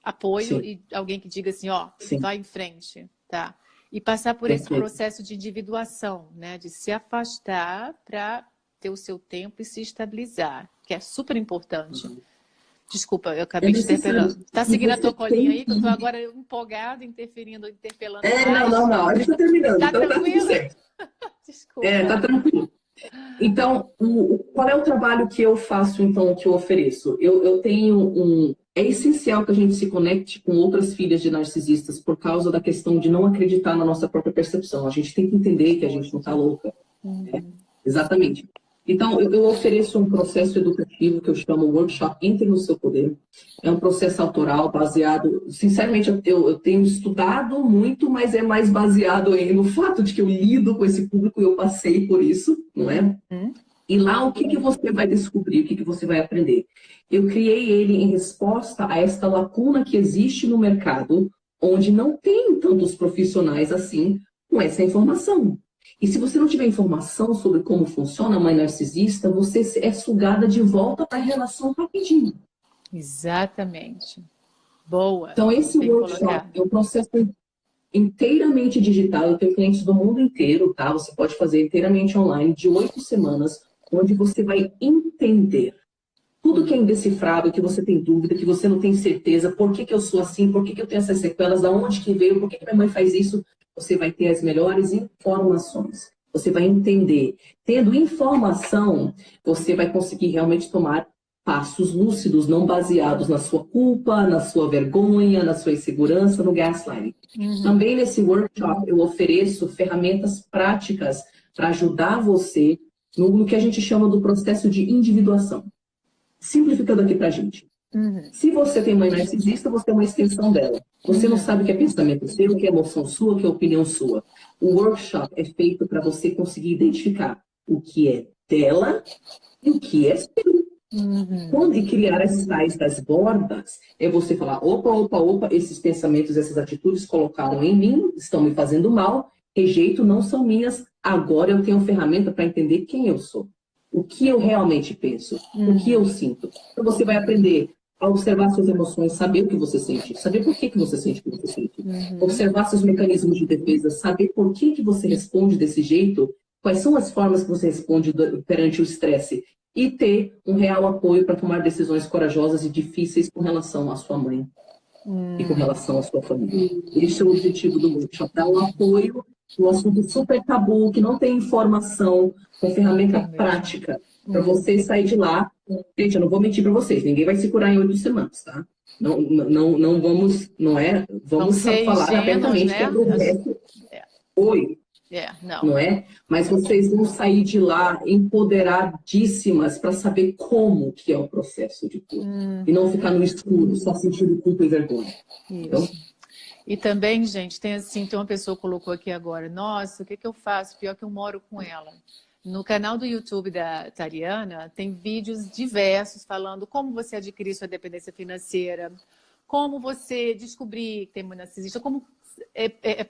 S1: apoio e alguém que diga assim, ó, vai em frente, tá? E passar por esse processo de individuação, né? De se afastar para ter o seu tempo e se estabilizar, que é super importante. Desculpa, eu acabei te interpelando. Tá seguindo a tua colinha aí, que eu tô agora empolgada, interpelando mais.
S2: Não, a gente tá terminando.
S1: Tá
S2: então
S1: tranquilo?
S2: Desculpa. Tá tranquilo. Então, qual é o trabalho que eu faço, então, que eu ofereço? Eu tenho É essencial que a gente se conecte com outras filhas de narcisistas por causa da questão de não acreditar na nossa própria percepção. A gente tem que entender que a gente não tá louca. Exatamente. Então, eu ofereço um processo educativo que eu chamo Workshop Entre no Seu Poder. É um processo autoral baseado... Sinceramente, eu tenho estudado muito, mas é mais baseado no fato de que eu lido com esse público e eu passei por isso, não é? E lá, o que você vai descobrir? O que você vai aprender? Eu criei ele em resposta a esta lacuna que existe no mercado, onde não tem tantos profissionais assim com essa informação. E se você não tiver informação sobre como funciona a mãe narcisista, você é sugada de volta para a relação rapidinho.
S1: Exatamente. Boa.
S2: Então, esse workshop é um processo inteiramente digital. Eu tenho clientes do mundo inteiro, tá? Você pode fazer inteiramente online, de 8 semanas, onde você vai entender tudo que é indecifrável, que você tem dúvida, que você não tem certeza, por que eu sou assim, por que eu tenho essas sequelas, da onde que veio, por que minha mãe faz isso. Você vai ter as melhores informações. Você vai entender. Tendo informação, você vai conseguir realmente tomar passos lúcidos, não baseados na sua culpa, na sua vergonha, na sua insegurança, no gaslighting. Também nesse workshop eu ofereço ferramentas práticas para ajudar você no que a gente chama do processo de individuação. Simplificando aqui para a gente. Se você tem mãe narcisista, você é uma extensão dela. Você não sabe o que é pensamento seu, o que é emoção sua, o que é opinião sua. O workshop é feito para você conseguir identificar o que é dela e o que é seu. Quando criar as sais das bordas, é você falar, opa, esses pensamentos, essas atitudes colocaram em mim, estão me fazendo mal, rejeito, não são minhas, agora eu tenho ferramenta para entender quem eu sou. O que eu realmente penso, o que eu sinto. Então você vai aprender a observar suas emoções, saber o que você sente, saber por que você sente o que você sente. Observar seus mecanismos de defesa, saber por que você responde desse jeito, quais são as formas que você responde perante o estresse. E ter um real apoio para tomar decisões corajosas e difíceis com relação à sua mãe e com relação à sua família. Esse é o objetivo do workshop, dar um apoio no assunto super tabu, que não tem informação, com ferramenta prática, para você sair de lá. Gente, eu não vou mentir para vocês, ninguém vai se curar em 8 semanas, tá? Não vamos, não é? Vamos falar abertamente, né? Que é pro resto. Oi. Não é? Mas vocês vão sair de lá empoderadíssimas para saber como que é o processo de cura. E não ficar no escuro, só sentindo culpa e vergonha. Então,
S1: e também, gente, tem uma pessoa que colocou aqui agora, nossa, o que eu faço? Pior que eu moro com ela. No canal do YouTube da Tariana, tem vídeos diversos falando como você adquirir sua dependência financeira, como você descobrir que tem mãe narcisista, como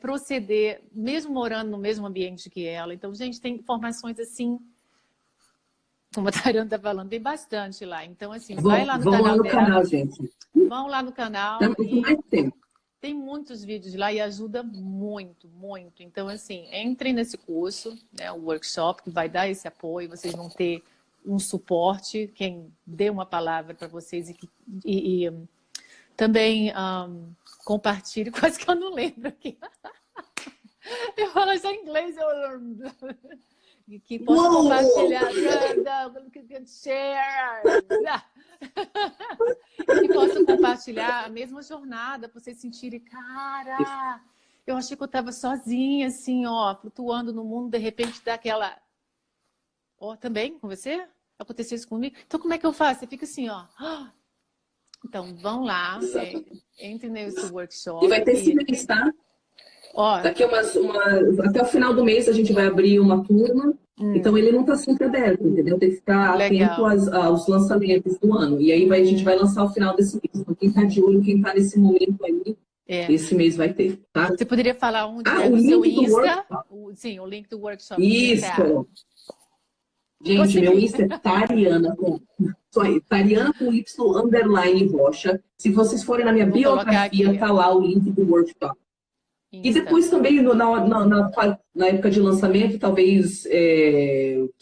S1: proceder, mesmo morando no mesmo ambiente que ela. Então, gente, tem informações assim, como a Tariana está falando, tem bastante lá. Então, assim, vai lá no canal dela. Vão lá no canal,
S2: gente.
S1: Vão lá no canal.
S2: Mais tempo.
S1: Tem muitos vídeos lá e ajuda muito, muito. Então, assim, entrem nesse curso, né, o workshop, que vai dar esse apoio, vocês vão ter um suporte, quem dê uma palavra para vocês e também compartilhe, quase que eu não lembro aqui. Eu falo só em inglês, que possa compartilhar, share, que possa compartilhar a mesma jornada, para vocês sentirem, cara, eu achei que eu estava sozinha, assim, ó, flutuando no mundo, de repente dá aquela... Ó, também com você? Aconteceu isso comigo? Então, como é que eu faço? Você fica assim, ó. Então, vão lá, entrem nesse workshop.
S2: E vai ter esse mês, tá? Ó, daqui até o final do mês a gente vai abrir uma turma. Então ele não está sempre aberto, entendeu? Tem que ficar atento aos lançamentos do ano. E aí a gente vai lançar o final desse mês. Então quem está de olho, quem está nesse momento aí, esse mês vai ter, tá?
S1: Você poderia falar onde é no seu Insta? Sim, o link do workshop.
S2: Isso! Gente, meu Insta é Tariana Tariana com Y _ Rocha. Se vocês forem na minha biografia, tá lá o link do workshop. Insta. E depois também, na época de lançamento, talvez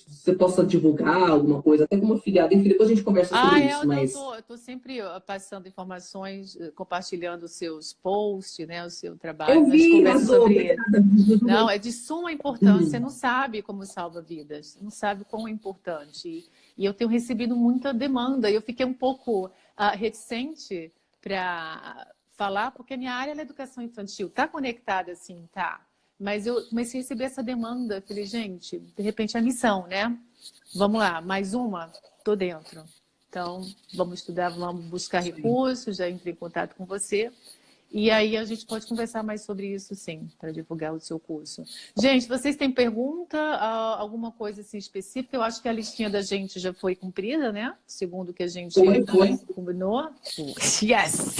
S2: você possa divulgar alguma coisa, até como afiliado. Enfim, depois a gente conversa sobre isso.
S1: Eu tô sempre passando informações, compartilhando os seus posts, né, o seu trabalho.
S2: Eu vi, sobre
S1: isso. Não, é de suma importância. Você não sabe como salva vidas, não sabe quão é importante. E eu tenho recebido muita demanda. Eu fiquei um pouco reticente para... falar, porque a minha área é a educação infantil. Tá conectada, assim, tá. Mas eu comecei a receber essa demanda. Falei, gente, de repente é a missão, né? Vamos lá, mais uma? Tô dentro. Então, vamos estudar, vamos buscar recursos, já entrei em contato com você. E aí a gente pode conversar mais sobre isso, sim, para divulgar o seu curso. Gente, vocês têm pergunta? Alguma coisa assim específica? Eu acho que a listinha da gente já foi cumprida, né? Segundo o que a gente combinou. Yes!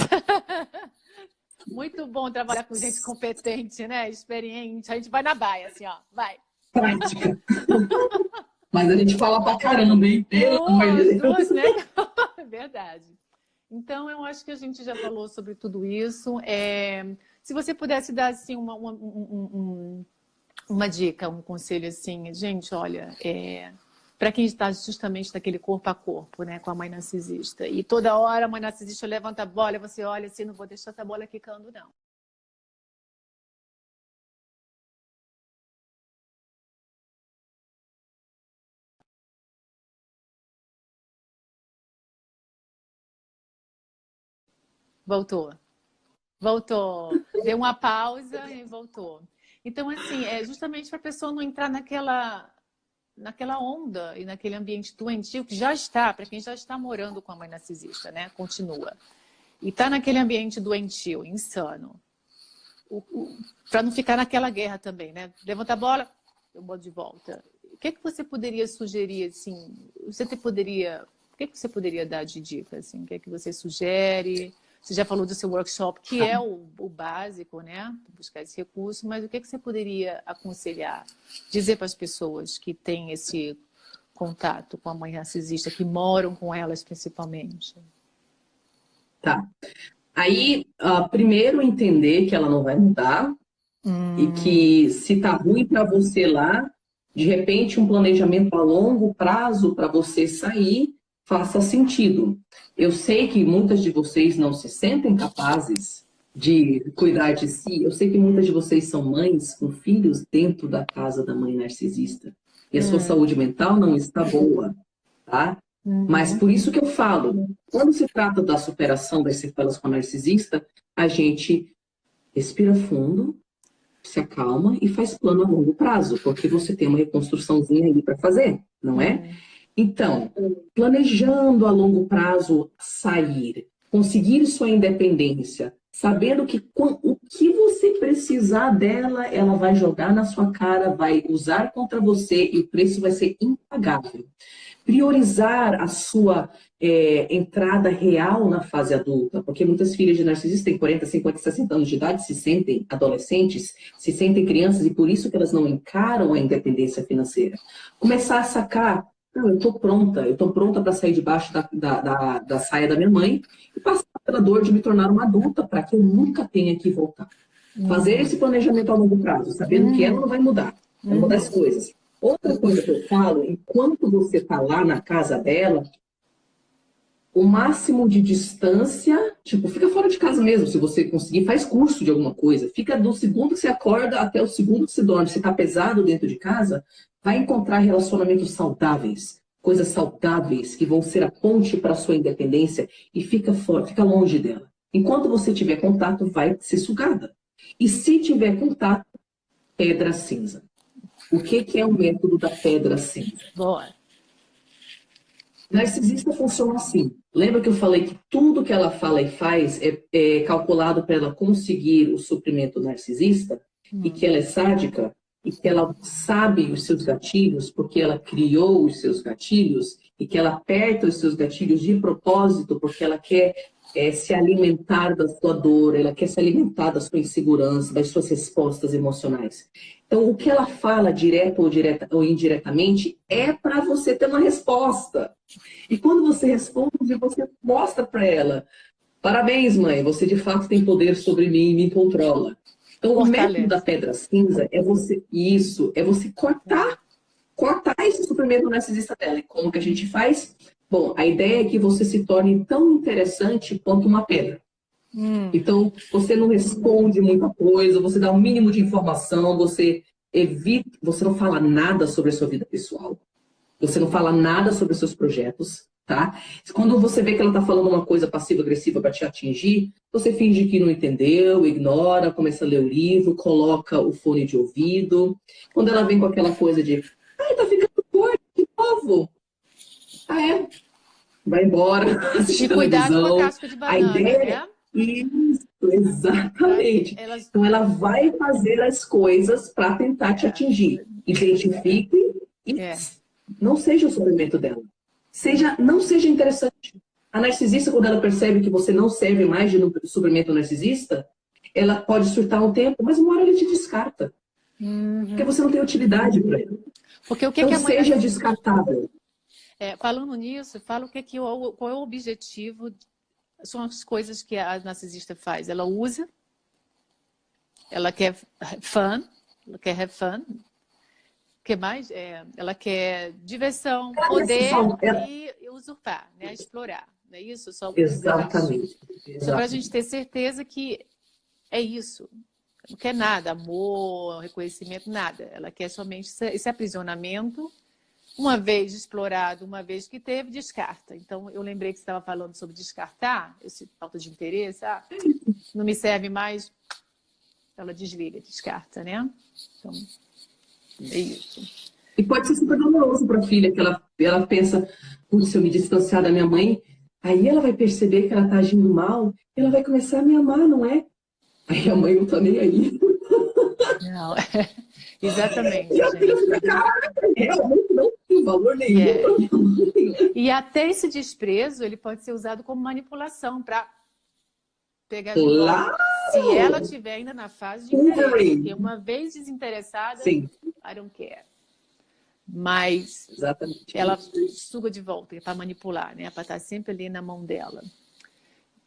S1: Muito bom trabalhar com gente competente, né? Experiente. A gente vai na baia, assim, ó. Vai.
S2: Prática. Mas a gente fala pra caramba, hein? Pelo amor de Deus.
S1: Né? Verdade. Então, eu acho que a gente já falou sobre tudo isso. Se você pudesse dar assim, uma dica, um conselho assim, gente, olha, para quem está justamente naquele corpo a corpo, né, com a mãe narcisista. E toda hora a mãe narcisista levanta a bola e você olha assim, não vou deixar essa bola quicando, não. Voltou. Deu uma pausa e voltou. Então, assim, é justamente para a pessoa não entrar naquela onda e naquele ambiente doentio que já está, para quem já está morando com a mãe narcisista, né? Continua. E está naquele ambiente doentio, insano. Para não ficar naquela guerra também, né? Levanta a bola, eu boto de volta. O que você poderia sugerir, assim? O que você poderia dar de dica, assim? O que você sugere? Você já falou do seu workshop, que é o básico, né? Buscar esse recurso, mas o que você poderia aconselhar? Dizer para as pessoas que têm esse contato com a mãe narcisista, que moram com elas principalmente?
S2: Tá. Aí, primeiro entender que ela não vai mudar e que se tá ruim para você lá, de repente um planejamento a longo prazo para você sair faça sentido. Eu sei que muitas de vocês não se sentem capazes de cuidar de si. Eu sei que muitas de vocês são mães com filhos dentro da casa da mãe narcisista. E a sua saúde mental não está boa, tá? Mas por isso que eu falo, quando se trata da superação das sequelas com a narcisista, a gente respira fundo, se acalma e faz plano a longo prazo, porque você tem uma reconstruçãozinha aí para fazer, não é? Então, planejando a longo prazo sair, conseguir sua independência, sabendo que o que você precisar dela, ela vai jogar na sua cara, vai usar contra você e o preço vai ser impagável. Priorizar a sua entrada real na fase adulta, porque muitas filhas de narcisistas têm 40, 50, 60 anos de idade, se sentem adolescentes, se sentem crianças e por isso que elas não encaram a independência financeira. Começar a sacar, não, eu estou pronta para sair debaixo da saia da minha mãe e passar pela dor de me tornar uma adulta para que eu nunca tenha que voltar. Fazer esse planejamento a longo prazo, sabendo que ela não vai mudar, vai mudar as coisas. Outra coisa que eu falo, enquanto você está lá na casa dela, o máximo de distância, tipo, fica fora de casa mesmo, se você conseguir, faz curso de alguma coisa. Fica do segundo que você acorda até o segundo que você dorme. Se está pesado dentro de casa, vai encontrar relacionamentos saudáveis, coisas saudáveis que vão ser a ponte para a sua independência e fica fora, fica longe dela. Enquanto você tiver contato, vai ser sugada. E se tiver contato, pedra cinza. O que é o método da pedra cinza?
S1: Boa.
S2: Narcisista funciona assim. Lembra que eu falei que tudo que ela fala e faz é calculado para ela conseguir o suprimento narcisista? E que ela é sádica? E que ela sabe os seus gatilhos porque ela criou os seus gatilhos? E que ela aperta os seus gatilhos de propósito porque ela quer se alimentar da sua dor, ela quer se alimentar da sua insegurança, das suas respostas emocionais. Então, o que ela fala, direto ou indiretamente, é para você ter uma resposta. E quando você responde, você mostra para ela: parabéns, mãe, você de fato tem poder sobre mim e me controla. Então, o método da pedra cinza é você cortar esse suprimento narcisista dela. E como que a gente faz? Bom, a ideia é que você se torne tão interessante quanto uma pedra. Então, você não responde muita coisa, você dá o mínimo de informação, você evita, você não fala nada sobre a sua vida pessoal, você não fala nada sobre os seus projetos, tá? Quando você vê que ela tá falando uma coisa passiva-agressiva para te atingir, você finge que não entendeu, ignora, começa a ler o livro, coloca o fone de ouvido. Quando ela vem com aquela coisa de, ai, tá ficando forte de novo. Ah, é? Vai embora, assistir
S1: E cuidado com a
S2: televisão.
S1: casca de
S2: A
S1: banana,
S2: ideia
S1: né?
S2: isso, exatamente. Então, ela vai fazer as coisas para tentar te atingir. Identifique e não seja o sofrimento dela. Não seja interessante. A narcisista, quando ela percebe que você não serve mais de suprimento narcisista, ela pode surtar um tempo, mas uma hora ele te descarta. Porque você não tem utilidade para ele.
S1: Porque o que
S2: então,
S1: que a mãe
S2: seja descartável.
S1: Falando nisso, fala qual é o objetivo, são as coisas que a narcisista faz. Ela usa, ela quer fun, ela quer have fun. O que mais? Ela quer diversão, poder e usurpar, né? Explorar. Não é isso? Só
S2: Exatamente.
S1: Só para a gente ter certeza que é isso. Não quer nada, amor, reconhecimento, nada. Ela quer somente esse aprisionamento. Uma vez explorado, uma vez que teve, descarta. Então, eu lembrei que você estava falando sobre descartar, esse falta de interesse. Não me serve mais, ela desliga, descarta, né? Então, é isso.
S2: E pode ser super doloroso para a filha, que ela pensa, se eu me distanciar da minha mãe, aí ela vai perceber que ela está agindo mal, e ela vai começar a me amar, não é? Aí a mãe não tá nem aí.
S1: Não, exatamente.
S2: E a filha fica, caraca, realmente não tem valor nenhum para minha mãe.
S1: E até esse desprezo, ele pode ser usado como manipulação para pegar de
S2: volta.
S1: Se ela estiver ainda na fase de interesse, porque uma vez desinteressada,
S2: sim,
S1: I don't care. Mas
S2: exatamente
S1: ela suga de volta para manipular, né? Para estar sempre ali na mão dela.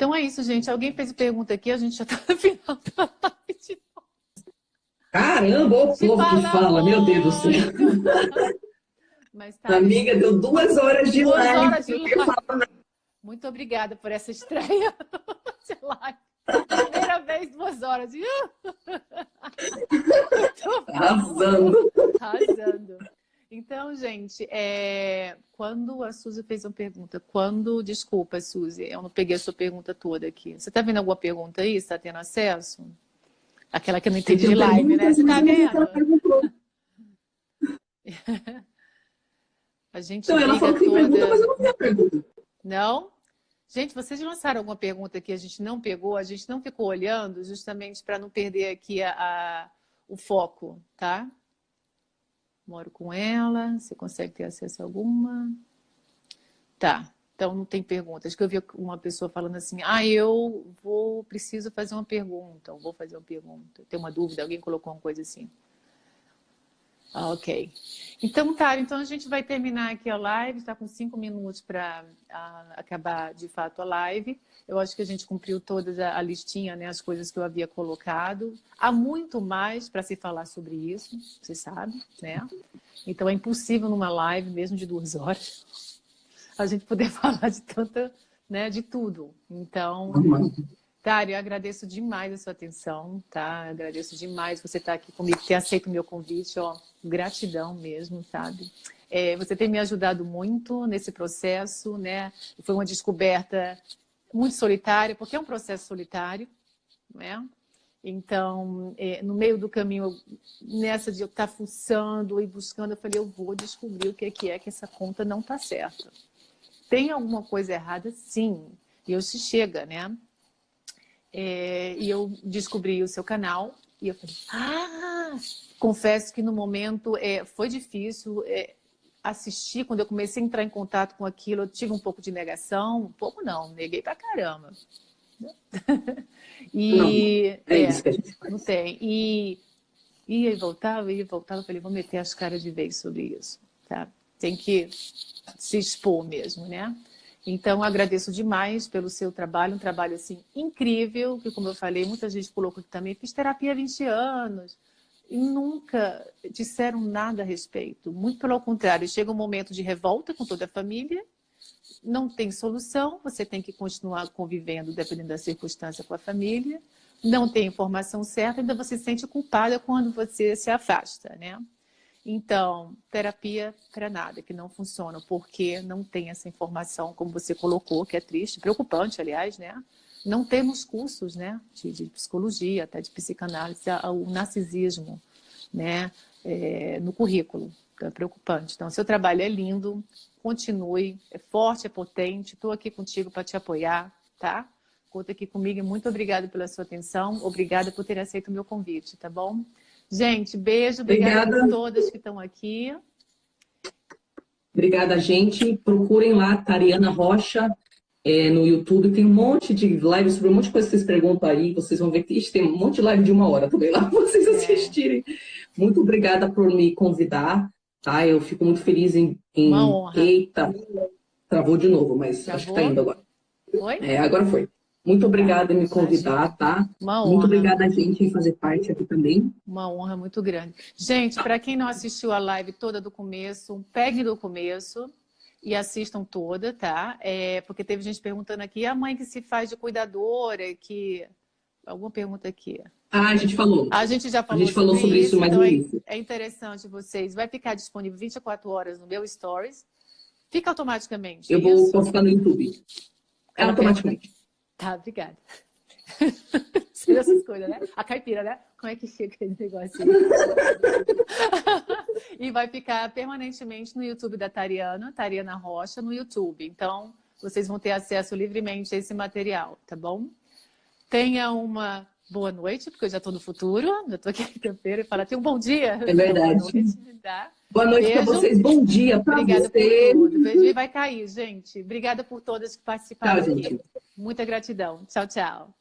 S1: Então é isso, gente. Alguém fez pergunta aqui, a gente já está no final da live.
S3: Caramba, o povo que fala, meu Deus do céu.
S1: Mas, tá,
S3: amiga, deu 2 horas de
S1: 2
S3: live.
S1: horas de live. Muito obrigada por essa estreia de live. Primeira vez, 2 horas.
S3: Arrasando.
S1: Arrasando. Então, gente, quando a Suzy fez uma pergunta, desculpa, Suzy, eu não peguei a sua pergunta toda aqui. Você está vendo alguma pergunta aí? Você está tendo acesso? Aquela que eu não entendi de live, né? Você está vendo? A gente
S3: então, ela falou que tem pergunta, mas eu não vi a pergunta.
S1: Não? Gente, vocês lançaram alguma pergunta que a gente não pegou, a gente não ficou olhando, justamente para não perder aqui o foco, tá? Moro com ela, você consegue ter acesso a alguma? Tá, então não tem pergunta. Acho que eu vi uma pessoa falando assim, preciso fazer uma pergunta, vou fazer uma pergunta. Tem uma dúvida, alguém colocou uma coisa assim. Ok. Então, tá, então a gente vai terminar aqui a live, está com 5 minutos para acabar de fato a live. Eu acho que a gente cumpriu toda a listinha, né, as coisas que eu havia colocado. Há muito mais para se falar sobre isso, você sabe, né? Então é impossível numa live, mesmo de 2 horas, a gente poder falar de tanta, né, de tudo. Então, Tari, eu agradeço demais a sua atenção, tá? Agradeço demais você estar aqui comigo, ter aceito o meu convite, ó, gratidão mesmo, sabe? Você tem me ajudado muito nesse processo, né? Foi uma descoberta muito solitária, porque é um processo solitário, né? Então, no meio do caminho, nessa de eu estar fuçando e buscando, eu falei, eu vou descobrir o que é que essa conta não está certa. Tem alguma coisa errada? Sim. E hoje chega, né? E eu descobri o seu canal e eu falei, confesso que no momento foi difícil assistir. Quando eu comecei a entrar em contato com aquilo, eu tive um pouco de negação. Um pouco não, neguei pra caramba. E
S3: não, isso que a gente faz.
S1: Não tem. E ia e voltava, eu falei, vou meter as caras de vez sobre isso, tá? Tem que se expor mesmo, né? Então, agradeço demais pelo seu trabalho, um trabalho assim incrível, que como eu falei, muita gente colocou aqui também, fiz terapia há 20 anos e nunca disseram nada a respeito. Muito pelo contrário, chega um momento de revolta com toda a família, não tem solução, você tem que continuar convivendo, dependendo da circunstância, com a família, não tem informação certa, ainda você se sente culpada quando você se afasta, né? Então, terapia para nada, que não funciona, porque não tem essa informação, como você colocou, que é triste, preocupante, aliás, né? Não temos cursos, né, de psicologia, até de psicanálise, o narcisismo, né, no currículo. Então, é preocupante. Então, seu trabalho é lindo, continue, é forte, é potente, estou aqui contigo para te apoiar, tá? Conta aqui comigo e muito obrigada pela sua atenção, obrigada por ter aceito o meu convite, tá bom? Gente, beijo, obrigada por todas que estão aqui.
S3: Obrigada, gente. Procurem lá, Tariana Rocha, no YouTube. Tem um monte de lives sobre um monte de coisa que vocês perguntam aí. Vocês vão ver que tem um monte de live de 1 hora também lá para vocês assistirem. Muito obrigada por me convidar, tá? Eu fico muito feliz em...
S1: Uma honra.
S3: Eita, travou de novo, mas
S1: Travou?
S3: acho que tá indo agora.
S1: Foi?
S3: Agora foi. Muito obrigada em me convidar, tá?
S1: Uma honra.
S3: Muito obrigada, gente, em fazer parte aqui também.
S1: Uma honra muito grande. Gente, para quem não assistiu a live toda do começo, pegue do começo e assistam toda, tá? Porque teve gente perguntando aqui, a mãe que se faz de cuidadora, que... Alguma pergunta aqui.
S3: A gente falou.
S1: A gente já falou,
S3: sobre isso, mas
S1: então
S3: isso.
S1: É interessante vocês. Vai ficar disponível 24 horas no meu Stories. Fica automaticamente.
S3: Eu vou ficar no YouTube. Automaticamente.
S1: Tá, obrigada. Sei dessas coisas, né? A caipira, né? Como é que fica esse negócio aí? E vai ficar permanentemente no YouTube da Tariana Rocha, no YouTube. Então, vocês vão ter acesso livremente a esse material, tá bom? Tenha uma boa noite, porque eu já estou no futuro. Já estou aqui quinta-feira e falar, tenha um bom dia.
S3: É verdade.
S1: Boa noite, tá?
S3: Boa noite para vocês. Bom dia para vocês.
S1: Obrigada por tudo. Beijo vai cair, gente. Obrigada por todas que participaram.
S3: Tchau, gente.
S1: Muita gratidão. Tchau, tchau.